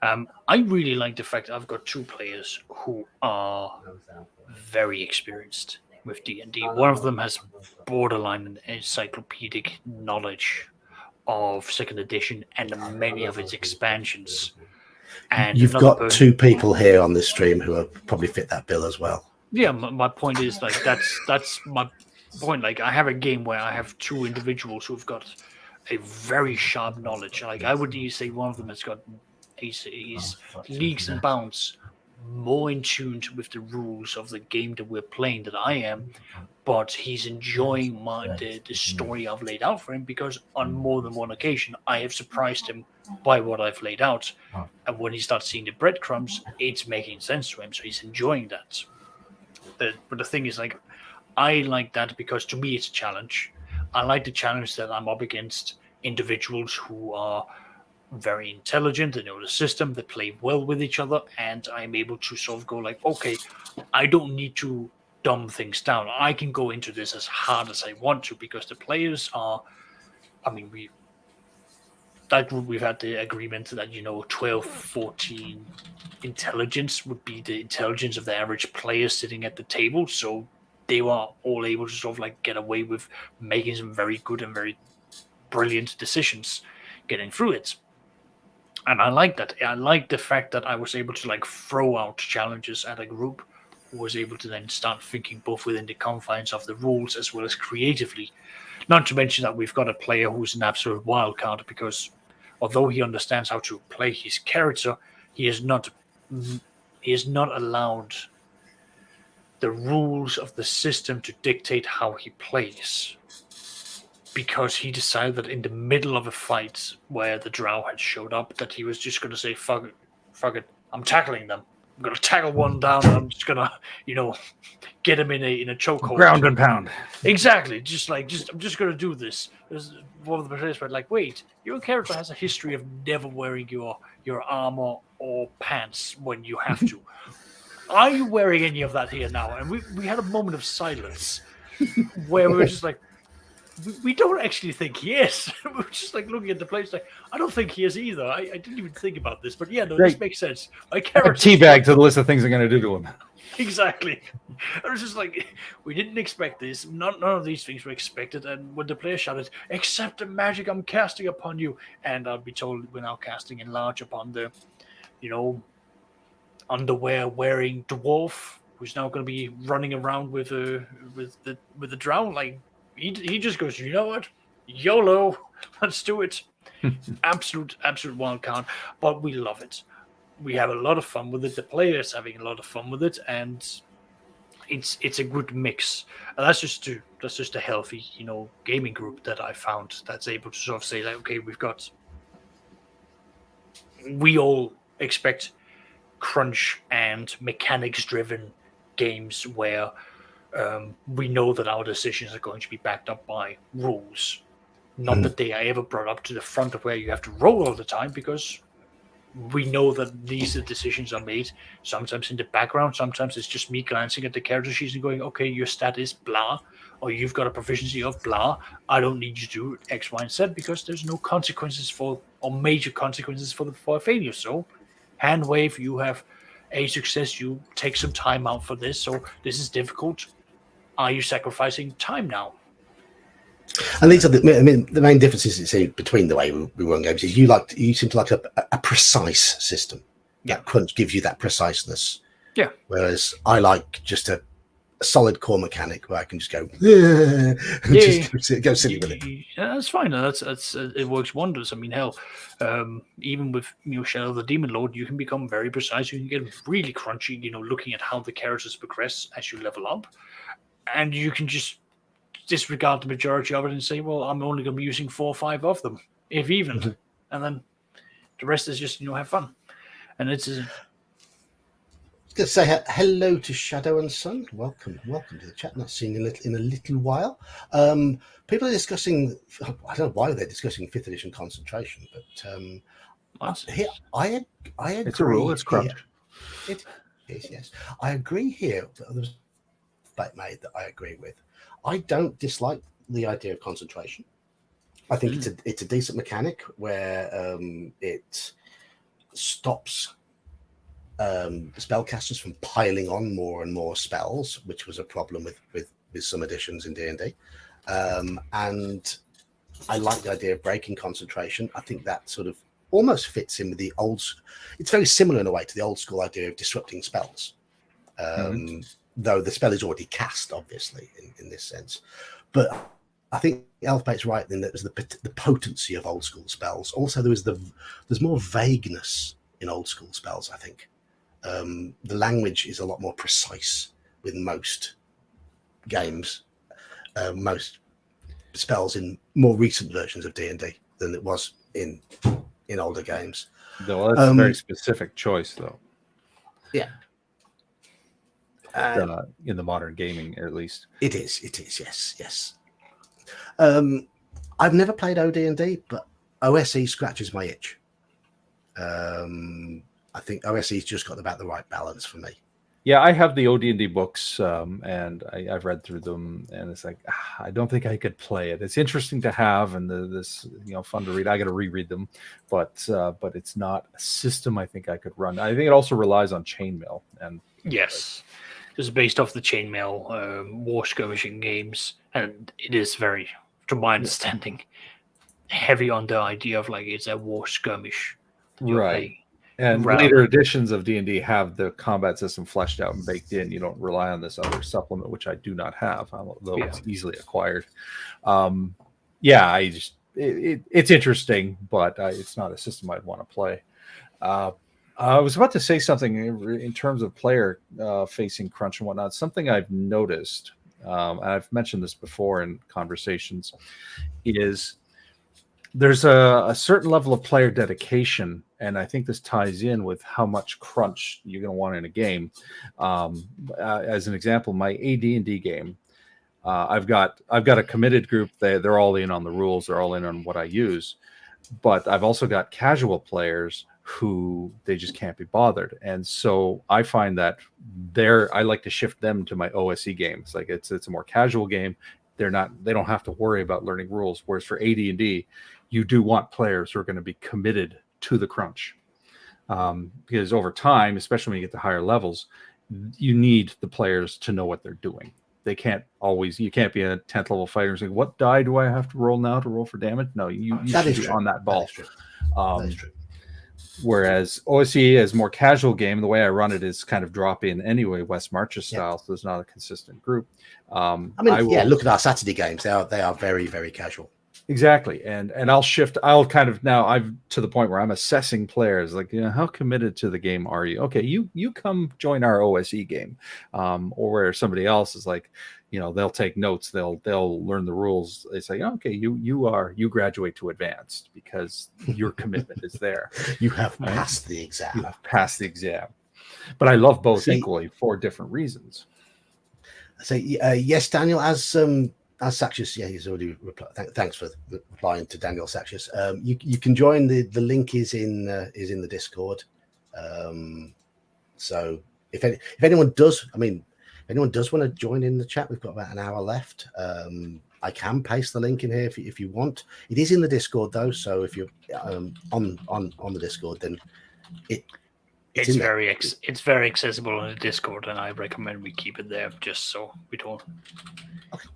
I really like the fact that I've got two players who are very experienced with D&D. One of them has borderline encyclopedic knowledge of second edition and many of its expansions. And you've got two people here on this stream who are probably fit that bill as well. Yeah, my point is like that's my point. Like I have a game where I have two individuals who've got a very sharp knowledge. Like I would say one of them has got he's leagues and bounds more in tune with the rules of the game that we're playing than I am, but he's enjoying the story I've laid out for him, because on more than one occasion I have surprised him by what I've laid out, and when he starts seeing the breadcrumbs, it's making sense to him, so he's enjoying that. But the thing is, like, I like that because to me it's a challenge. I like the challenge that I'm up against individuals who are very intelligent, they know the system, they play well with each other, and I'm able to sort of go like, okay, I don't need to dumb things down. I can go into this as hard as I want to, because the players are, I mean, we've had the agreement that 12, 14 intelligence would be the intelligence of the average player sitting at the table, so they were all able to sort of like get away with making some very good and very brilliant decisions getting through it. And I like that. I like the fact that I was able to like throw out challenges at a group who was able to then start thinking both within the confines of the rules as well as creatively. Not to mention that we've got a player who's an absolute wild card, because although he understands how to play his character, he is not allowed the rules of the system to dictate how he plays, because he decided that in the middle of a fight where the drow had showed up, that he was just going to say, fuck it, I'm tackling them. I'm going to tackle one down, and I'm just going to, get him in a chokehold. Ground and pound. Exactly. I'm just going to do this. One of the players were like, wait, your character has a history of never wearing your armor or pants when you have to. Are you wearing any of that here now? And we had a moment of silence where we were just like, we don't actually think he is. We're just like looking at the place like, I don't think he is either. I didn't even think about this, but yeah, no, this makes sense. My character teabag to the list of things I'm going to do to him. Exactly. I was just like, we didn't expect this. None of these things were expected. And when the player shouted, "Accept the magic I'm casting upon you," and I'll be told we're now casting enlarge upon the, underwear wearing dwarf who's now going to be running around with the drow. Like he just goes, you know what, YOLO, let's do it. absolute wild card, but we love it. We have a lot of fun with it. The players having a lot of fun with it, and it's a good mix. And that's just a healthy gaming group that I found that's able to sort of say like, okay, we all expect crunch and mechanics driven games where we know that our decisions are going to be backed up by rules. Not that they are ever brought up to the front of where you have to roll all the time, because we know that these decisions are made sometimes in the background. Sometimes it's just me glancing at the character sheets and going, okay, your stat is blah, or you've got a proficiency of blah. I don't need you to do X, Y, and Z because there's no consequences major consequences for a failure. So hand wave, you have a success, you take some time out for this. So this is difficult. Are you sacrificing time now? And these are the main differences between the way we run games is you seem to like a precise system. Yeah, that crunch gives you that preciseness. Yeah. Whereas I like just a solid core mechanic where I can just go just go silly with it. Yeah, that's fine. That's it works wonders. I mean, hell, even with Shadow of the Demon Lord, you can become very precise. You can get really crunchy. Looking at how the characters progress as you level up, and you can just disregard the majority of it and say, well, I'm only going to be using 4 or 5 of them, if even. And then The rest is just have fun, and it's. Let's say hello to Shadow and Sun. Welcome to the chat. Not seen in a little while. People are discussing. I don't know why they're discussing 5th edition concentration, but here I agree. It's a rule. It's crunch. It is, yes. I agree here. There's a debate made that I agree with. I don't dislike the idea of concentration. I think it's a decent mechanic where it stops spellcasters from piling on more and more spells, which was a problem with some editions in D&D. And I like the idea of breaking concentration. I think that sort of almost fits in with the it's very similar in a way to the old school idea of disrupting spells. Though the spell is already cast, obviously, in this sense. But I think Elfbait's right in that there's the potency of old school spells. Also, there's more vagueness in old school spells, I think. The language is a lot more precise with most games, most spells in more recent versions of D&D than it was in older games. Though that's a very specific choice, though. Yeah. In the modern gaming, at least. It is, yes. I've never played OD&D, but OSE scratches my itch. I think OSE's just got about the right balance for me. Yeah, I have the OD&D books, and I've read through them, and it's like I don't think I could play it. It's interesting to have, and this fun to read. I got to reread them, but it's not a system I think I could run. I think it also relies on chainmail, and yes, just based off the chainmail war skirmishing games, and it is very, to my understanding, heavy on the idea of like it's a war skirmish, right? And later editions of D&D have the combat system fleshed out and baked in. You don't rely on this other supplement, which I do not have, although it's easily acquired. It's interesting, but it's not a system I'd want to play. I was about to say something in terms of player facing crunch and whatnot. Something I've noticed, and I've mentioned this before in conversations, is there's a certain level of player dedication, and I think this ties in with how much crunch you're going to want in a game. As an example, my AD&D game, I've got a committed group. They're all in on the rules. They're all in on what I use. But I've also got casual players who they just can't be bothered, and so I find that I like to shift them to my OSE games. Like it's a more casual game. They don't have to worry about learning rules. Whereas for AD&D, you do want players who are going to be committed to the crunch, because over time, especially when you get to higher levels, you need the players to know what they're doing. You can't be a 10th level fighter and say, what die do I have to roll now to roll for damage? No, you should be on that ball. That is true. Whereas OSE is more casual game. The way I run it is kind of drop in anyway, West Marches style. So there's not a consistent group. Look at our Saturday games. They are very, very casual. Exactly. And I'll kind of now I've to the point where I'm assessing players like, how committed to the game are you? Okay, you come join our OSE game. Or where somebody else is like, they'll take notes, they'll learn the rules. They say, okay, you graduate to advanced because your commitment is there. You have passed the exam. You have passed the exam. But I love both equally for different reasons. So yes, Daniel, as Saxius, he's already replied. Thanks for replying to Daniel Saxius. You can join the link is in the Discord. So if anyone does, if anyone does want to join in the chat, we've got about an hour left. I can paste the link in here if you want. It is in the Discord though, so if you're on the Discord, then it's very accessible on the Discord, and I recommend we keep it there just so we don't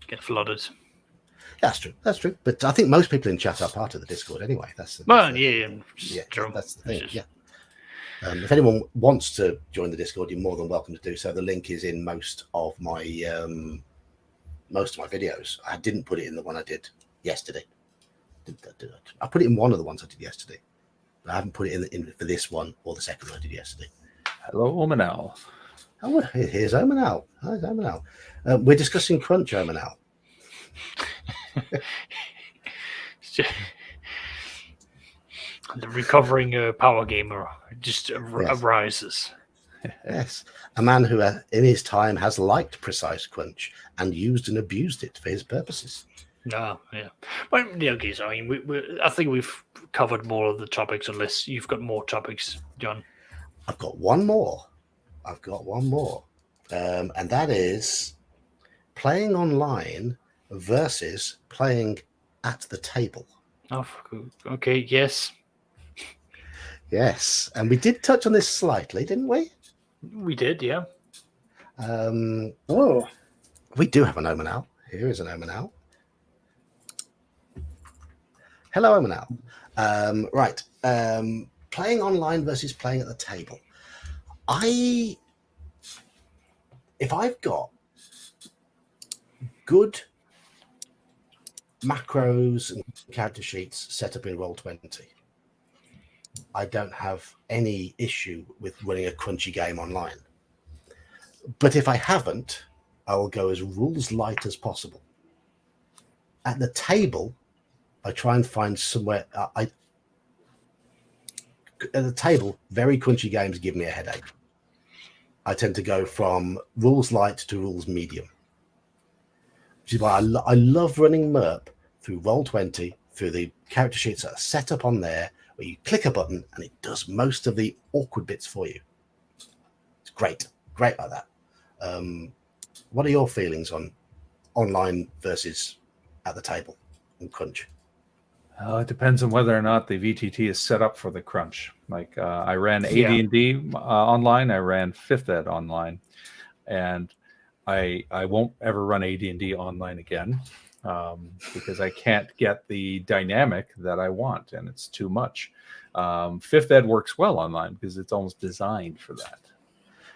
get flooded. That's true. But I think most people in chat are part of the Discord anyway. That's true. That's the thing. Yeah. If anyone wants to join the Discord, you're more than welcome to do so. The link is in most of my videos. I didn't put it in the one I did yesterday. I put it in one of the ones I did yesterday. I haven't put it in for this one or the second one I did yesterday. Hello, Omanal. Oh, here's Omanal. Hi, Omanal. We're discussing crunch, Omanal. The recovering power gamer just arises. Yes, a man who in his time has liked precise crunch and used and abused it for his purposes. No, yeah. But yeah, okay, so I mean, I think we've covered more of the topics, unless you've got more topics, John. I've got one more. And that is playing online versus playing at the table. Oh, okay, yes. Yes, and we did touch on this slightly, didn't we? We did, yeah. We do have an Omanal. Here is an Omanal. Hello, Omanal. Right. Playing online versus playing at the table. If I've got good macros and character sheets set up in Roll20, I don't have any issue with running a crunchy game online. But if I haven't, I will go as rules light as possible. At the table, I try and find somewhere. At the table, very crunchy games give me a headache. I tend to go from rules light to rules medium, which is why I love running MERP through Roll20, through the character sheets that are set up on there, where you click a button and it does most of the awkward bits for you. It's great like that. What are your feelings on online versus at the table and crunch? It depends on whether or not the VTT is set up for the crunch. Like I ran AD&D online, I ran 5th Ed online, and I won't ever run AD&D online again because I can't get the dynamic that I want, and it's too much. 5th Ed works well online because it's almost designed for that.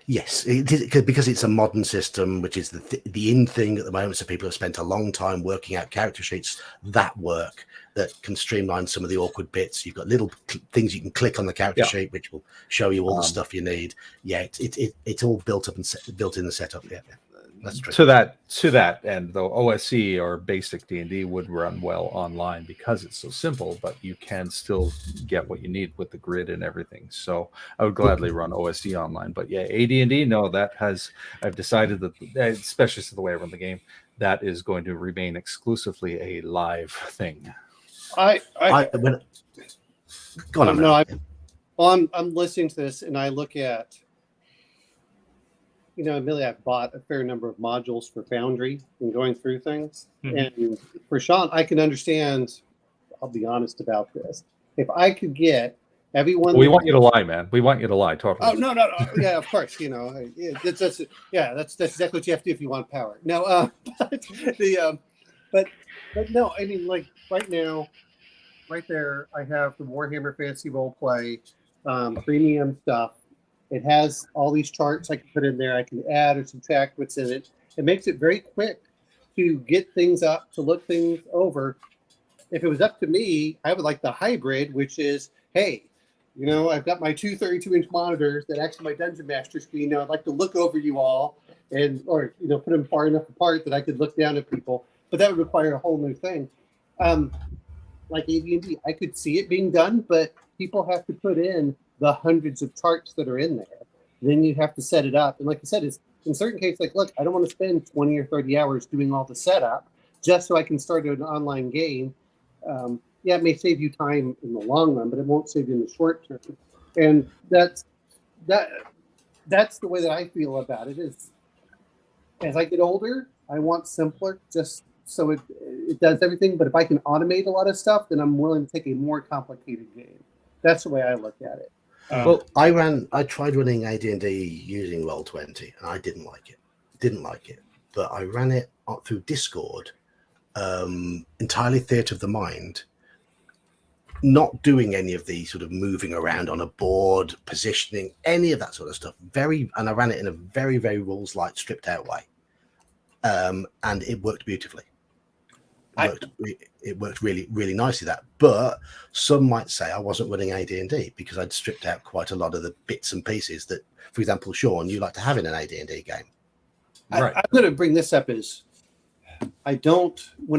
Yes, because it's a modern system, which is the in thing at the moment. So people have spent a long time working out character sheets that work, that can streamline some of the awkward bits. You've got little things you can click on the character sheet, which will show you all the stuff you need. Yeah, it's all built up and built in the setup. Yeah, that's true. To that end, though, OSE or basic D&D would run well online because it's so simple, but you can still get what you need with the grid and everything. So I would gladly run OSE online. But yeah, AD&D, no, I've decided that, especially the way I run the game, that is going to remain exclusively a live thing. Go on. I'm listening to this and I look at, admittedly, I've bought a fair number of modules for Foundry and going through things. Mm-hmm. And for Sean, I can understand, I'll be honest about this. If I could get everyone... We want you to lie, man. We want you to lie. Totally. Oh, no. Yeah, of course. That's exactly what you have to do if you want power. No, but no, I mean, like right now, right there, I have the Warhammer Fantasy Roleplay premium stuff. It has all these charts I can put in there. I can add or subtract what's in it. It makes it very quick to get things up, to look things over. If it was up to me, I would like the hybrid, which is, hey, I've got my two 32-inch monitors that actually my Dungeon Master screen. I'd like to look over you all or put them far enough apart that I could look down at people. But that would require a whole new thing. Like AD&D, I could see it being done, but people have to put in the hundreds of charts that are in there. Then you have to set it up. And like I said, it's in certain cases, like, look, I don't want to spend 20 or 30 hours doing all the setup just so I can start an online game. It may save you time in the long run, but it won't save you in the short term. And that's the way that I feel about it. Is as I get older, I want simpler, just so it does everything. But if I can automate a lot of stuff, then I'm willing to take a more complicated game. That's the way I look at it. Well, I tried running AD&D using Roll20, and I didn't like it. But I ran it through Discord, entirely theatre of the mind, not doing any of the sort of moving around on a board, positioning, any of that sort of stuff. And I ran it in a very, very rules light, stripped out way, and it worked beautifully. It worked really, really nicely. But some might say I wasn't running AD&D because I'd stripped out quite a lot of the bits and pieces that, for example, Sean, you like to have in an AD&D game. Right. I'm going to bring this up when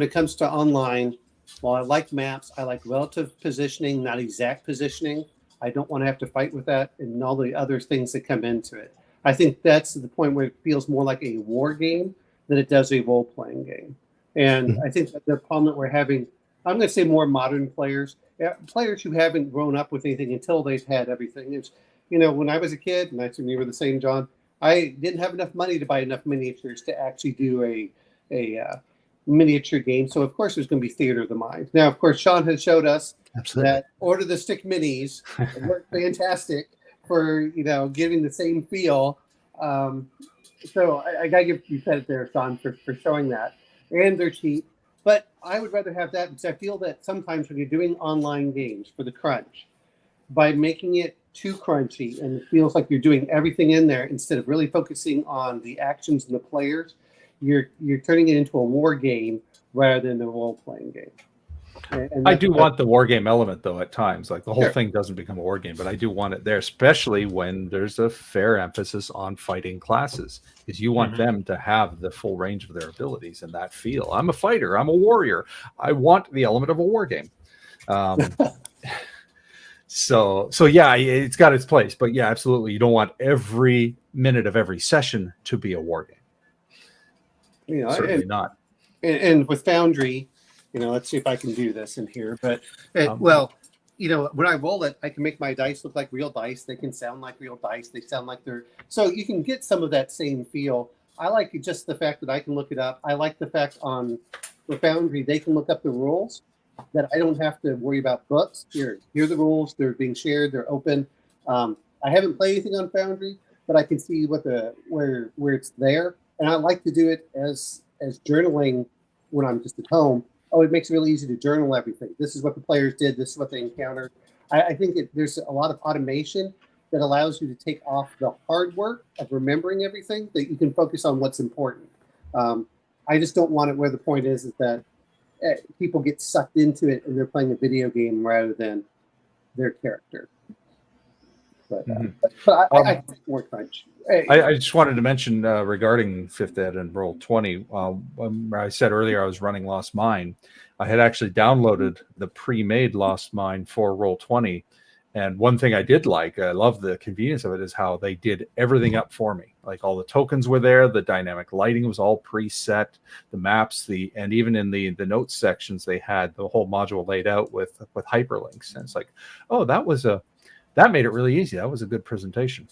it comes to online, While I like maps, I like relative positioning, not exact positioning. I don't want to have to fight with that and all the other things that come into it. I think that's the point where it feels more like a war game than it does a role-playing game. And I think that the problem that we're having, I'm going to say more modern players, players who haven't grown up with anything until they've had everything. Is, when I was a kid, and I assume you were the same, John, I didn't have enough money to buy enough miniatures to actually do a miniature game. So, of course, there's going to be theater of the mind. Now, of course, Sean has showed us that Order the Stick minis work fantastic for, giving the same feel. So I got to give you credit there, Sean, for showing that. And they're cheap. But I would rather have that because I feel that sometimes when you're doing online games for the crunch, by making it too crunchy and it feels like you're doing everything in there instead of really focusing on the actions and the players, you're turning it into a war game rather than a role-playing game. And I do want the war game element, though, at times. Like, the whole Sure. thing doesn't become a war game, but I do want it there, especially when there's a fair emphasis on fighting classes, because you want them to have the full range of their abilities and that feel. I'm a fighter. I'm a warrior. I want the element of a war game. So yeah, it's got its place. But yeah, absolutely. You don't want every minute of every session to be a war game. Certainly not. And with Foundry, let's see if I can do this in here. But when I roll it, I can make my dice look like real dice. They can sound like real dice. They sound like they're so you can get some of that same feel. I like just the fact that I can look it up. I like the fact on the Foundry they can look up the rules, that I don't have to worry about books. Here are the rules. They're being shared. They're open. I haven't played anything on Foundry, but I can see where it's there, and I like to do it as journaling when I'm just at home. Oh, it makes it really easy to journal everything. This is what the players did. This is what they encountered. I think there's a lot of automation that allows you to take off the hard work of remembering everything, that you can focus on what's important. I just don't want it where the point is that people get sucked into it and they're playing a video game rather than their character. But I think more crunch. I just wanted to mention regarding 5th Ed and Roll20. I said earlier I was running Lost Mine. I had actually downloaded the pre-made Lost Mine for Roll20. And one thing I did like, I love the convenience of it, is how they did everything up for me. Like, all the tokens were there, the dynamic lighting was all preset, the maps, and even in the notes sections, they had the whole module laid out with hyperlinks. And it's like, oh, that made it really easy. That was a good presentation.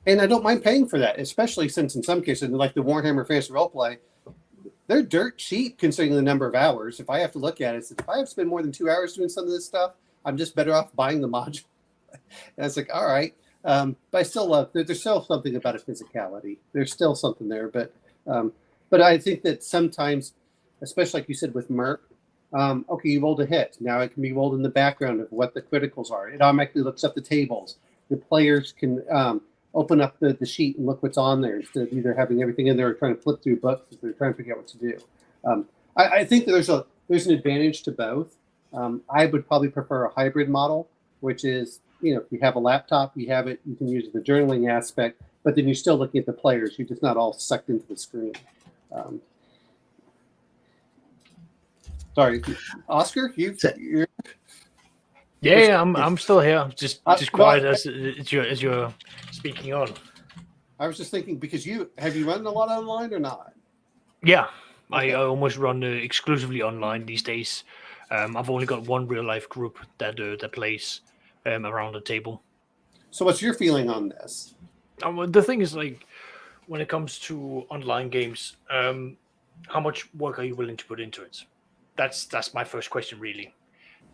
And I don't mind paying for that, especially since in some cases, like the Warhammer Fantasy Roleplay, they're dirt cheap considering the number of hours. If I have to look at it, if I have to spend more than 2 hours doing some of this stuff, I'm just better off buying the module. And it's like, all right. But I still love, there's still something about a physicality. There's still something there. But I think that sometimes, especially like you said with Merc, okay, you rolled a hit. Now it can be rolled in the background of what the criticals are. It automatically looks up the tables. The players can open up the sheet and look what's on there instead of either having everything in there or trying to flip through books if they're trying to figure out what to do. I think that there's an advantage to both. I would probably prefer a hybrid model, which is, if you have a laptop, you can use the journaling aspect, but then you're still looking at the players. You're just not all sucked into the screen. Sorry, Oscar, you're. Yeah, I'm still here. Just quiet as you're speaking on. I was just thinking, because have you run a lot online or not? Yeah, Okay. I almost run exclusively online these days. I've only got one real life group that plays around the table. So what's your feeling on this? The thing is, like, when it comes to online games, how much work are you willing to put into it? That's my first question, really.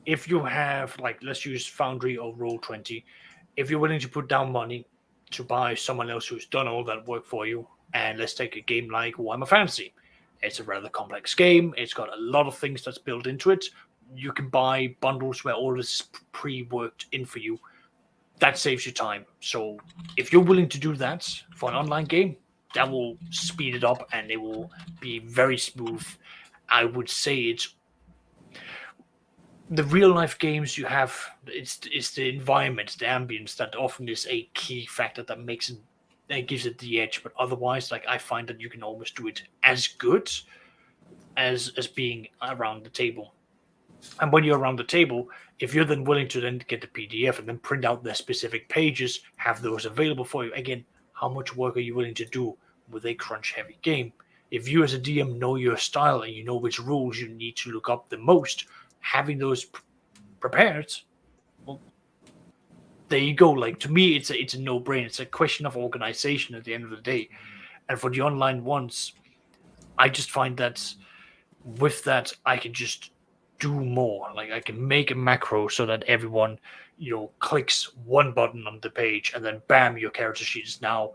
If you have, like, let's use Foundry or Roll20, if you're willing to put down money to buy someone else who's done all that work for you, and let's take a game like Warhammer Fantasy. It's a rather complex game. It's got a lot of things that's built into it. You can buy bundles where all this is pre-worked in for you. That saves you time. So if you're willing to do that for an online game, that will speed it up and it will be very smooth. I would say it's the real life games you have. It's the environment, the ambience that often is a key factor that makes it. That gives it the edge, but otherwise, like, I find that you can almost do it as good as being around the table. And when you're around the table, if you're then willing to then get the PDF and then print out the specific pages, have those available for you, again, how much work are you willing to do with a crunch-heavy game? If you as a DM know your style and you know which rules you need to look up the most, having those prepared, well, there you go. Like, to me, it's a no-brainer. It's a question of organization at the end of the day. And for the online ones, I just find that with that, I can just do more. Like, I can make a macro so that everyone, clicks one button on the page, and then bam, your character sheet is now,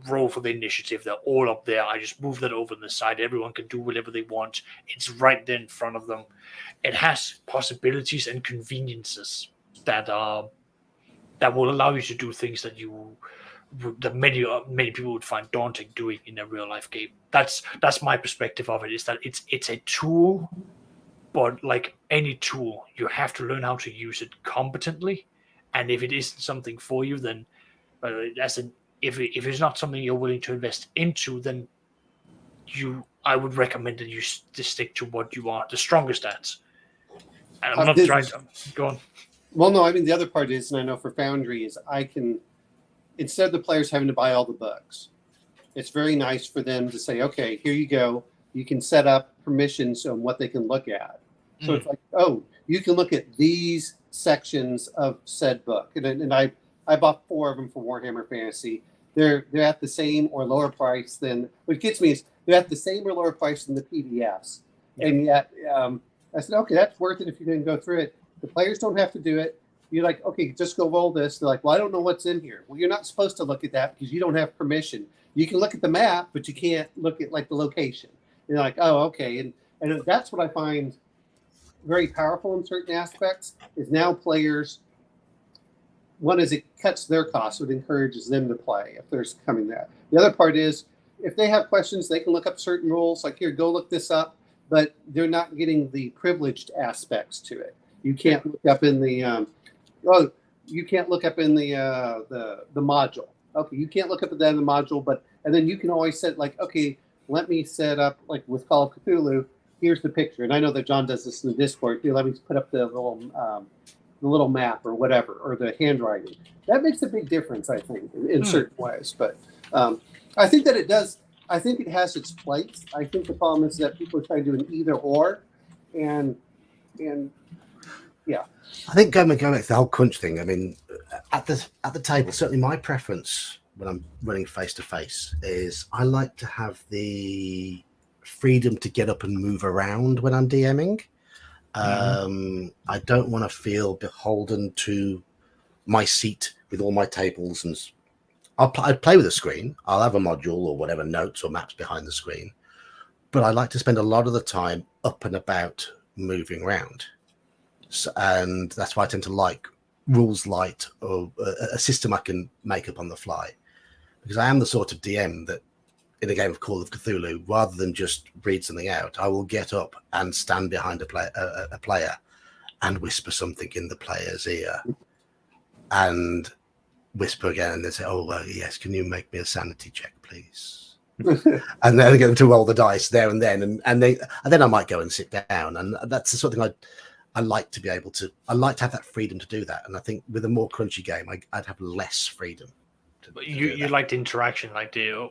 roll for the initiative. They're all up there. I just move that over on the side. Everyone can do whatever they want. It's right there in front of them. It has possibilities and conveniences that will allow you to do things that many people would find daunting doing in a real life game. That's my perspective of it. Is that it's a tool, but like any tool, you have to learn how to use it competently. And if it isn't something for you, then if it's not something you're willing to invest into, then I would recommend that you stick to what you are the strongest at. And I'm not trying to go on. Well, no, I mean, the other part is, and I know for Foundry, is I can, instead of the players having to buy all the books, it's very nice for them to say, okay, here you go. You can set up permissions on what they can look at. So it's like, oh, you can look at these sections of said book. And I bought 4 of them for Warhammer Fantasy. They're at the same or lower price than, what gets me is they're at the same or lower price than the PDFs. And yet I said, okay, that's worth it if you can go through it. The players don't have to do it. You're like, okay, just go roll this. They're like, well, I don't know what's in here. Well, you're not supposed to look at that because you don't have permission. You can look at the map, but you can't look at like the location. You're like, oh, okay. And that's what I find very powerful in certain aspects is now players, one is it cuts their costs, so it encourages them to play if there's coming that. The other part is if they have questions, they can look up certain rules, like here, go look this up, but they're not getting the privileged aspects to it. You can't look up in the the module. Okay, you can't look up at that in the module, and then you can always set like, okay, let me set up like with Call of Cthulhu. Here's the picture, and I know that John does this in the Discord. Let me put up the little map or whatever, or the handwriting. That makes a big difference, I think, in certain ways. But I think that it does. I think it has its place. I think the problem is that people are trying to do an either or, and yeah. I think going back to the whole crunch thing. I mean, at the table, certainly my preference when I'm running face to face is I like to have the freedom to get up and move around when I'm DMing. I don't want to feel beholden to my seat with all my tables, and I play with a screen. I'll have a module or whatever notes or maps behind the screen, but I like to spend a lot of the time up and about moving around. So, and that's why I tend to like rules light or a system I can make up on the fly, because I am the sort of DM that in a game of Call of Cthulhu, rather than just read something out, I will get up and stand behind a player and whisper something in the player's ear and whisper again, and they say, oh, yes, can you make me a sanity check, please? And then I get them to roll the dice there and then, and then I might go and sit down, and that's the sort of thing I like to be able to. I like to have that freedom to do that, and I think with a more crunchy game, I'd have less freedom. But you like the interaction, like the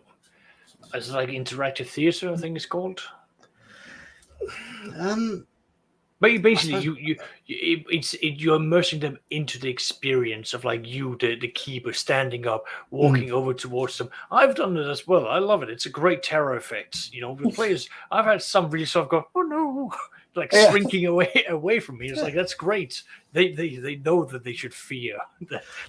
it's like interactive theater, I think it's called. But basically, you're immersing them into the experience of like you, the keeper, standing up, walking over towards them. I've done it as well. I love it. It's a great terror effect. The players. I've had some really sort of go, oh no, like shrinking away from me. It's like that's great. They know that they should fear.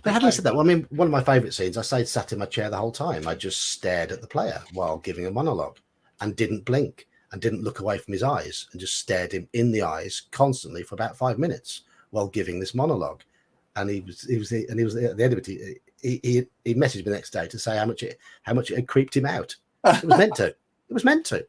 They haven't said that. Well, I mean, one of my favourite scenes. I stayed sat in my chair the whole time. I just stared at the player while giving a monologue, and didn't blink. And didn't look away from his eyes, and just stared him in the eyes constantly for about 5 minutes while giving this monologue. And he was at the end of it. He messaged me the next day to say how much it had creeped him out. It was meant to. It was meant to.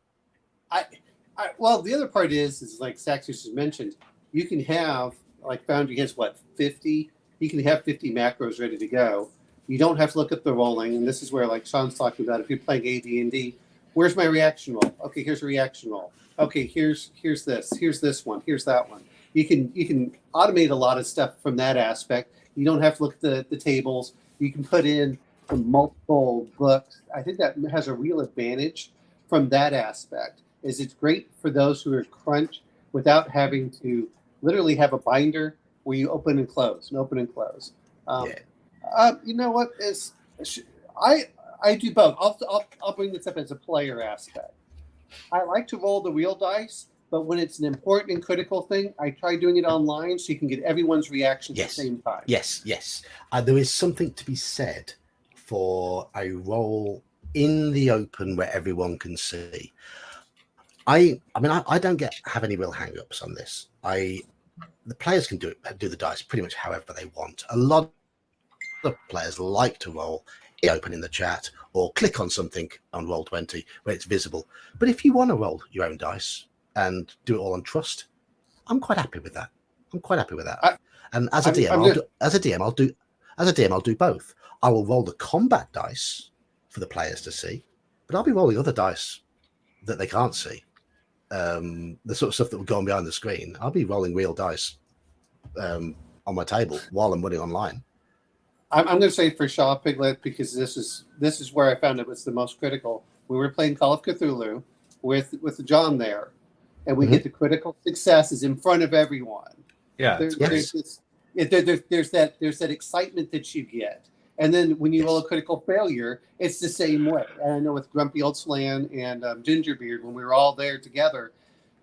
Well, the other part is like Saxus has mentioned. You can have like Foundry has 50. You can have 50 macros ready to go. You don't have to look at the rolling, and this is where like Sean's talking about. If you're playing AD&D, Where's my reaction roll? Okay, here's a reaction roll. Okay, here's this. Here's this one. Here's that one. You can automate a lot of stuff from that aspect. You don't have to look at the tables. You can put in some multiple books. I think that has a real advantage from that aspect. Is it's great for those who are crunched without having to literally have a binder where you open and close and open and close. You know what is I do both. I'll bring this up as a player aspect. I like to roll the real dice, but when it's an important and critical thing, I try doing it online so you can get everyone's reaction at the same time. Yes. There is something to be said for a roll in the open where everyone can see. I don't have any real hang-ups on this. The players can do the dice pretty much however they want. A lot of players like to roll open in the chat or click on something on Roll20 where it's visible. But if you want to roll your own dice and do it all on trust, I'm quite happy with that. And as a DM, I'll do both. I will roll the combat dice for the players to see, but I'll be rolling other dice that they can't see. The sort of stuff that would go on behind the screen. I'll be rolling real dice on my table while I'm running online. I'm going to say for Shaw Piglet, because this is where I found it was the most critical. We were playing Call of Cthulhu with John there, and we get the critical successes in front of everyone. Yeah, there's that excitement that you get, and then when you roll a critical failure, it's the same way. And I know with Grumpy Old Slan and Gingerbeard, when we were all there together,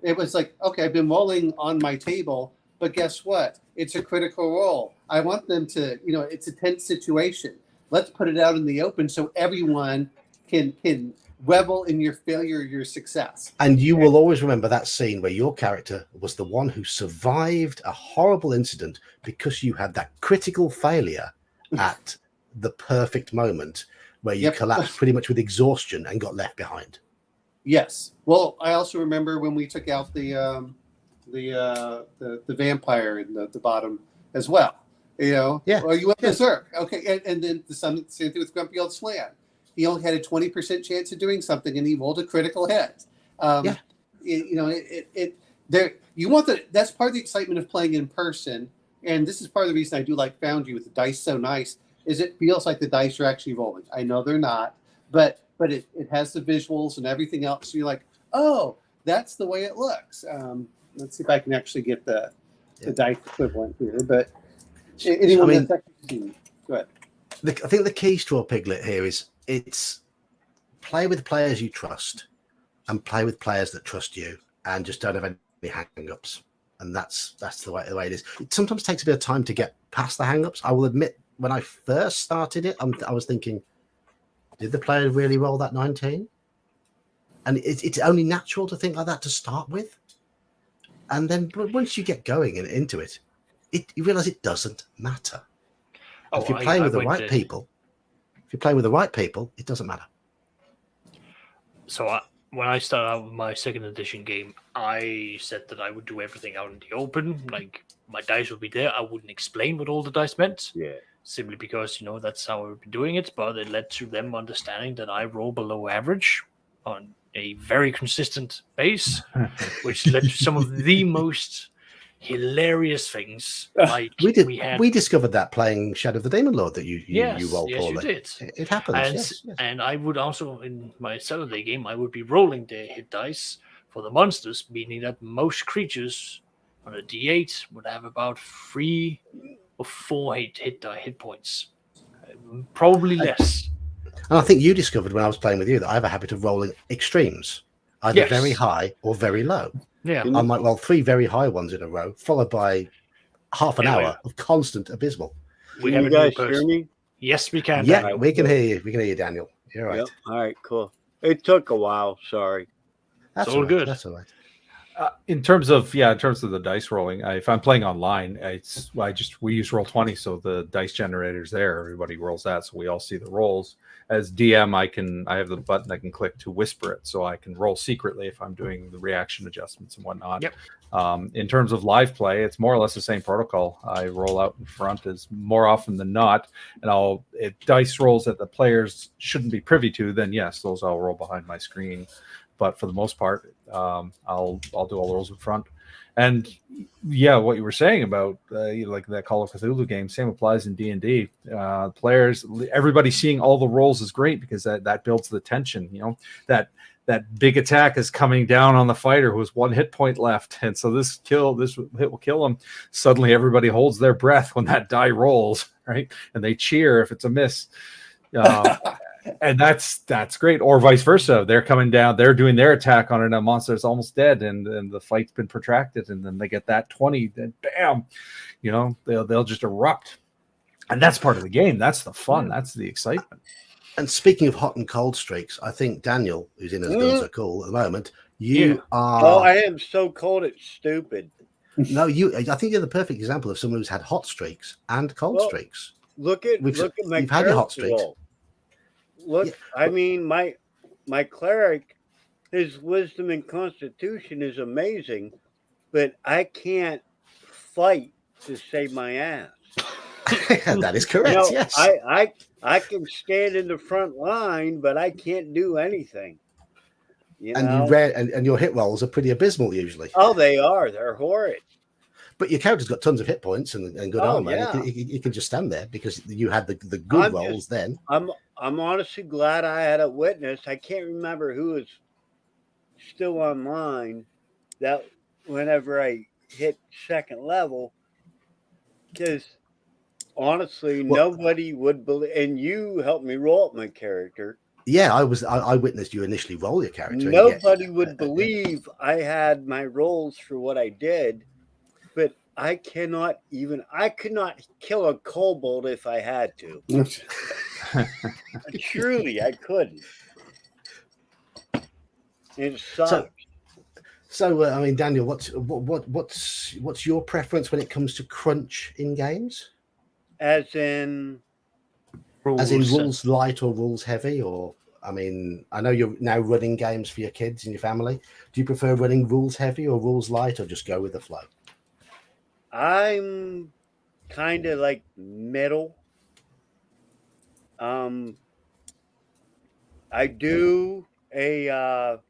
it was like, okay, I've been rolling on my table, but guess what? It's a critical roll. I want them to, it's a tense situation. Let's put it out in the open so everyone can revel in your failure, your success. And you will always remember that scene where your character was the one who survived a horrible incident because you had that critical failure at the perfect moment where you collapsed pretty much with exhaustion and got left behind. Yes. Well, I also remember when we took out the vampire in the bottom as well. Or you went berserk. Okay, and then the same thing with Grumpy Old Slan. He only had a 20% chance of doing something, and he rolled a critical hit. You want that's part of the excitement of playing in person, and this is part of the reason I do like Foundry with the dice so nice. Is it feels like the dice are actually rolling. I know they're not, but it has the visuals and everything else. So you're like, oh, that's the way it looks. Let's see if I can actually get the dice equivalent here. But anyone that's actually seen, go ahead. I think the key to a Piglet here is it's play with players you trust and play with players that trust you and just don't have any hang-ups. And that's the way it is. It sometimes takes a bit of time to get past the hang-ups. I will admit, when I first started it, I was thinking, did the player really roll that 19? And it's only natural to think like that to start with. And then once you get going and into it, you realize it doesn't matter. If you're playing with the right people, it doesn't matter. So when I started out with my second edition game, I said that I would do everything out in the open. Like, my dice would be there. I wouldn't explain what all the dice meant. Yeah. Simply because, that's how I've been doing it. But it led to them understanding that I roll below average on a very consistent base, which led to some of the most hilarious things. Like we discovered that playing Shadow of the Demon Lord that you roll poorly. You did. It happens. And I would also, in my Saturday game, I would be rolling the hit dice for the monsters, meaning that most creatures on a D8 would have about 3 or 4 hit points, probably less. And I think you discovered when I was playing with you that I have a habit of rolling extremes, either very high or very low. Yeah, I might roll 3 very high ones in a row, followed by half an hour of constant abysmal. Can you guys hear me? Yes, we can. Yeah, Daniel. we can hear you. We can hear you, Daniel. You're right. Yep. All right, cool. It took a while. Sorry. That's all good. That's all right. In terms of the dice rolling, if I'm playing online, we use Roll20, so the dice generator's there. Everybody rolls that, so we all see the rolls. As DM, I have the button I can click to whisper it, so I can roll secretly if I'm doing the reaction adjustments and whatnot. Yep. In terms of live play, it's more or less the same protocol. I roll out in front as more often than not, and if dice rolls that the players shouldn't be privy to, then yes, those I'll roll behind my screen. But for the most part, I'll do all the rolls in front. And yeah, what you were saying about like that Call of Cthulhu game, same applies in D&D. Players, everybody seeing all the rolls is great because that builds the tension. You know, that big attack is coming down on the fighter who has one hit point left, and so this hit will kill him. Suddenly, everybody holds their breath when that die rolls, right? And they cheer if it's a miss. And that's great, or vice versa. They're coming down, they're doing their attack on it, and a monster is almost dead, and the fight's been protracted, and then they get that 20, then bam, you know, they'll just erupt, and that's part of the game. That's the fun. That's the excitement. And speaking of hot and cold streaks, I think Daniel, who's in As Guns Are Cool at the moment, you are. Oh, I am so cold, it's stupid. No, I think you're the perfect example of someone who's had hot streaks and cold streaks. Look at my you've had your hot streaks. Roll. Look, I mean, my cleric, his wisdom and constitution is amazing, but I can't fight to save my ass. That is correct. Yes, I can stand in the front line, but I can't do anything. And your hit rolls are pretty abysmal usually. Oh, they are. They're horrid. But your character's got tons of hit points and good armor. Yeah. You can just stand there because you had the good rolls then. I'm honestly glad I had a witness. I can't remember who is still online that whenever I hit second level, because honestly, nobody would believe. And you helped me roll up my character. Yeah, I witnessed you initially roll your character. Nobody would believe I had my rolls for what I did. But I could not kill a kobold if I had to. Truly, I couldn't. It sucks. So I mean, Daniel, what's your preference when it comes to crunch in games? As in rules light or rules heavy, or I mean, I know you're now running games for your kids and your family. Do you prefer running rules heavy or rules light, or just go with the flow? I'm kind of like middle. I do if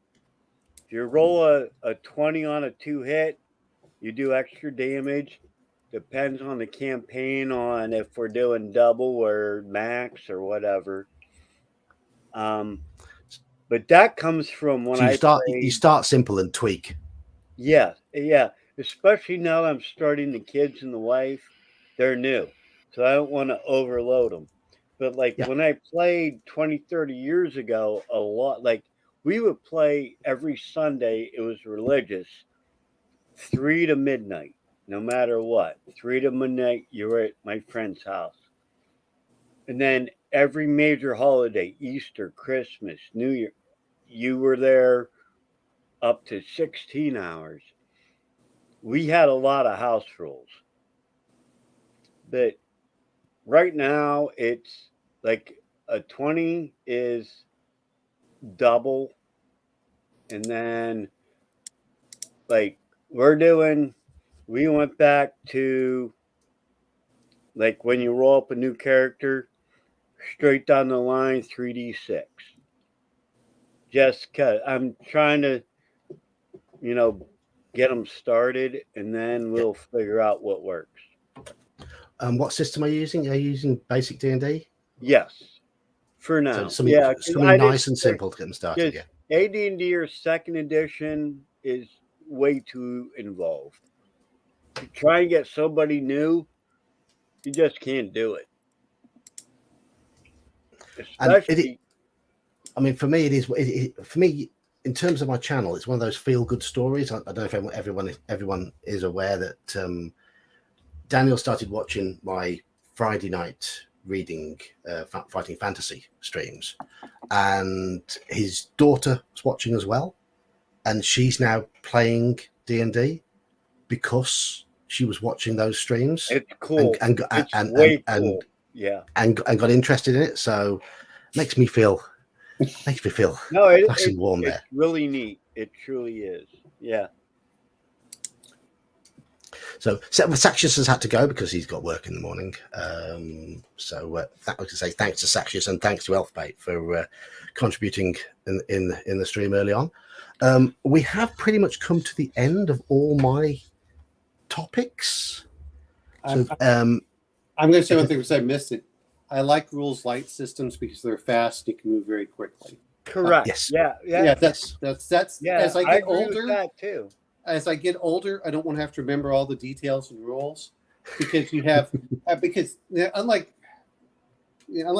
you roll a 20 on a 2-hit, you do extra damage. Depends on the campaign on if we're doing double or max or whatever. But that comes from when you start simple and tweak. Yeah. Especially now I'm starting the kids and the wife, they're new. So I don't want to overload them. But when I played 20, 30 years ago, a lot, we would play every Sunday. It was religious, 3 to midnight, no matter what. 3 to midnight, you were at my friend's house. And then every major holiday, Easter, Christmas, New Year, you were there up to 16 hours. We had a lot of house rules. But right now, it's like a 20 is double. And then, we went back to, when you roll up a new character, straight down the line, 3d6. Just because I'm trying to, get them started, and then we'll figure out what works. What system are you using? Are you using basic D&D? Yes, for now. So something nice and simple to get them started. Yeah. AD&D or 2nd edition is way too involved. To try and get somebody new, you just can't do it. Especially, for me, it is. For me, in terms of my channel, it's one of those feel-good stories. I don't know if everyone is aware that Daniel started watching my Friday night reading Fighting Fantasy streams, and his daughter was watching as well, and she's now playing D&D because she was watching those streams. It's cool. And It's way cool. Yeah. And got interested in it. So makes me feel No, nice and warm there. It's really neat. It truly is. Yeah. So Saxius has had to go because he's got work in the morning. So I was to say thanks to Saxius and thanks to Elfbait for contributing in the stream early on. We have pretty much come to the end of all my topics. So, I'm going to say one thing because I missed it. I like rules light systems because they're fast. You can move very quickly. Correct. Yes. Yeah. That's Yeah. as I get agree with older. that too. As I get older, I don't want to have to remember all the details and rules because you have because unlike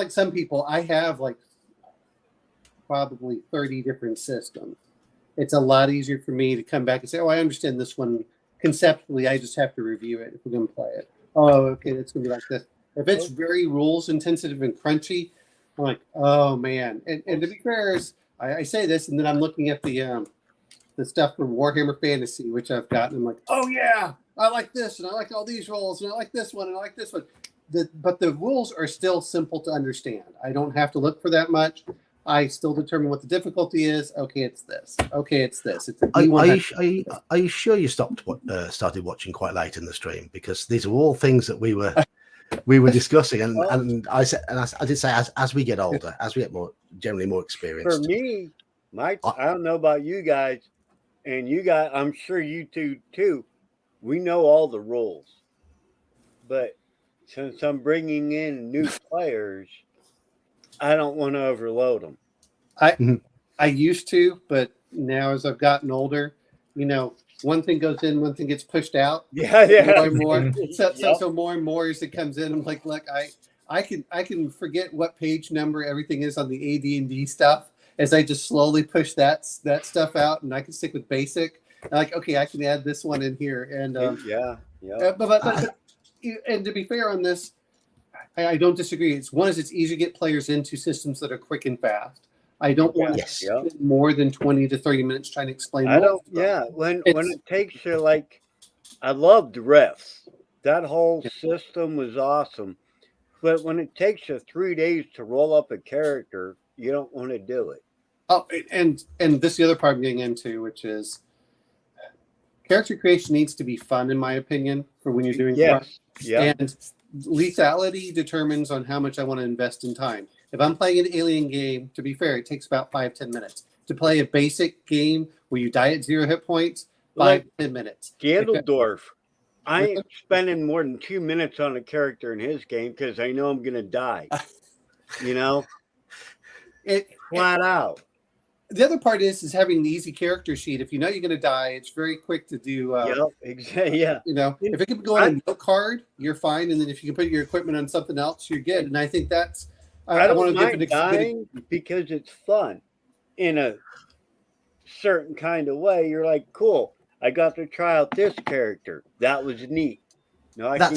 some people, I have like probably 30 different systems. It's a lot easier for me to come back and say, "Oh, I understand this one conceptually. I just have to review it if we're going to play it." Oh, okay, it's going to be like this. If it's very rules intensive and crunchy, I'm like, "Oh man!" And to be fair, I say this, and then I'm looking at the stuff from Warhammer Fantasy, which I've gotten. I'm like, oh yeah, I like this, and I like all these rules, and I like this one, and I like this one. But the rules are still simple to understand. I don't have to look for that much. I still determine what the difficulty is. Okay, it's this. Okay, it's this. It's are you sure you started watching quite late in the stream? Because these are all things that we were discussing, and I did say as we get older, as we get generally more experienced. For me, I don't know about you guys, and you guys, I'm sure you two too. We know all the rules, but since I'm bringing in new players, I don't want to overload them. I used to, but now as I've gotten older, one thing goes in, one thing gets pushed out. Yeah. More and more. So more and more as it comes in, I'm like, look, I can forget what page number everything is on the AD&D stuff as I just slowly push that stuff out, and I can stick with basic. Like, okay, I can add this one in here, and But and to be fair on this, I don't disagree. It's easy to get players into systems that are quick and fast. I don't want to spend more than 20 to 30 minutes trying to explain. When it takes you, like, I loved Refs. That whole system was awesome. But when it takes you 3 days to roll up a character, you don't want to do it. Oh, and this is the other part I'm getting into, which is character creation needs to be fun, in my opinion, for when you're doing fun. Yeah. And lethality determines on how much I want to invest in time. If I'm playing an alien game, to be fair, it takes about 5-10 minutes. To play a basic game where you die at 0 hit points, 5-10 minutes. Gandaldorf, I ain't spending more than 2 minutes on a character in his game because I know I'm going to die. Flat out. The other part is having the easy character sheet. If you know you're going to die, it's very quick to do. Exactly. Yeah. If it can go on a note card, you're fine. And then if you can put your equipment on something else, you're good. And I think that's. I don't mind dying because it's fun in a certain kind of way. You're like, cool, I got to try out this character. That was neat. Now I can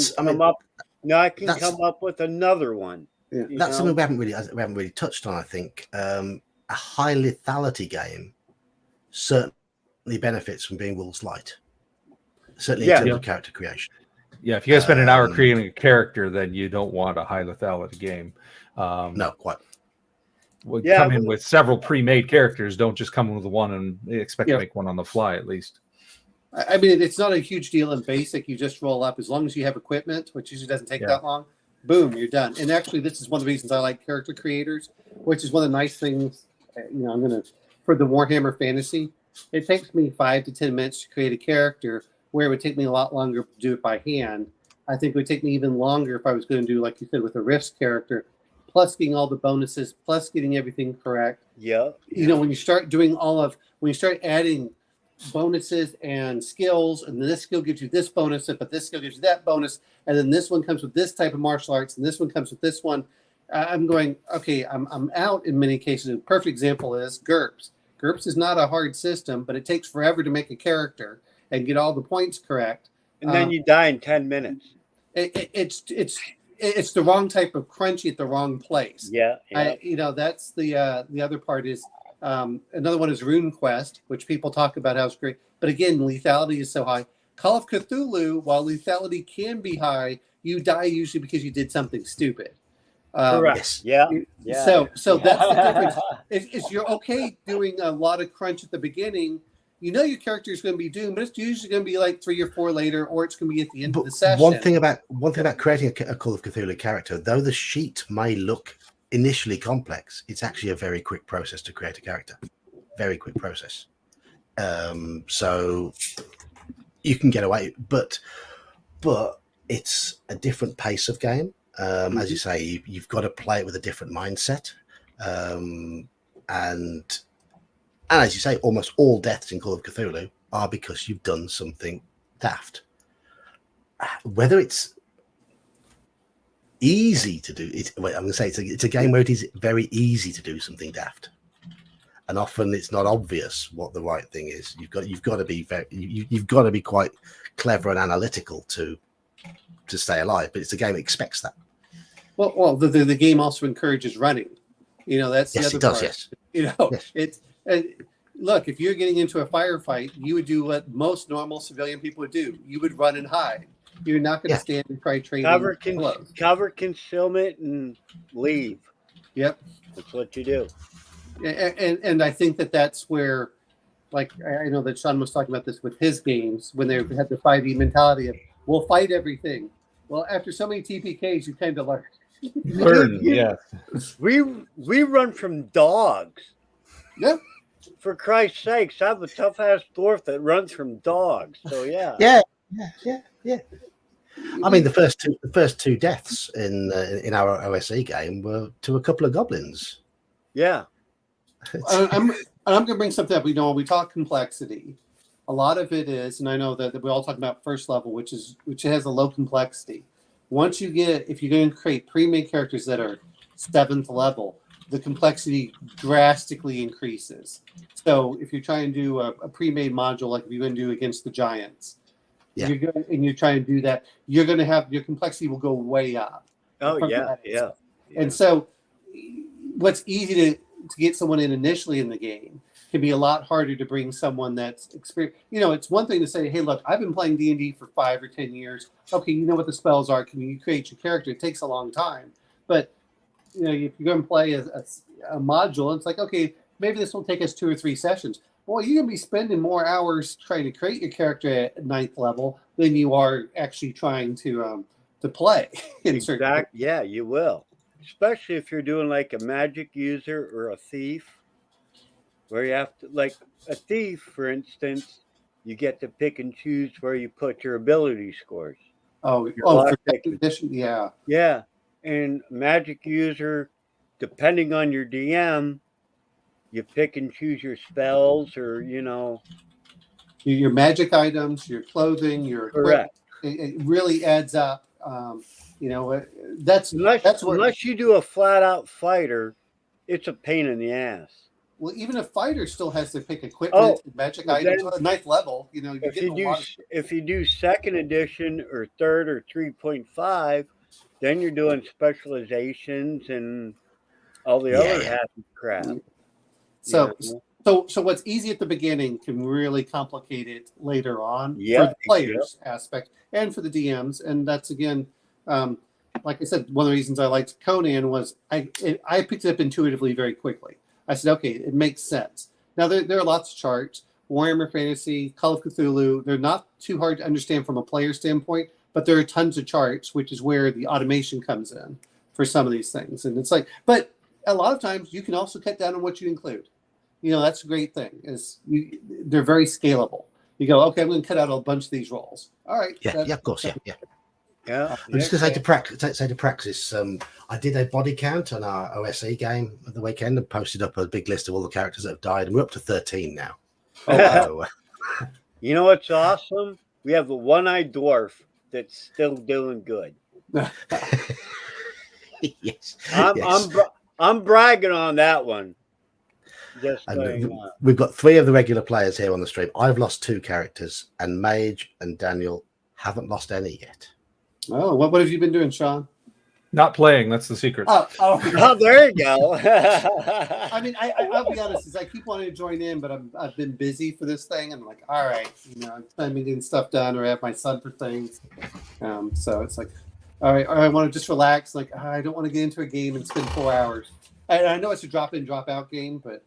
come up with another one. Yeah. That's something we haven't really touched on. I think a high lethality game certainly benefits from being rules light. Certainly in terms of character creation. Yeah, if you guys spend an hour creating a character, then you don't want a high lethality game. No, quite. Come in with several pre-made characters. Don't just come in with one and expect to make one on the fly, at least. I mean, it's not a huge deal in basic. You just roll up. As long as you have equipment, which usually doesn't take that long, boom, you're done. And actually, this is one of the reasons I like character creators, which is one of the nice things, for the Warhammer Fantasy, it takes me 5 to 10 minutes to create a character where it would take me a lot longer to do it by hand. I think it would take me even longer if I was going to do, like you said, with a Rifts character, plus getting all the bonuses, plus getting everything correct. Yeah. When you start doing when you start adding bonuses and skills, and then this skill gives you this bonus, but this skill gives you that bonus, and then this one comes with this type of martial arts, and this one comes with this one. I'm going, okay, I'm out in many cases. A perfect example is GURPS. GURPS is not a hard system, but it takes forever to make a character and get all the points correct. And then you die in 10 minutes. It's the wrong type of crunchy at the wrong place. Yeah. That's the other part is another one is Rune Quest, which people talk about how it's great. But again, lethality is so high. Call of Cthulhu, while lethality can be high, you die usually because you did something stupid. Correct. Yes. Yeah. So that's the difference. Is you're okay doing a lot of crunch at the beginning. You know your character is going to be doomed, but it's usually going to be like 3 or 4 later, or it's going to be at the end of the session. One thing about creating a Call of Cthulhu character, though the sheet may look initially complex, it's actually a very quick process to create a character. Very quick process. So you can get away, but it's a different pace of game. As you say, you've got to play it with a different mindset, and as you say, almost all deaths in Call of Cthulhu are because you've done something daft. Whether it's easy to do it, I'm going to say it's a game where it is very easy to do something daft, and often it's not obvious what the right thing is. You've got to be you've got to be quite clever and analytical to stay alive. But it's a game that expects that. Well, the game also encourages running. That's the Yes, other it does. part. Yes. It's look, if you're getting into a firefight, you would do what most normal civilian people would do. You would run and hide. You're not going to stand and try trading. Cover concealment and leave. Yep, that's what you do. And I think that's where, like, I know that Sean was talking about this with his games when they had the 5e mentality of we'll fight everything. Well, after so many TPKs, you kind of learn. Yeah. We run from dogs. Yep. For Christ's sakes, I have a tough ass dwarf that runs from dogs. So yeah. Yeah. I mean, the first two deaths in our OSE game were to a couple of goblins. Yeah. I'm going to bring something up. When we talk complexity, a lot of it is, and I know that we all talk about first level, which has a low complexity. Once if you're going to create pre-made characters that are 7th level, the complexity drastically increases. So if you're trying to do a pre-made module, like if you're going to do against the giants, you're trying to do that, you're going to have your complexity will go way up. Oh yeah. And so, what's easy to get someone in initially in the game can be a lot harder to bring someone that's experienced. It's one thing to say, hey, look, I've been playing D&D for 5 or 10 years. Okay, you know what the spells are. Can you create your character? It takes a long time. But, if you're going to play a module, it's like, okay, maybe this will take us 2 or 3 sessions. Well, you're going to be spending more hours trying to create your character at 9th level than you are actually trying to play. Exactly. Yeah, you will. Especially if you're doing like a magic user or a thief. Where you have to, like a thief, for instance, you get to pick and choose where you put your ability scores. For second edition, yeah. Yeah, and magic user, depending on your DM, you pick and choose your spells or, your magic items, your clothing, your correct. It really adds up. Unless you do a flat out fighter, it's a pain in the ass. Well, even a fighter still has to pick equipment and magic items at 9th level. If you do 2nd edition or 3rd or 3.5, then you're doing specializations and all the other happy crap. So what's easy at the beginning can really complicate it later on for the players aspect and for the DMs. And that's again, like I said, one of the reasons I liked Conan was I picked it up intuitively very quickly. I said, okay, it makes sense. Now, there are lots of charts. Warhammer Fantasy, Call of Cthulhu, they're not too hard to understand from a player standpoint, but there are tons of charts, which is where the automation comes in for some of these things. And it's like, but a lot of times you can also cut down on what you include. That's a great thing. They're very scalable. You go, okay, I'm going to cut out a bunch of these roles. All right. Yeah, of course, yeah. Yeah, I'm just going to say to practice. I did a body count on our OSE game at the weekend and posted up a big list of all the characters that have died, and we're up to 13 now. You know what's awesome? We have a one-eyed dwarf that's still doing good. Yes. I'm bragging on that one. We've got 3 of the regular players here on the stream. I've lost 2 characters, and Mage and Daniel haven't lost any yet. Oh, what have you been doing, Sean? Not playing. That's the secret. Oh, there you go. I mean, I'll be honest. Is I keep wanting to join in, but I've been busy for this thing. I'm like, all right, I've been getting stuff done, or I have my son for things. So it's like, all right, I want to just relax. Like, I don't want to get into a game and spend 4 hours. I know it's a drop in, drop out game, but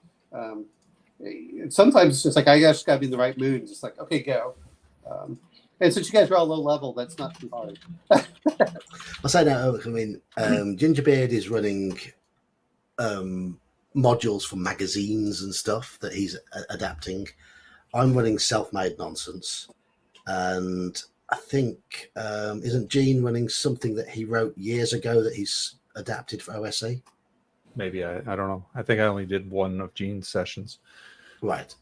sometimes it's just like I just got to be in the right mood. It's just like, okay, go. And since you guys are all low level, that's not too hard. I'll say now. I mean, Gingerbeard is running modules for magazines and stuff that he's adapting. I'm running self-made nonsense, and I think isn't Gene running something that he wrote years ago that he's adapted for OSE? Maybe I don't know. I think I only did one of Gene's sessions. Right.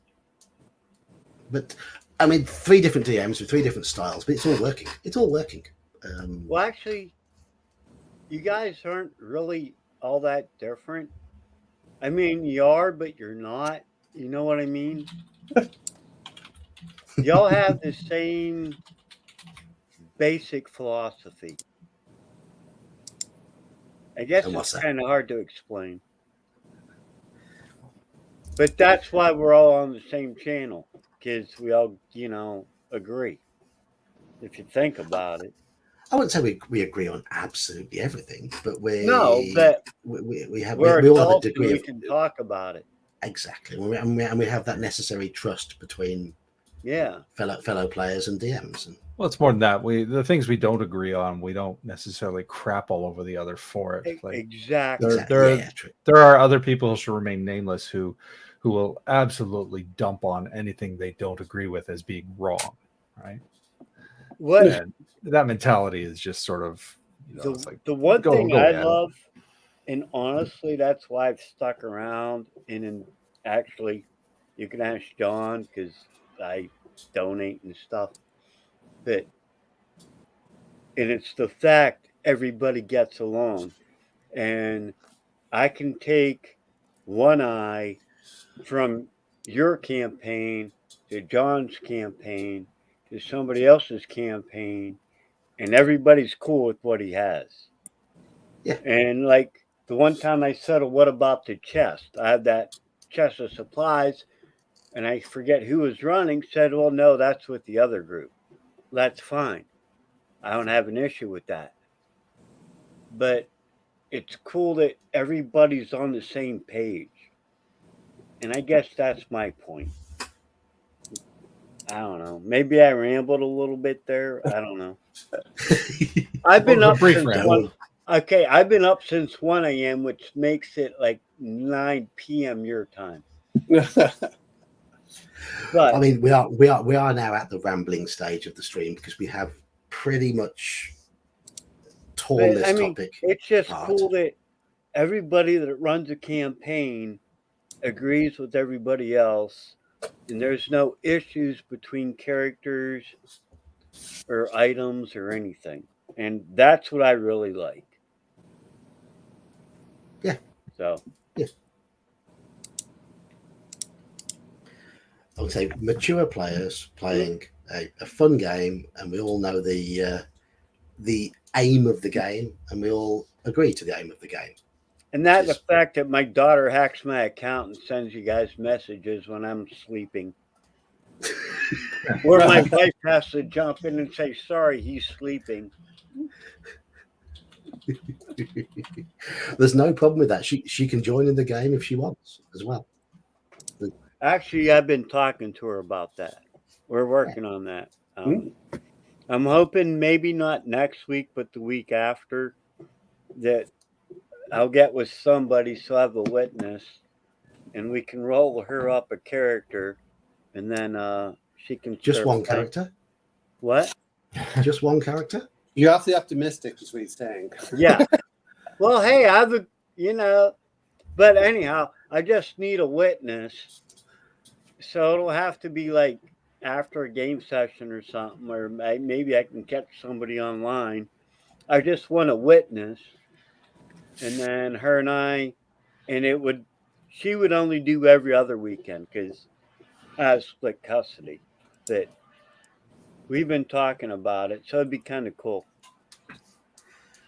But I mean, 3 different DMs with 3 different styles, but it's all working. It's all working. Well, actually, you guys aren't really all that different. I mean, you are, but you're not. You know what I mean? Y'all have the same basic philosophy. I guess And what's it's that? kind of hard to explain. But that's why we're all on the same channel, because we all, agree. If you think about it. I wouldn't say we agree on absolutely everything, but we but we have we're we all have a adults and degree we of can talk about it. exactly, and we have that necessary trust between fellow players and DMs. And Well, it's more than that. The things we don't agree on, we don't necessarily crap all over the other for it. Like, exactly. there are other people who should remain nameless who will absolutely dump on anything they don't agree with as being wrong, right? And that mentality is just sort of it's like, the one thing I ahead. love, and honestly, that's why I've stuck around. And actually, you can ask John because I donate and stuff. And it's the fact everybody gets along, and I can take one eye from your campaign to John's campaign to somebody else's campaign, and everybody's cool with what he has. Yeah. And like the one time I said, what about the chest? I had that chest of supplies, and I forget who was running, said, well, no, that's with the other group. That's fine. I don't have an issue with that. But it's cool that everybody's on the same page. And I guess that's my point. I don't know. Maybe I rambled a little bit there. I don't know. I've been up since I've been up since 1 a.m., which makes it like 9 p.m. your time. But I mean, we are now at the rambling stage of the stream because we have pretty much torn this topic. It's just cool that everybody that runs a campaign agrees with everybody else, and there's no issues between characters or items or anything. And that's what I really like. Yeah. So. Yeah. I would say mature players playing a fun game, and we all know the aim of the game, and we all agree to the aim of the game. And that the fact that my daughter hacks my account and sends you guys messages when I'm sleeping. Or my wife has to jump in and say, sorry, he's sleeping. There's no problem with that. She can join in the game if she wants as well. Actually, I've been talking to her about that. We're working on that. I'm hoping maybe not next week, but the week after that I'll get with somebody so I have a witness and we can roll her up a character and then she can just one character. What? Just one character? You're awfully optimistic, is what he's saying. Yeah. Well, hey, but anyhow, I just need a witness. So it'll have to be like after a game session or something, or maybe I can catch somebody online. I just want a witness. And then her and I, and she would only do every other weekend because I have split custody. But we've been talking about it, so it'd be kind of cool.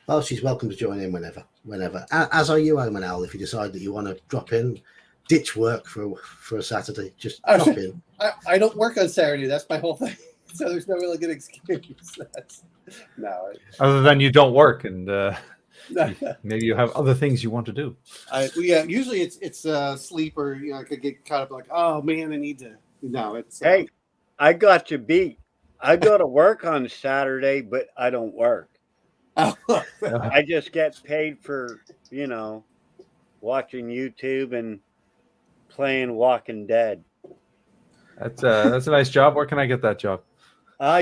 Well, she's welcome to join in whenever. As are you, Omanel, if you decide that you want to drop in, ditch work for a Saturday, just drop in. I don't work on Saturday. That's my whole thing. So there's no really good excuse. No. Other than you don't work and maybe you have other things you want to do. Yeah, usually it's sleep, or I could get caught up like, oh man, I need to. No, it's Hey, I got you beat. I go to work on Saturday, but I don't work. I just get paid for, watching YouTube and playing Walking Dead. That's a nice job. Where can I get that job?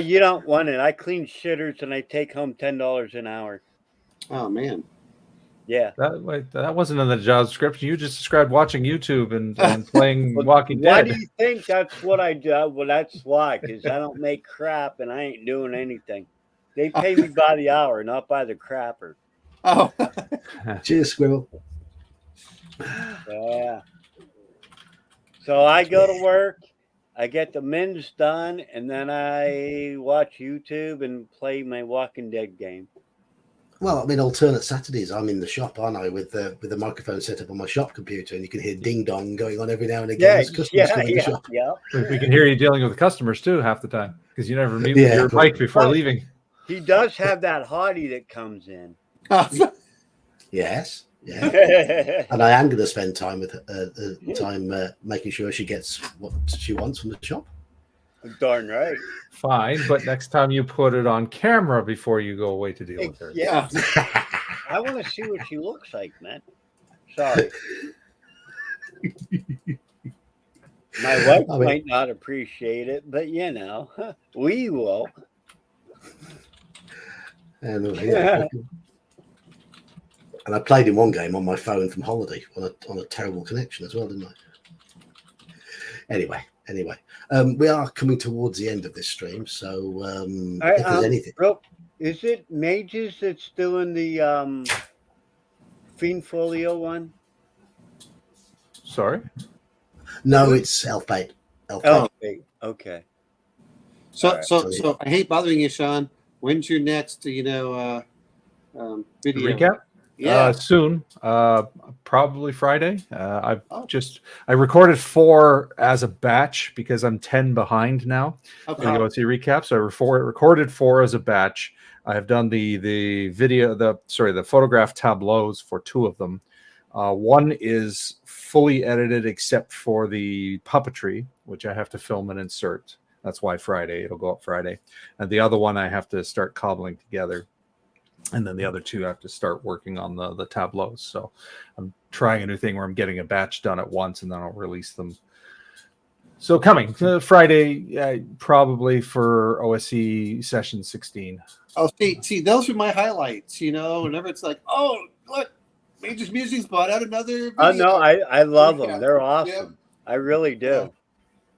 You don't want it. I clean shitters and I take home $10 an hour. Oh man. Yeah. That wasn't in the job description. You just described watching YouTube and playing Walking Dead. Why do you think that's what I do? Well, that's why, because I don't make crap and I ain't doing anything. They pay me by the hour, not by the crapper. Oh. Cheers, Squirrel. Yeah. So I go to work, I get the men's done, and then I watch YouTube and play my Walking Dead game. Well, I mean, alternate Saturdays, I'm in the shop, aren't I, with the microphone set up on my shop computer, and you can hear ding dong going on every now and again. As customers come in the shop. Yeah. We can hear you dealing with customers too half the time because you never mute your mic before leaving. He does have that hottie that comes in. Yes. Yeah. And I am going to spend time with making sure she gets what she wants from the shop. Darn right. Fine, but next time you put it on camera before you go away to deal with her. Yeah. I want to see what she looks like, man. Sorry. My wife might not appreciate it, but we will. And I played in one game on my phone from holiday on a terrible connection as well, didn't I? Anyway, we are coming towards the end of this stream, so if there's anything, is it Mages that's doing the Fiendfolio one? Sorry, no, it's Elfbait. Elfbait. Okay. So I hate bothering you, Sean. When's your next, video? Recap? Yeah. Soon. Probably Friday. I recorded 4 as a batch because I'm 10 behind now. Okay. I'm going to see recap. So I recorded 4 as a batch. I have done the photograph tableaus for 2 of them. One is fully edited except for the puppetry, which I have to film and insert. That's why Friday. It'll go up Friday. And the other one I have to start cobbling together. And then the other 2 I have to start working on the tableaus. So I'm trying a new thing where I'm getting a batch done at once and then I'll release them. So coming Friday, probably for OSE session 16. Oh, see, those are my highlights. Whenever it's like, oh, look, Major's Musings bought out another video. Oh no, I love them. They're awesome. Yeah. I really do.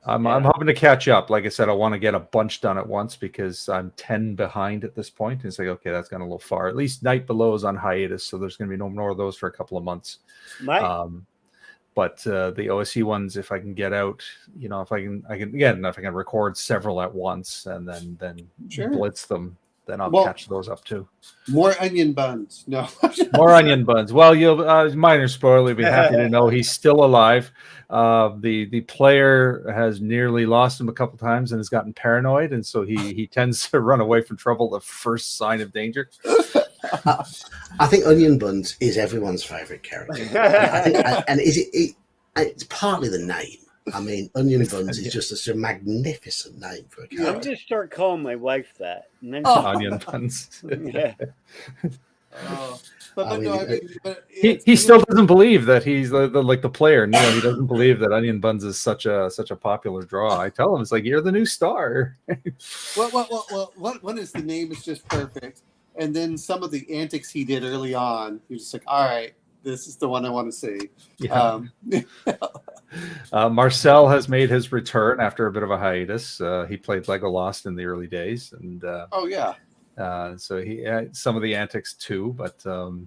I'm hoping to catch up. Like I said, I want to get a bunch done at once because I'm 10 behind at this point. It's like, okay, that's gone a little far. At least Night Below is on hiatus, so there's going to be no more of those for a couple of months. But the OSE ones, if I can get out, if I can record several at once and then blitz them, then I'll catch those up too. More onion buns. No. More onion buns. Well, you'll minor spoiler. You'll be happy to know he's still alive. The player has nearly lost him a couple times and has gotten paranoid, and so he tends to run away from trouble the first sign of danger. I think Onion Buns is everyone's favorite character. It's partly the name. I mean, Onion Buns is just such a magnificent name for a character. I'm just start calling my wife that. And then Onion Buns. Yeah. He still doesn't believe that he's like the player. No, he doesn't believe that Onion Buns is such a popular draw. I tell him, it's like, you're the new star. Well, what is the name is just perfect. And then some of the antics he did early on, he was just like, all right, this is the one I want to see. Yeah. Marcel has made his return after a bit of a hiatus. He played Lego Lost in the early days, and so he had some of the antics too. But so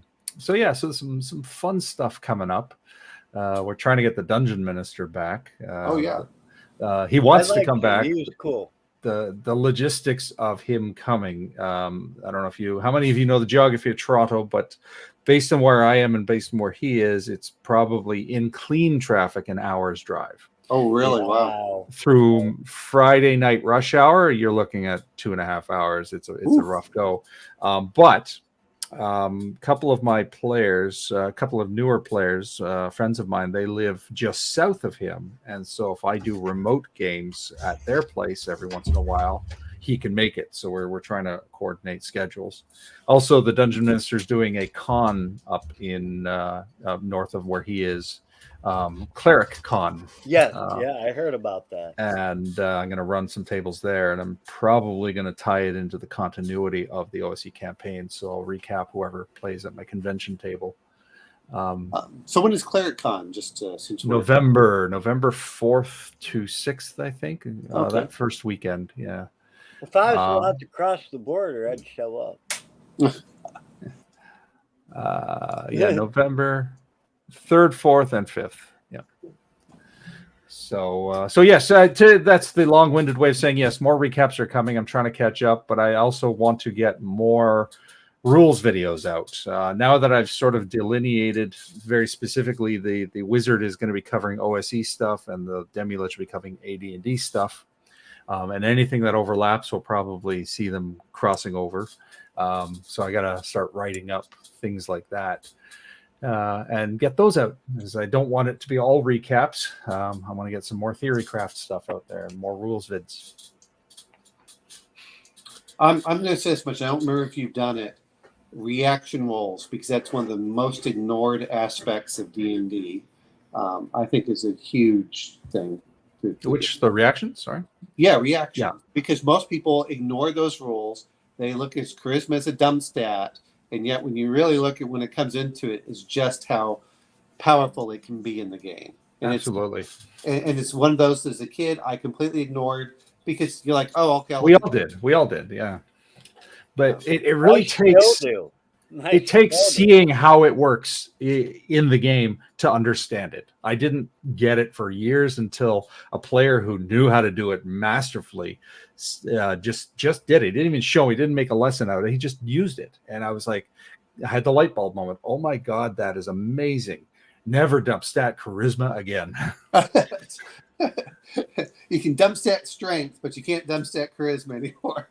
some fun stuff coming up. We're trying to get the Dungeon Minister back. He wants to come back. He was cool. the logistics of him coming. I don't know how many of you know the geography of Toronto, but based on where I am and based on where he is, it's probably in clean traffic an hour's drive. Oh, really? Wow. Through Friday night rush hour, you're looking at 2.5 hours. It's a rough go. But couple of my players, a couple of newer players, friends of mine, they live just south of him. And so if I do remote games at their place every once in a while, he can make it. So we're trying to coordinate schedules. Also, the Dungeon Minister's doing a con up in north of where he is. Cleric Con. Yeah, I heard about that. And I'm going to run some tables there, and I'm probably going to tie it into the continuity of the OSE campaign. So I'll recap whoever plays at my convention table. So when is Cleric Con? Just since November 4th to 6th, I think. Okay. That first weekend, yeah. If I was allowed to cross the border, I'd show up. November 3rd, 4th, and 5th. Yeah. So yes, that's the long-winded way of saying yes. More recaps are coming. I'm trying to catch up, but I also want to get more rules videos out. Now that I've sort of delineated very specifically, the wizard is going to be covering OSE stuff, and the Demi-Lich will be covering AD&D stuff. And anything that overlaps, we'll probably see them crossing over. So I got to start writing up things like that. And get those out, because I don't want it to be all recaps. I want to get some more theorycraft stuff out there and more rules vids. I'm going to say this much. I don't remember if you've done it. Reaction rolls, because that's one of the most ignored aspects of D&D. I think is a huge thing. Which the reaction? Sorry. Yeah, reaction. Yeah. Because most people ignore those rules. They look at charisma as a dumb stat. And yet, when you really look at when it comes into it, is just how powerful it can be in the game. And Absolutely. It's one of those as a kid I completely ignored, because you're like, oh, okay. We all did, yeah. But it really takes seeing how it works in the game to understand it. I didn't get it for years until a player who knew how to do it masterfully just did it. He didn't even show. He didn't make a lesson out of it. He just used it. And I was like, I had the light bulb moment. Oh my God, that is amazing. Never dump stat charisma again. You can dump stat strength, but you can't dump stat charisma anymore.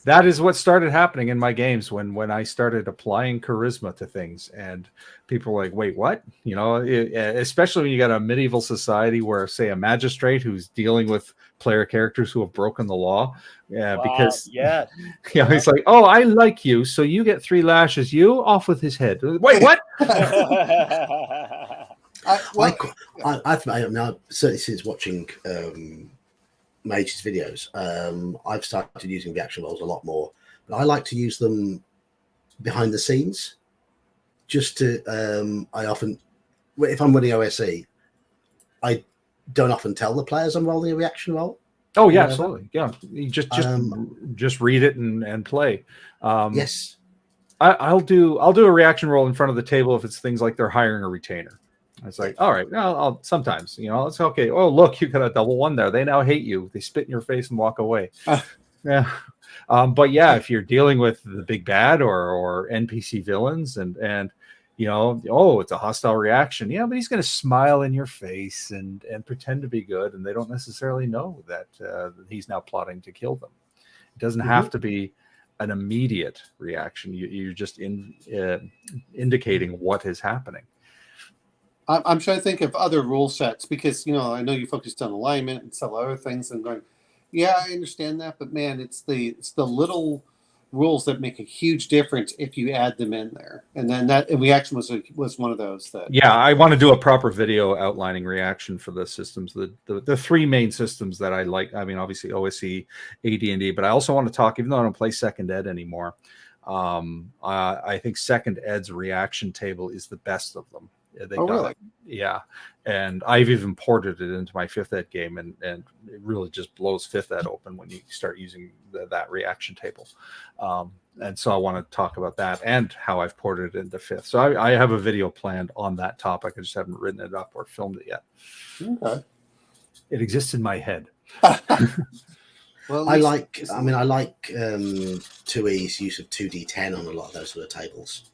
That is what started happening in my games when I started applying charisma to things, and people were like, wait, what? Especially when you got a medieval society where, say, a magistrate who's dealing with player characters who have broken the law. Because he's like, oh, I like you, so you get 3 lashes. You off with his head. Wait, what? I've now, certainly since watching Mage's videos, I've started using reaction rolls a lot more, but I like to use them behind the scenes. Just to, I often, if I'm running OSE, I don't often tell the players I'm rolling a reaction roll. Oh yeah, absolutely. Yeah, you just read it and play. Yes, I'll do a reaction roll in front of the table if it's things like they're hiring a retainer. It's like, all right, well, I'll sometimes, it's okay. Oh, look, you got a double 1 there. They now hate you. They spit in your face and walk away. Yeah. But yeah, if you're dealing with the big bad or NPC villains and it's a hostile reaction. Yeah, but he's going to smile in your face and pretend to be good. And they don't necessarily know that he's now plotting to kill them. It doesn't have to be an immediate reaction. You're just indicating what is happening. I'm trying to think of other rule sets, because I know you focused on alignment and some other things, and going, yeah, I understand that, but man, it's the little rules that make a huge difference if you add them in there. And then that reaction was one of those that. Yeah, I want to do a proper video outlining reaction for the systems, the 3 main systems that I like. I mean, obviously OSE, AD&D, but I also want to talk, even though I don't play Second Ed anymore. I think Second Ed's reaction table is the best of them. Really? Yeah, and I've even ported it into my 5th Ed game, and it really just blows 5th Ed open when you start using that reaction table. And so I want to talk about that and how I've ported it into 5th. So I have a video planned on that topic. I just haven't written it up or filmed it yet. Okay. It exists in my head. Well, I like 2E's use of 2D10 on a lot of those sort of tables.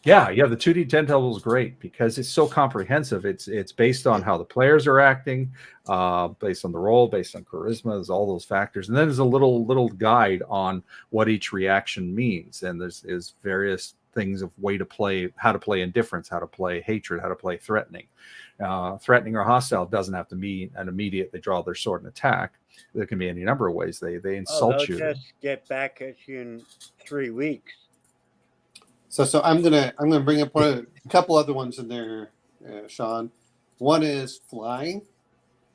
Yeah, the 2D10 table is great because it's so comprehensive. It's based on how the players are acting, based on the role, based on charisma, there's all those factors, and then there's a little guide on what each reaction means, and there's various things of way to play, how to play indifference, how to play hatred, how to play threatening. Threatening or hostile doesn't have to mean an immediate. They draw their sword and attack. There can be any number of ways they insult you. They'll just get back at you in 3 weeks. So I'm gonna bring up a couple other ones in there, Sean. One is flying,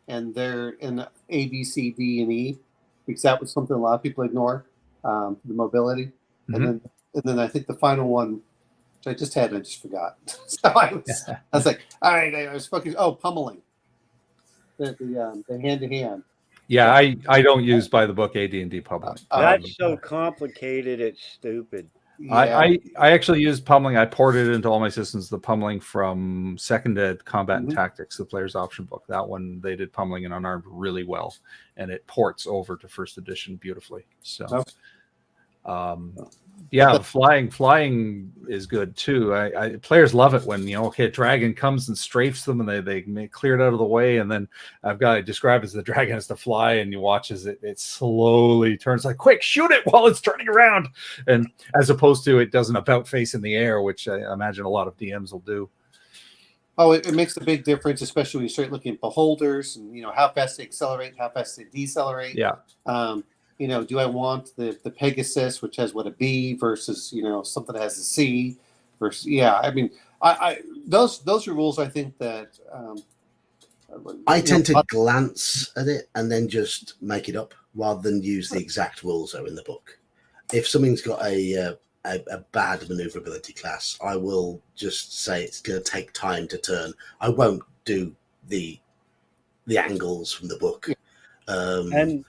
and they're in A, B, C, D, and E, because that was something a lot of people ignore, the mobility. And then I think the final one, which I just had, I just forgot. So I was like, all right, I was focused. Oh, pummeling, the hand to hand. Yeah, I don't use by the book AD&D public. That's so complicated, it's stupid. Yeah. I actually use pummeling. I ported it into all my systems. The pummeling from Second Ed Combat and Tactics, the player's option book. That one they did pummeling and unarmed really well, and it ports over to first edition beautifully. So, yeah, flying is good too. Players love it when a dragon comes and strafes them, and they clear it out of the way, and then I've got it described as the dragon has to fly, and you watch as it slowly turns, like, quick, shoot it while it's turning around, and as opposed to it doesn't about face in the air, which I imagine a lot of DMs will do. Oh, it makes a big difference, especially when you start looking at beholders and how fast they accelerate, how fast they decelerate. Yeah. Do I want the Pegasus, which has a B, versus something that has a C, versus I those are rules I think that I tend to glance at it and then just make it up rather than use the exact rules that are in the book. If something's got a bad maneuverability class, I will just say it's going to take time to turn. I won't do the angles from the book. And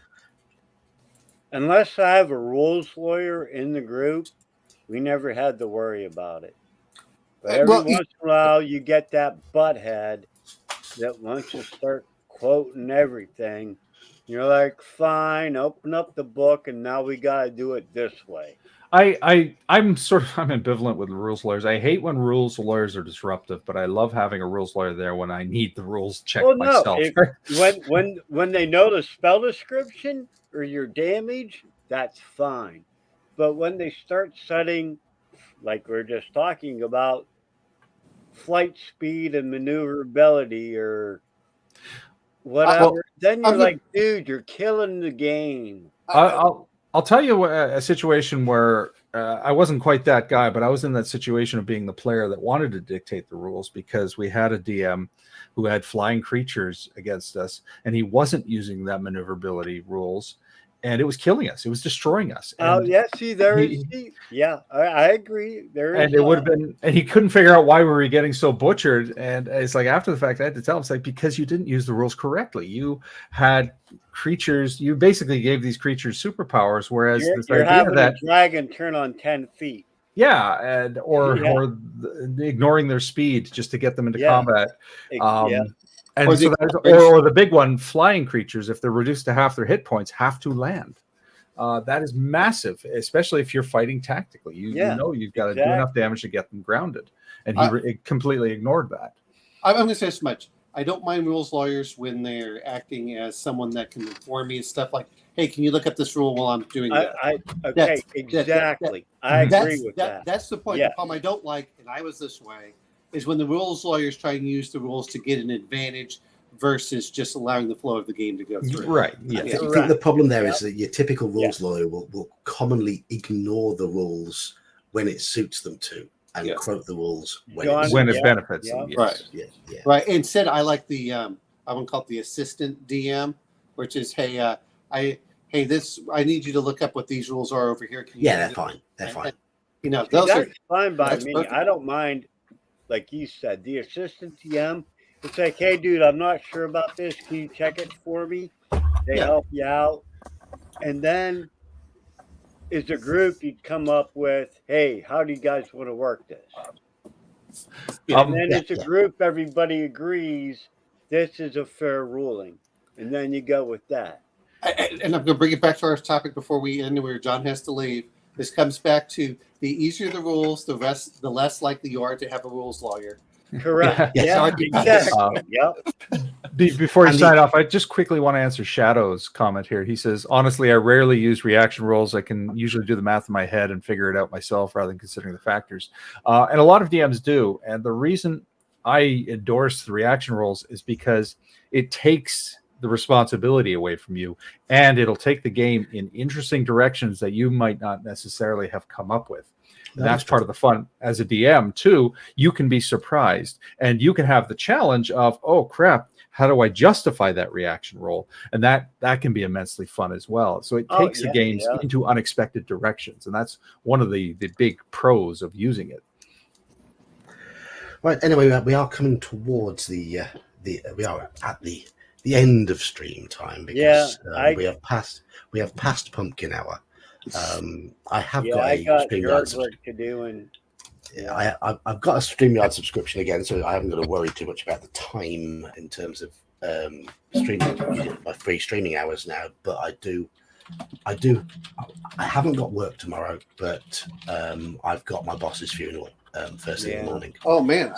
unless I have a rules lawyer in the group, we never had to worry about it. But every once in a while, you get that butthead that wants to start quoting everything. You're like, fine, open up the book, and now we got to do it this way. I'm ambivalent with the rules lawyers. I hate when rules lawyers are disruptive, but I love having a rules lawyer there when I need the rules checked myself. When they know the spell description or your damage, that's fine. But when they start setting, like we're just talking about, flight speed and maneuverability or whatever, then you're like, dude, you're killing the game. I'll tell you a situation where I wasn't quite that guy, but I was in that situation of being the player that wanted to dictate the rules because we had a DM who had flying creatures against us, and he wasn't using that maneuverability rules, and it was killing us. It was destroying us. Oh, yeah. See, I agree. And it would have been, and he couldn't figure out why we were getting so butchered. And it's like, after the fact, I had to tell him, it's like, because you didn't use the rules correctly. You had creatures, you basically gave these creatures superpowers, whereas you're having a dragon turn on 10 feet. Yeah, or ignoring their speed just to get them into combat. And or the big one, flying creatures, if they're reduced to half their hit points, have to land. That is massive, especially if you're fighting tactically. You know you've got to do enough damage to get them grounded. And he completely ignored that. I'm going to say this much. I don't mind rules lawyers when they're acting as someone that can inform me and stuff like, hey, can you look up this rule while I'm doing that? Exactly. I agree with that. That's the point. The problem I don't like, and I was this way, is when the rules lawyers try and use the rules to get an advantage versus just allowing the flow of the game to go through. Right. Yeah. I think the problem there is that your typical rules lawyer will commonly ignore the rules when it suits them to and quote the rules when it benefits them. Yes. Right. Yeah. Right. Instead, I like the I want to call it the assistant DM, which is, I need you to look up what these rules are over here. Can you they're fine. They're fine. Those are fine by me. Perfect. I don't mind. Like you said, the assistant DM, it's like, hey, dude, I'm not sure about this. Can you check it for me? They help you out. And then as a group, you'd come up with, hey, how do you guys want to work this? And then as a group, everybody agrees this is a fair ruling. And then you go with that. And I'm going to bring it back to our topic before we end, where John has to leave. This comes back to the easier the rules, the less likely you are to have a rules lawyer. Correct. Yeah. Yeah, exactly. Yep. Before you And sign off, I just quickly want to answer Shadow's comment here. He says, honestly, I rarely use reaction rolls. I can usually do the math in my head and figure it out myself rather than considering the factors. And a lot of DMs do. And the reason I endorse the reaction rolls is because it takes the responsibility away from you, and it'll take the game in interesting directions that you might not necessarily have come up with. And that's part of the fun as a DM too. You can be surprised, and you can have the challenge of, oh crap, how do I justify that reaction roll? And that can be immensely fun as well. So it takes the games into unexpected directions, and that's one of the big pros of using it. Right. Anyway, we are coming towards we are at the end of stream time, because we have passed pumpkin hour. I have got a StreamYard work to do, and I've got a StreamYard subscription again, so I haven't got to worry too much about the time in terms of streaming my free streaming hours now. But I haven't got work tomorrow, but I've got my boss's funeral first thing in the morning. Oh man!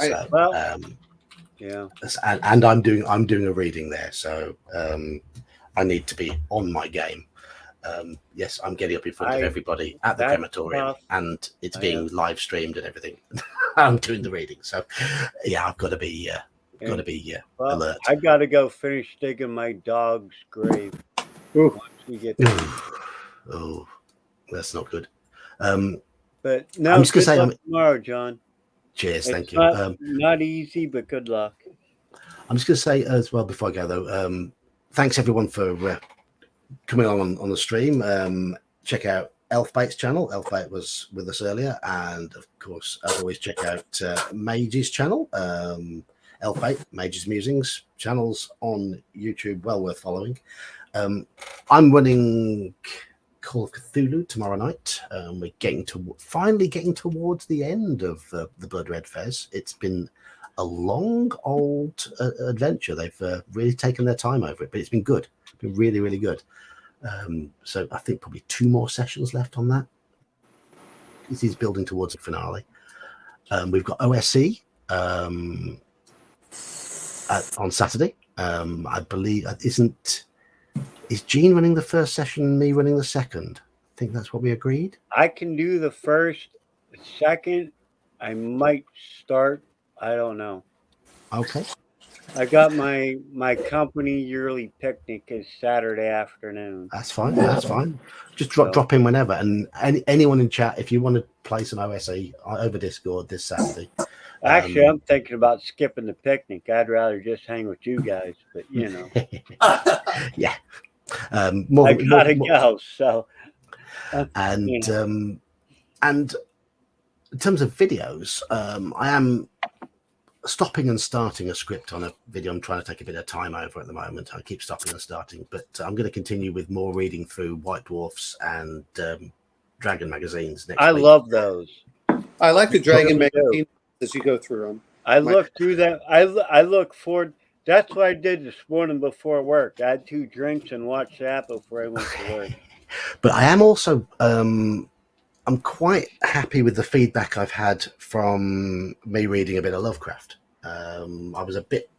And I'm doing a reading there, so I need to be on my game. Yes, I'm getting up in front of everybody at the crematorium, and it's being live streamed and everything. I'm doing the reading, so yeah, I've got to be alert. I got to go finish digging my dog's grave. Ooh. Once we get Oh, that's not good. But no, I'm just gonna say tomorrow, John. Cheers, thank you. Not easy, but good luck. I'm just going to say as well before I go though, thanks everyone for coming on the stream. Check out Elfbait's channel. Elfbait was with us earlier, and of course, as always, check out Mage's channel. Elfbait, Mage's Musings channels on YouTube, well worth following. I'm running Call of Cthulhu tomorrow night. We're finally getting towards the end of the Blood Red Fez. It's been a long old adventure. They've really taken their time over it, but it's been good. It's been really, really good. So I think probably 2 more sessions left on that. This is building towards a finale. We've got OSC on Saturday. I believe is Gene running the first session and me running the second? I think that's what we agreed. I can do the first. The second, I might start. I don't know. Okay. I got my company yearly picnic is Saturday afternoon. That's fine. That's fine. Just drop in whenever. And anyone in chat, if you want to play some OSE over Discord this Saturday. Actually, I'm thinking about skipping the picnic. I'd rather just hang with you guys, but you know. Yeah. I gotta go. So. And in terms of videos, I am stopping and starting a script on a video. I'm trying to take a bit of time over at the moment. I keep stopping and starting, but I'm going to continue with more reading through White Dwarfs and Dragon magazines next week. I love those. I like the Dragon magazine as you go through them. I look through them. I look forward. That's what I did this morning before work. I had 2 drinks and watched that before I went to work. But I am also I'm quite happy with the feedback I've had from me reading a bit of Lovecraft. I was a bit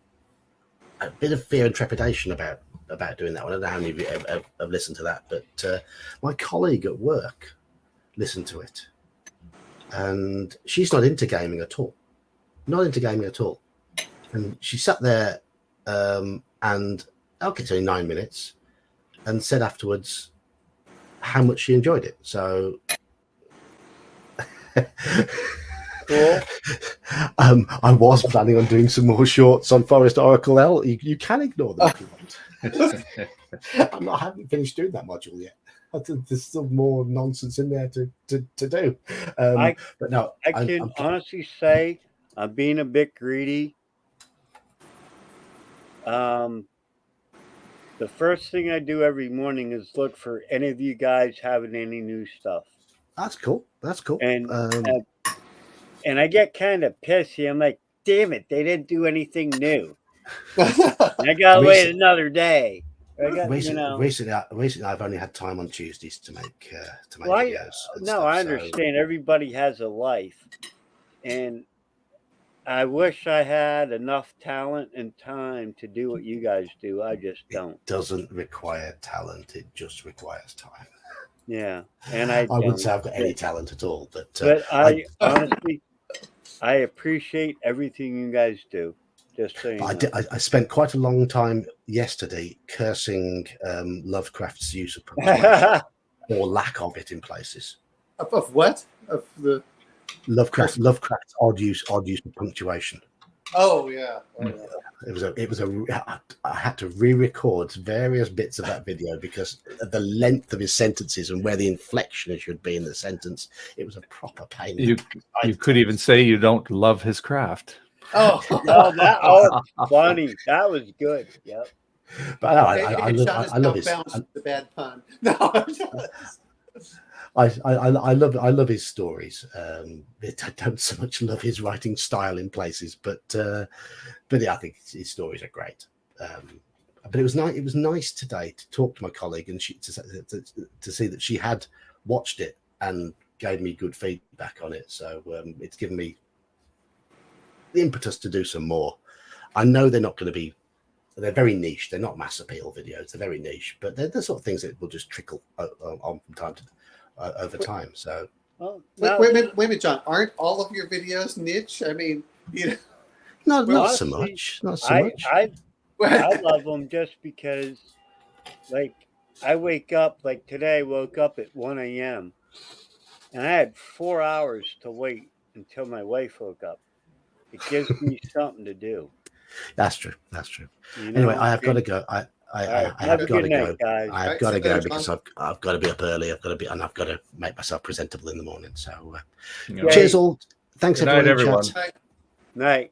of fear and trepidation about doing that one. I don't know how many of you have listened to that, but my colleague at work listened to it, and she's not into gaming at all. And she sat there and okay, it's only 9 minutes, and said afterwards how much she enjoyed it. So Cool. I was planning on doing some more shorts on Forest Oracle L. You can ignore them if you want. I haven't finished doing that module yet. There's still more nonsense in there to do. But no, I can honestly say I'm being a bit greedy. The first thing I do every morning is look for any of you guys having any new stuff. That's cool. And I get kind of pissy. I'm like, damn it, they didn't do anything new. I gotta wait another day. I got, recently, I've only had time on Tuesdays to make Well, videos. and stuff, I so- understand. Everybody has a life, and I wish I had enough talent and time to do what you guys do. I just don't. It doesn't require talent; it just requires time. Yeah, and I wouldn't don't. say I've got any talent at all, but I honestly, I appreciate everything you guys do. Just saying. I spent quite a long time yesterday cursing Lovecraft's use of punctuation or lack of it in places. Of what? Of the Lovecraft's odd use of punctuation. Oh yeah. I had to re-record various bits of that video because of the length of his sentences and where the inflection should be in the sentence. It was a proper pain. You could even say you don't love his craft. Oh, funny. That was good. Yep. But no, I love his. The bad pun. No. I love his stories. I don't so much love his writing style in places, but yeah, I think his stories are great. But it was nice. It was nice today to talk to my colleague and to see that she had watched it and gave me good feedback on it. So it's given me the impetus to do some more. I know they're not going to be. They're very niche. They're not mass appeal videos. They're very niche, but they're the sort of things that will just trickle on from time to over time. So wait a minute, John. Aren't all of your videos niche? I mean, not so much. Not so much. I love them just because, like, I wake up, like today I woke up at 1 a.m. and I had 4 hours to wait until my wife woke up. It gives me something to do. That's true. Anyway, I have got to go. I have got to go. Guys. I have got to go because I've got to be up early. I've got to make myself presentable in the morning. So, cheers all. Thanks Good night, everyone. everyone. Night.